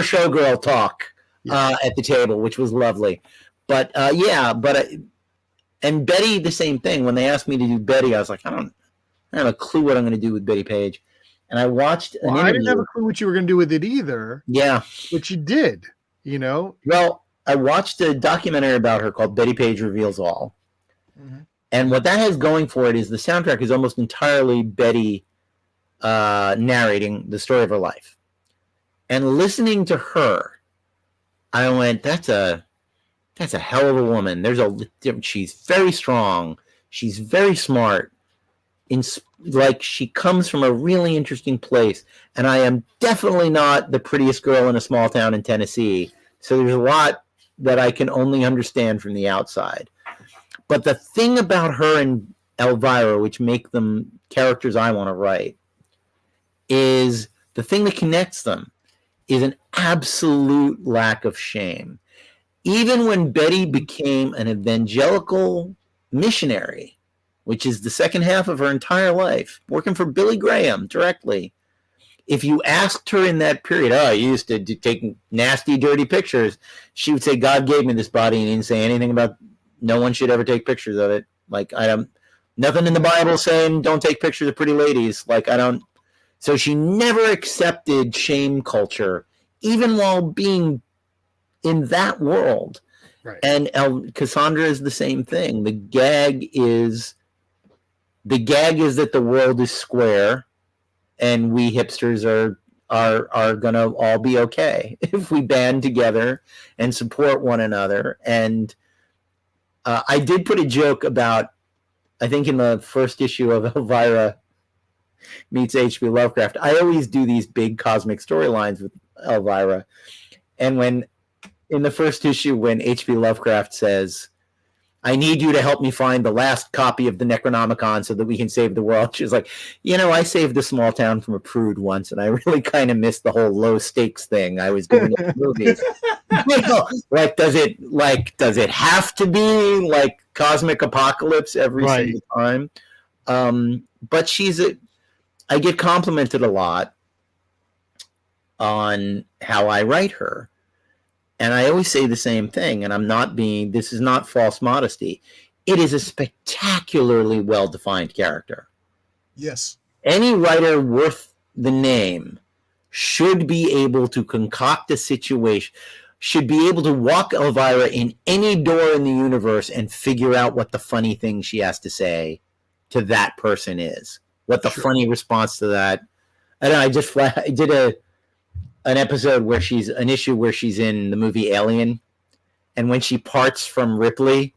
showgirl talk at the table, which was lovely. But and Betty, the same thing. When they asked me to do Betty, I was like, I don't have a clue what I'm going to do with Betty Page. And I watched an interview.
I didn't have a clue what you were going to do with it either.
Yeah.
But you did,
Well, I watched a documentary about her called Betty Page Reveals All. Mm-hmm. And what that has going for it is the soundtrack is almost entirely Betty narrating the story of her life. And listening to her, I went, that's a hell of a woman. She's very strong. She's very smart. She comes from a really interesting place. And I am definitely not the prettiest girl in a small town in Tennessee. So there's a lot that I can only understand from the outside. But the thing about her and Elvira, which make them characters I want to write, is the thing that connects them is an absolute lack of shame. Even when Betty became an evangelical missionary, which is the second half of her entire life, working for Billy Graham directly. If you asked her in that period, oh, you used to take nasty, dirty pictures, she would say, God gave me this body, and he didn't say anything about no one should ever take pictures of it. Like, nothing in the Bible saying don't take pictures of pretty ladies. Like, so she never accepted shame culture, even while being in that world.
Right.
And Cassandra is the same thing. The gag is that the world is square, and we hipsters are gonna all be okay if we band together and support one another. And I did put a joke about, I think in the first issue of Elvira meets H.P. Lovecraft, I always do these big cosmic storylines with Elvira. And when in the first issue, when H.P. Lovecraft says, I need you to help me find the last copy of the Necronomicon so that we can save the world. She's like, I saved a small town from a prude once, and I really kind of missed the whole low stakes thing I was doing in movies. Does it have to be like cosmic apocalypse every single time? But I get complimented a lot on how I write her. And I always say the same thing, and this is not false modesty. It is a spectacularly well-defined character.
Yes.
Any writer worth the name should be able to concoct a situation, should be able to walk Elvira in any door in the universe and figure out what the funny thing she has to say to that person is. What the funny response to that. I don't know, I did an episode where an issue where she's in the movie Alien, and when she parts from Ripley,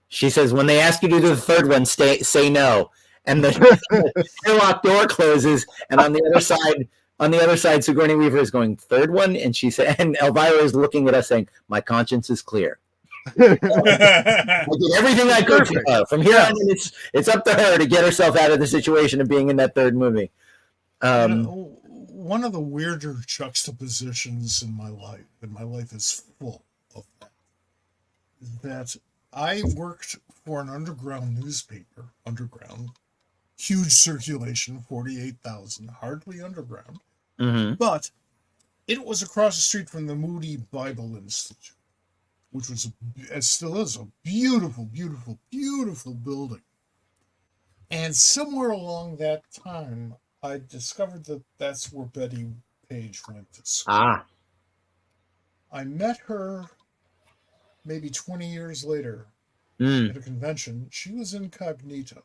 she says, when they ask you to do the third one, say no. And the airlock door closes, and on the other side, Sigourney Weaver is going, third one? And she said, and Elvira is looking at us saying, my conscience is clear. I did everything I could for her. From here on, it's up to her to get herself out of the situation of being in that third movie.
One of the weirder juxtapositions in my life is full of that I worked for an underground newspaper, huge circulation, 48,000, hardly underground, but it was across the street from the Moody Bible Institute, which was, still is, a beautiful, beautiful, beautiful building. And somewhere along that time, I discovered that that's where Betty Page went to school. I met her maybe 20 years later at a convention. She was incognito.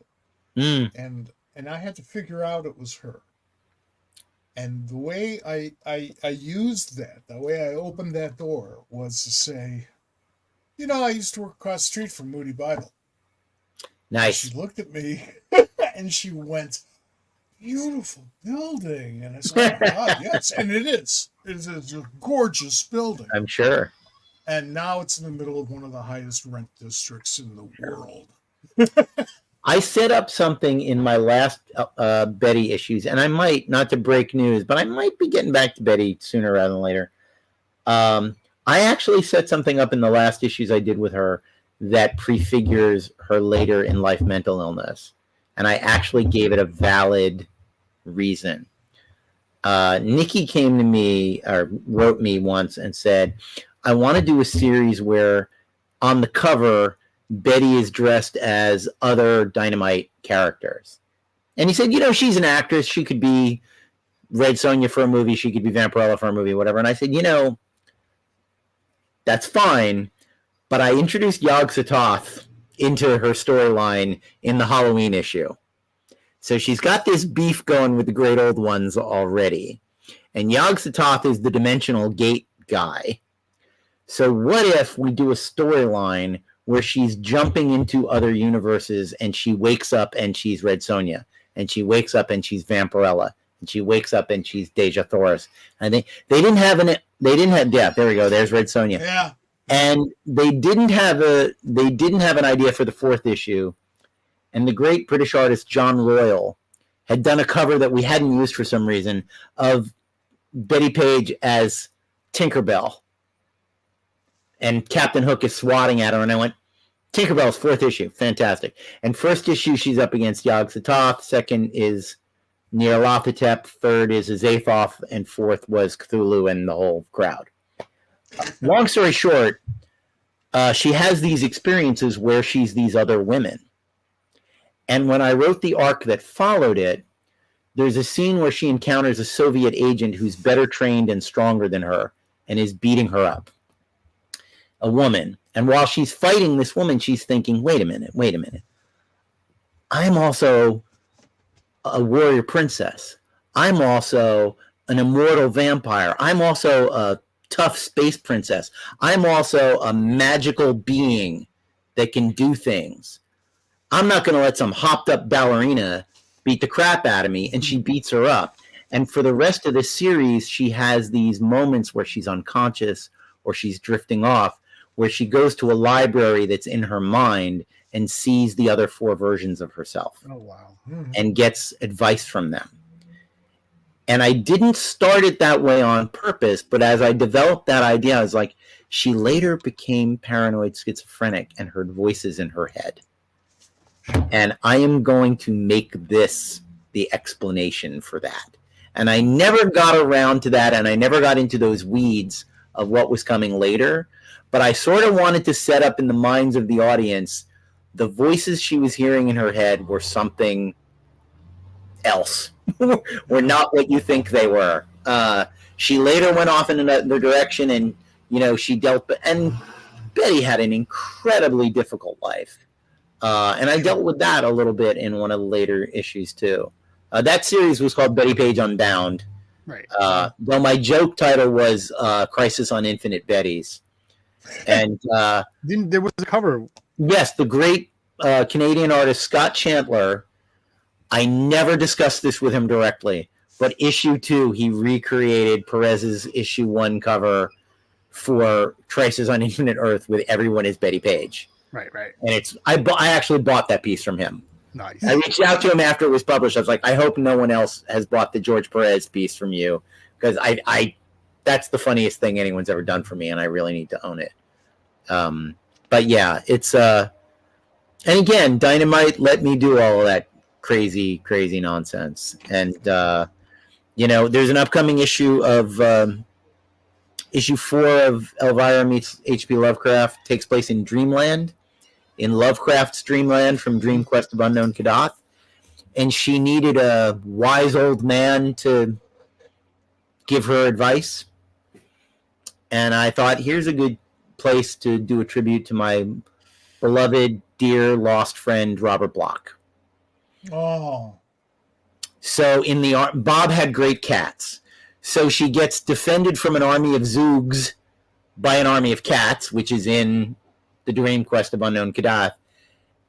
And I had to figure out it was her. And the way I used that, the way I opened that door was to say, I used to work across the street from Moody Bible.
Nice.
And she looked at me and she went, beautiful building. And I said, oh, God, yes. And it is. It is a gorgeous building.
I'm sure.
And now it's in the middle of one of the highest rent districts in the world.
I set up something in my last Betty issues, and I might, not to break news, but I might be getting back to Betty sooner rather than later. I actually set something up in the last issues I did with her that prefigures her later in life mental illness. And I actually gave it a valid reason. Nikki came to me, or wrote me once and said, I want to do a series where on the cover, Betty is dressed as other Dynamite characters. And he said, she's an actress. She could be Red Sonja for a movie. She could be Vampirella for a movie, whatever. And I said, that's fine. But I introduced Yog-Sothoth into her storyline in the Halloween issue. So she's got this beef going with the Great Old Ones already. And Yog-Sothoth is the dimensional gate guy. So what if we do a storyline where she's jumping into other universes and she wakes up and she's Red Sonja, and she wakes up and she's Vampirella, and she wakes up and she's Deja Thoris. And they didn't have there we go, there's Red Sonja.
Yeah.
And they didn't have an idea for the fourth issue. And the great British artist John Royal had done a cover that we hadn't used for some reason of Betty Page as Tinkerbell. And Captain Hook is swatting at her, and I went, Tinkerbell's fourth issue, fantastic. And first issue, she's up against Yog-Sothoth. Second is Nyarlathotep. Third is Azathoth, and fourth was Cthulhu and the whole crowd. Long story short, she has these experiences where she's these other women. And when I wrote the arc that followed it, there's a scene where she encounters a Soviet agent who's better trained and stronger than her and is beating her up. A woman. And while she's fighting this woman, she's thinking, wait a minute. I'm also a warrior princess. I'm also an immortal vampire. I'm also a tough space princess. I'm also a magical being that can do things. I'm not going to let some hopped up ballerina beat the crap out of me. And she beats her up. And for the rest of the series, she has these moments where she's unconscious or she's drifting off, where she goes to a library that's in her mind and sees the other four versions of herself.
Oh, wow.
And gets advice from them. And I didn't start it that way on purpose, but as I developed that idea, I was like, she later became paranoid schizophrenic and heard voices in her head. And I am going to make this the explanation for that. And I never got around to that, and I never got into those weeds of what was coming later. But I sort of wanted to set up in the minds of the audience, the voices she was hearing in her head were something else. Were not what you think they were. She later went off in another direction, and she dealt. And Betty had an incredibly difficult life, and I dealt with that a little bit in one of the later issues too. That series was called Betty Page Unbound.
Right.
Though my joke title was Crisis on Infinite Bettys. And
there was a cover.
Yes, the great Canadian artist Scott Chandler. I never discussed this with him directly, but issue 2, he recreated Perez's issue 1 cover for Crisis on Infinite Earth with everyone as Betty Page.
Right.
And I actually bought that piece from him.
Nice.
I reached out to him after it was published. I was like, I hope no one else has bought the George Perez piece from you, because I that's the funniest thing anyone's ever done for me, and I really need to own it. But yeah, it's and again, Dynamite let me do all of that crazy nonsense. And there's an upcoming issue of issue 4 of Elvira meets H.P. Lovecraft. Takes place in Dreamland, in Lovecraft's Dreamland from Dream Quest of Unknown Kadath. And she needed a wise old man to give her advice. And I thought, here's a good place to do a tribute to my beloved, dear, lost friend, Robert Bloch.
Oh.
So Bob had great cats. So she gets defended from an army of Zoogs by an army of cats, which is in the Dream Quest of Unknown Kadath.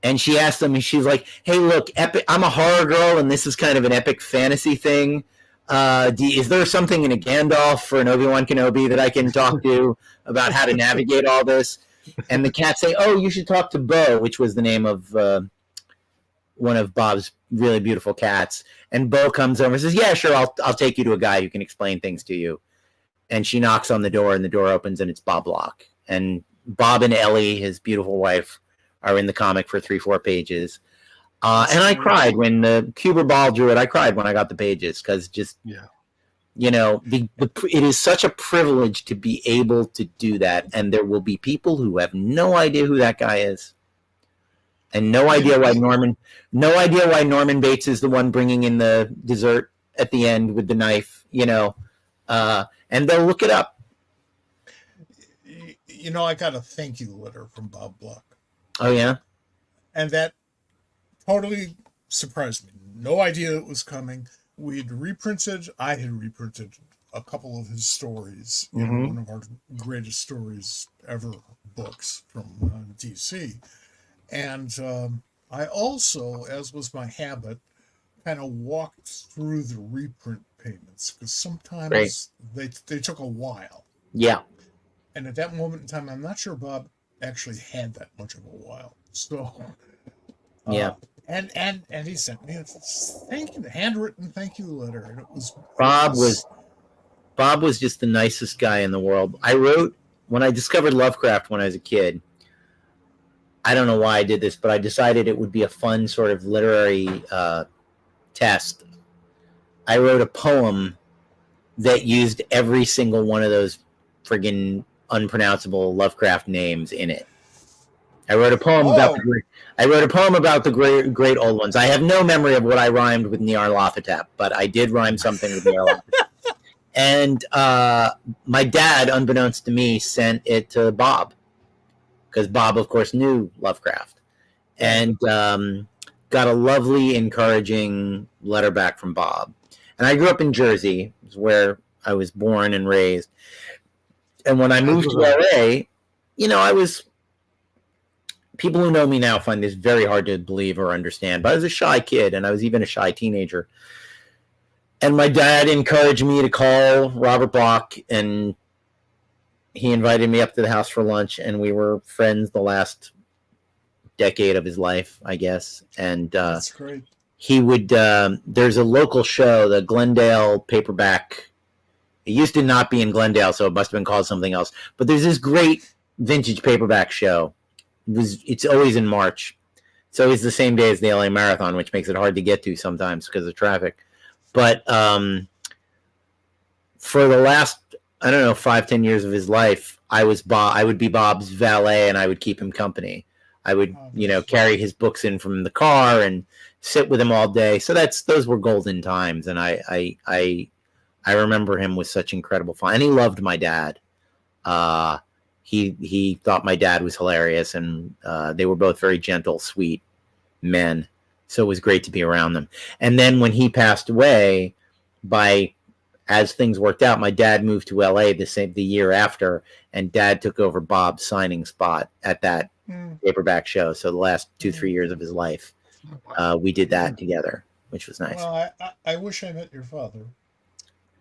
And she asked them, and she's like, hey, look, I'm a horror girl, and this is kind of an epic fantasy thing. Is there something in a Gandalf or an Obi-Wan Kenobi that I can talk to about how to navigate all this? And the cats say, oh, you should talk to Bo, which was the name of one of Bob's really beautiful cats. And Bo comes over and says, yeah, sure, I'll take you to a guy who can explain things to you. And she knocks on the door, and the door opens, and it's Bob Bloch. And Bob and Ellie, his beautiful wife, are in the comic for 3-4 pages. And I cried when the Kuber Ball drew it. I cried when I got the pages, because it is such a privilege to be able to do that. And there will be people who have no idea who that guy is, and no idea why Norman Bates is the one bringing in the dessert at the end with the knife. And they'll look it up.
I got a thank you letter from Bob Bloch.
Oh yeah,
and that totally surprised me. No idea it was coming. I had reprinted a couple of his stories in one of our greatest stories ever books from DC. And I also, as was my habit, kind of walked through the reprint payments, because sometimes they took a while.
Yeah.
And at that moment in time, I'm not sure Bob actually had that much of a while. So
yeah.
And he sent me a handwritten thank you letter, and it was Bob was just the nicest guy in the world. When I discovered Lovecraft when I was a kid,
I don't know why I did this, but I decided it would be a fun sort of literary test. I wrote a poem that used every single one of those friggin' unpronounceable Lovecraft names in it. I wrote a poem about the great old ones. I have no memory of what I rhymed with Nyarlathotep, but I did rhyme something with Nyarlathotep. And my dad, unbeknownst to me, sent it to Bob, because Bob, of course, knew Lovecraft, and got a lovely, encouraging letter back from Bob. And I grew up in Jersey, where I was born and raised. And when I moved to LA, people who know me now find this very hard to believe or understand, but I was a shy kid, and I was even a shy teenager. And my dad encouraged me to call Robert Bloch, and he invited me up to the house for lunch, and we were friends the last decade of his life, I guess. And
that's great.
He would, there's a local show, the Glendale Paperback. It used to not be in Glendale, so it must have been called something else. But there's this great vintage paperback show. It's always in March. It's always the same day as the LA Marathon, which makes it hard to get to sometimes because of traffic. But for the last, 5-10 years of his life, I would be Bob's valet, and I would keep him company. I would, carry his books in from the car and sit with him all day. So those were golden times, and I remember him with such incredible fun. And he loved my dad. He thought my dad was hilarious, and they were both very gentle, sweet men. So it was great to be around them. And then when he passed away, as things worked out, my dad moved to LA the year after, and Dad took over Bob's signing spot at that paperback show. So the last 2-3 years of his life, we did that together, which was nice.
Well, I wish I met your father,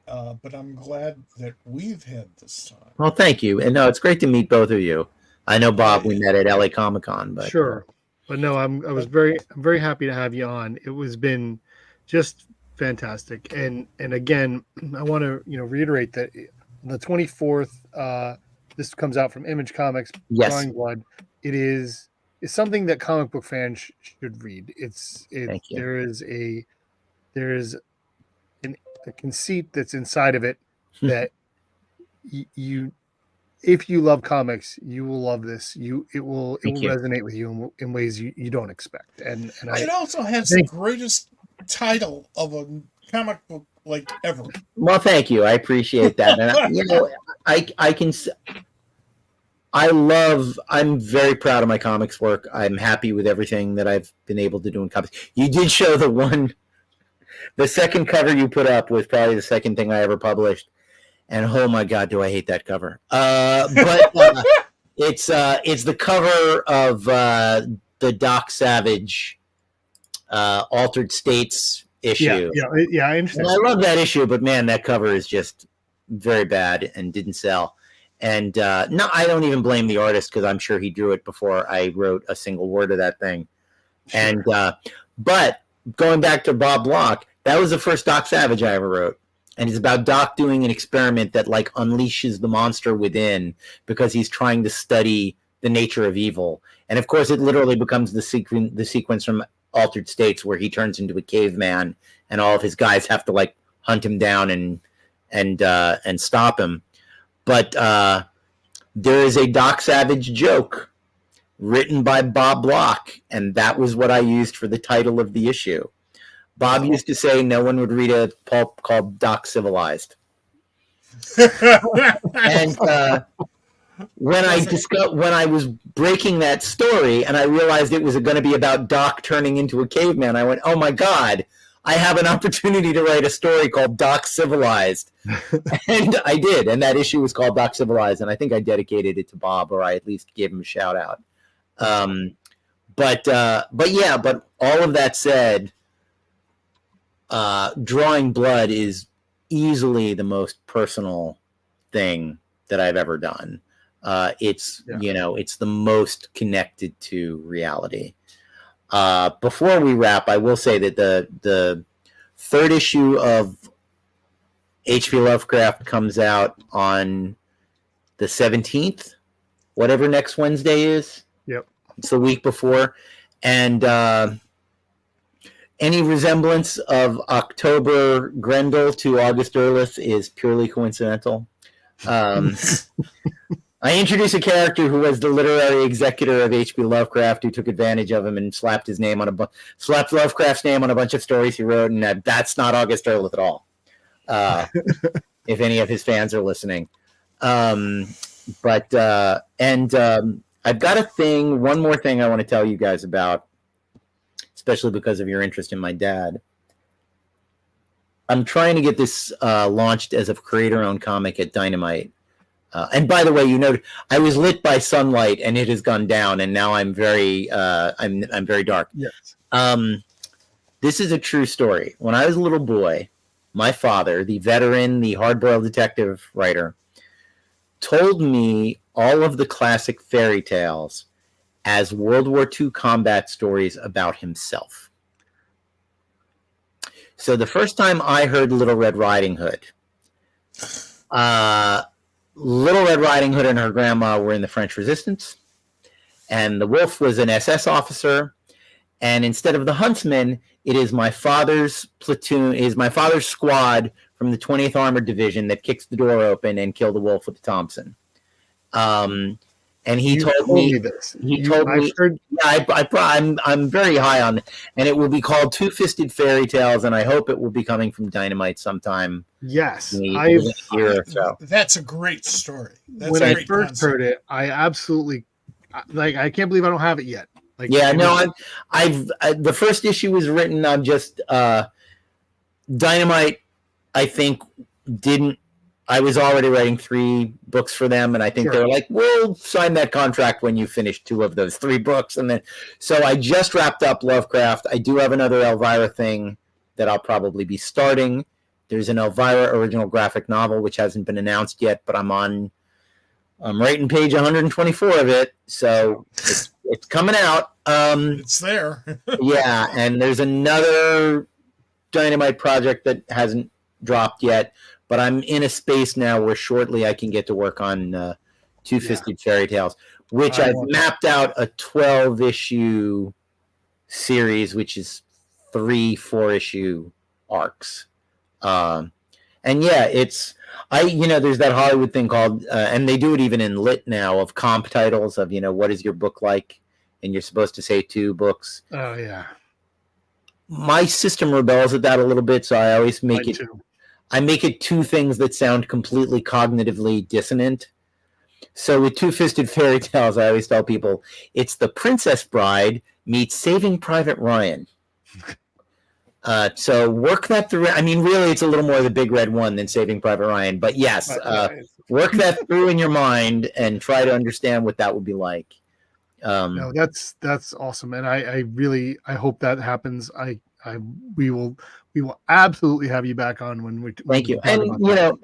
but I'm glad that we've had this time.
Well, thank you. And no, it's great to meet both of you. I know Bob, we met at LA Comic Con, but
sure. But no, I'm very happy to have you on. It was been just fantastic. And again, I want to reiterate that the 24th, this comes out from Image Comics,
yes.
Drawing Blood. It's something that comic book fans should read. There is a conceit that's inside of it that if you love comics, you will love this. It will resonate with you in ways you don't expect. And
it also has the greatest title of a comic book like ever.
Well, thank you. I appreciate that. And I'm very proud of my comics work. I'm happy with everything that I've been able to do in comics. You did show the second cover you put up was probably the second thing I ever published. And oh my God, do I hate that cover. But it's the cover of the Doc Savage Altered States issue.
Yeah, I understand.
And I love that issue, but man, that cover is just very bad and didn't sell. And no, I don't even blame the artist, because I'm sure he drew it before I wrote a single word of that thing. Sure. And but going back to Bob Bloch, that was the first Doc Savage I ever wrote. And it's about Doc doing an experiment that unleashes the monster within, because he's trying to study the nature of evil. And of course, it literally becomes the sequence from Altered States, where he turns into a caveman, and all of his guys have to hunt him down and stop him. But there is a Doc Savage joke written by Bob Bloch, and that was what I used for the title of the issue. Bob used to say no one would read a pulp called Doc Civilized. And when I was breaking that story and I realized it was going to be about Doc turning into a caveman, I went, oh my God, I have an opportunity to write a story called Doc Civilized. And I did. And that issue was called Doc Civilized. And I think I dedicated it to Bob, or I at least gave him a shout out. But all of that said, Drawing Blood is easily the most personal thing that I've ever done. It's the most connected to reality. Before we wrap, I will say that the third issue of H.P. Lovecraft comes out on the 17th, whatever next Wednesday is.
Yep.
It's the week before, and any resemblance of October Grendel to August Derleth is purely coincidental. I introduce a character who was the literary executor of H.P. Lovecraft, who took advantage of him and slapped slapped Lovecraft's name on a bunch of stories he wrote, and that's not August Derleth at all. If any of his fans are listening, I've got one more thing I want to tell you guys about, especially because of your interest in my dad. I'm trying to get this launched as a creator-owned comic at Dynamite. And by the way, I was lit by sunlight, and it has gone down, and now I'm very dark.
Yes.
This is a true story. When I was a little boy, my father, the veteran, the hard-boiled detective writer, told me all of the classic fairy tales as World War II combat stories about himself. So the first time I heard Little Red Riding Hood, Little Red Riding Hood and her grandma were in the French Resistance, and the wolf was an SS officer, and instead of the huntsman, it is my father's platoon, squad from the 20th Armored Division that kicks the door open and kill the wolf with the Thompson. And he told me this. I'm very high on it, and it will be called Two-Fisted Fairy Tales, and I hope it will be coming from Dynamite sometime.
Yes,
that's a great story.
When I first heard it, I absolutely I can't believe I don't have it yet.
The first issue was written. I'm just Dynamite. I think I was already writing 3 books for them, and I think they were like, we'll sign that contract when you finish 2 of those 3 books. And then, so I just wrapped up Lovecraft. I do have another Elvira thing that I'll probably be starting. There's an Elvira original graphic novel, which hasn't been announced yet, but I'm writing page 124 of it. So it's coming out.
It's there.
Yeah. And there's another Dynamite project that hasn't dropped yet, but I'm in a space now where shortly I can get to work on Two-Fisted Fairy Tales, which I've mapped out a 12-issue series, which is 3 4-issue arcs. And there's that Hollywood thing called, and they do it even in lit now, of comp titles of, what is your book like? And you're supposed to say 2 books.
Oh, yeah.
My system rebels at that a little bit, so I always make it. I make it 2 things that sound completely cognitively dissonant. So with Two-Fisted Fairy Tales, I always tell people it's The Princess Bride meets Saving Private Ryan. So work that through. I mean, really, it's a little more The Big Red One than Saving Private Ryan. But yes, work that through in your mind and try to understand what that would be like.
No, that's awesome, and I really hope that happens. We will absolutely have you back on when we.
Thank you, and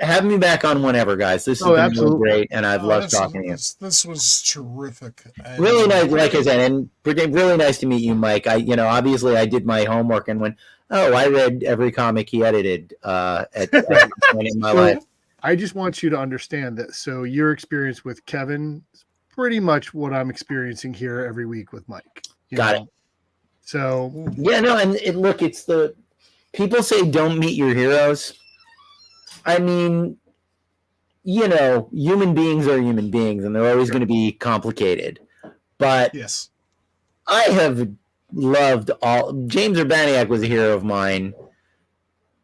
have me back on whenever, guys. This has been really great, and I've loved talking to you.
This was terrific.
Really nice, like I said, and really nice to meet you, Mike. Obviously I did my homework and went, I read every comic he edited at point in my life.
I just want you to understand that. So your experience with Kevin is pretty much what I'm experiencing here every week with Mike.
Got it.
So
and it's the people say don't meet your heroes. I mean, human beings are human beings, and they're always going to be complicated. But
yes,
I have loved James Urbaniak was a hero of mine.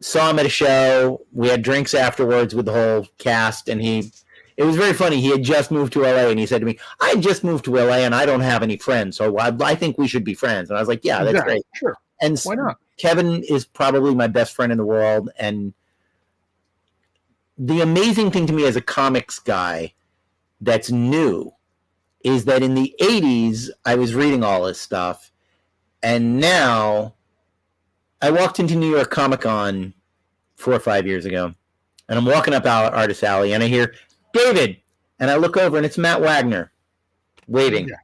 Saw him at a show. We had drinks afterwards with the whole cast, and it was very funny. He had just moved to LA, and he said to me, I just moved to LA, and I don't have any friends, so I think we should be friends. And I was like, yeah, that's great.
Sure.
And
why not?
Kevin is probably my best friend in the world. And the amazing thing to me as a comics guy that's new is that in the 80s, I was reading all this stuff. And now I walked into New York Comic Con 4 or 5 years ago, and I'm walking up Artist Alley, and I hear, David, and I look over, and it's Matt Wagner waving. Yeah.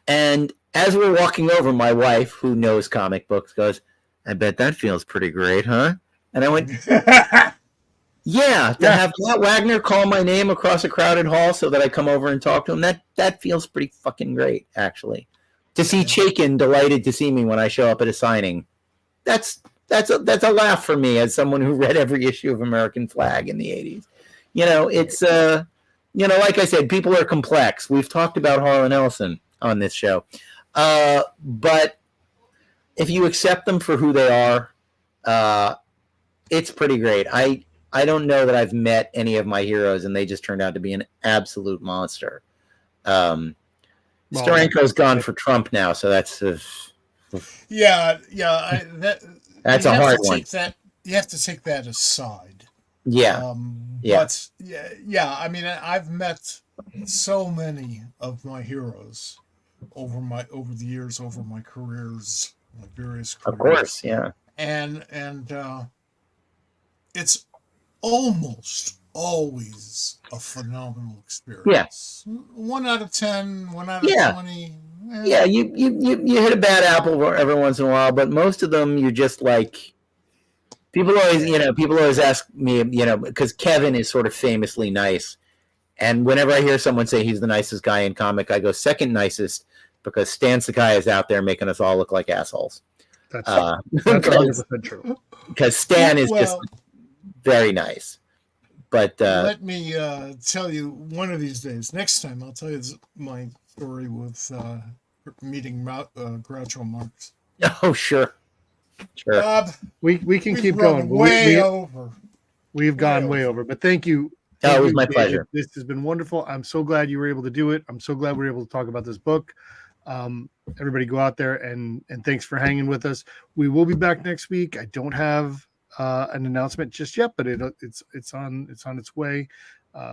And as we're walking over, my wife, who knows comic books, goes, I bet that feels pretty great, huh? And I went, yeah, to have Matt Wagner call my name across a crowded hall so that I come over and talk to him, that feels pretty fucking great, actually. To see Chaikin delighted to see me when I show up at a signing, that's a laugh for me as someone who read every issue of American Flag in the 80s. It's like I said, people are complex. We've talked about Harlan Ellison on this show, but if you accept them for who they are, it's pretty great. I don't know that I've met any of my heroes and they just turned out to be an absolute monster. Steranko's gone for Trump now, so that's
that's
a hard one.
You have to take that aside.
Yeah.
But I mean, I've met so many of my heroes over the years, over my careers, my various careers.
Of course, yeah.
And it's almost always a phenomenal experience. Yeah. 1 out of 10, 1 out of 20.
Yeah, you hit a bad apple every once in a while, but most of them you just like. People always ask me, because Kevin is sort of famously nice, and whenever I hear someone say he's the nicest guy in comic, I go second nicest, because Stan Sakai is out there making us all look like assholes.
That's 100% true.
Because Stan is just very nice. But
let me tell you, one of these days, next time, I'll tell you my story with meeting Groucho Marx.
Oh, sure.
Bob,
we can keep going. We've gone way over. But thank you.
It was my pleasure.
This has been wonderful. I'm so glad you were able to do it. I'm so glad we were able to talk about this book. Everybody go out there and thanks for hanging with us. We will be back next week. I don't have an announcement just yet, but it's on its way.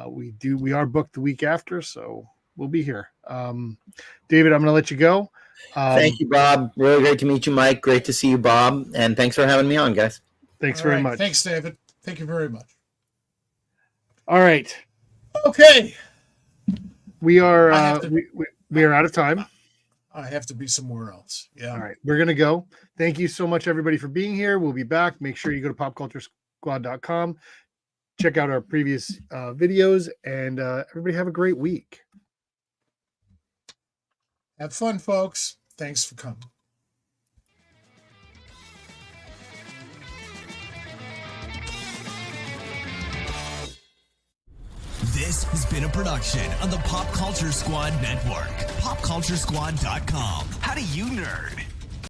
We are booked the week after, so we'll be here. David, I'm going to let you go.
Thank you, Bob. Really great to meet you, Mike. Great to see you, Bob. And thanks for having me on, guys.
Thanks very much.
Thanks, David. Thank you very much.
All right.
Okay.
We are we are out of time.
I have to be somewhere else. Yeah.
All right. We're going to go. Thank you so much, everybody, for being here. We'll be back. Make sure you go to popculturesquad.com. Check out our previous videos, and everybody have a great week.
Have fun, folks. Thanks for coming.
This has been a production of the Pop Culture Squad Network. PopCultureSquad.com. How do you nerd?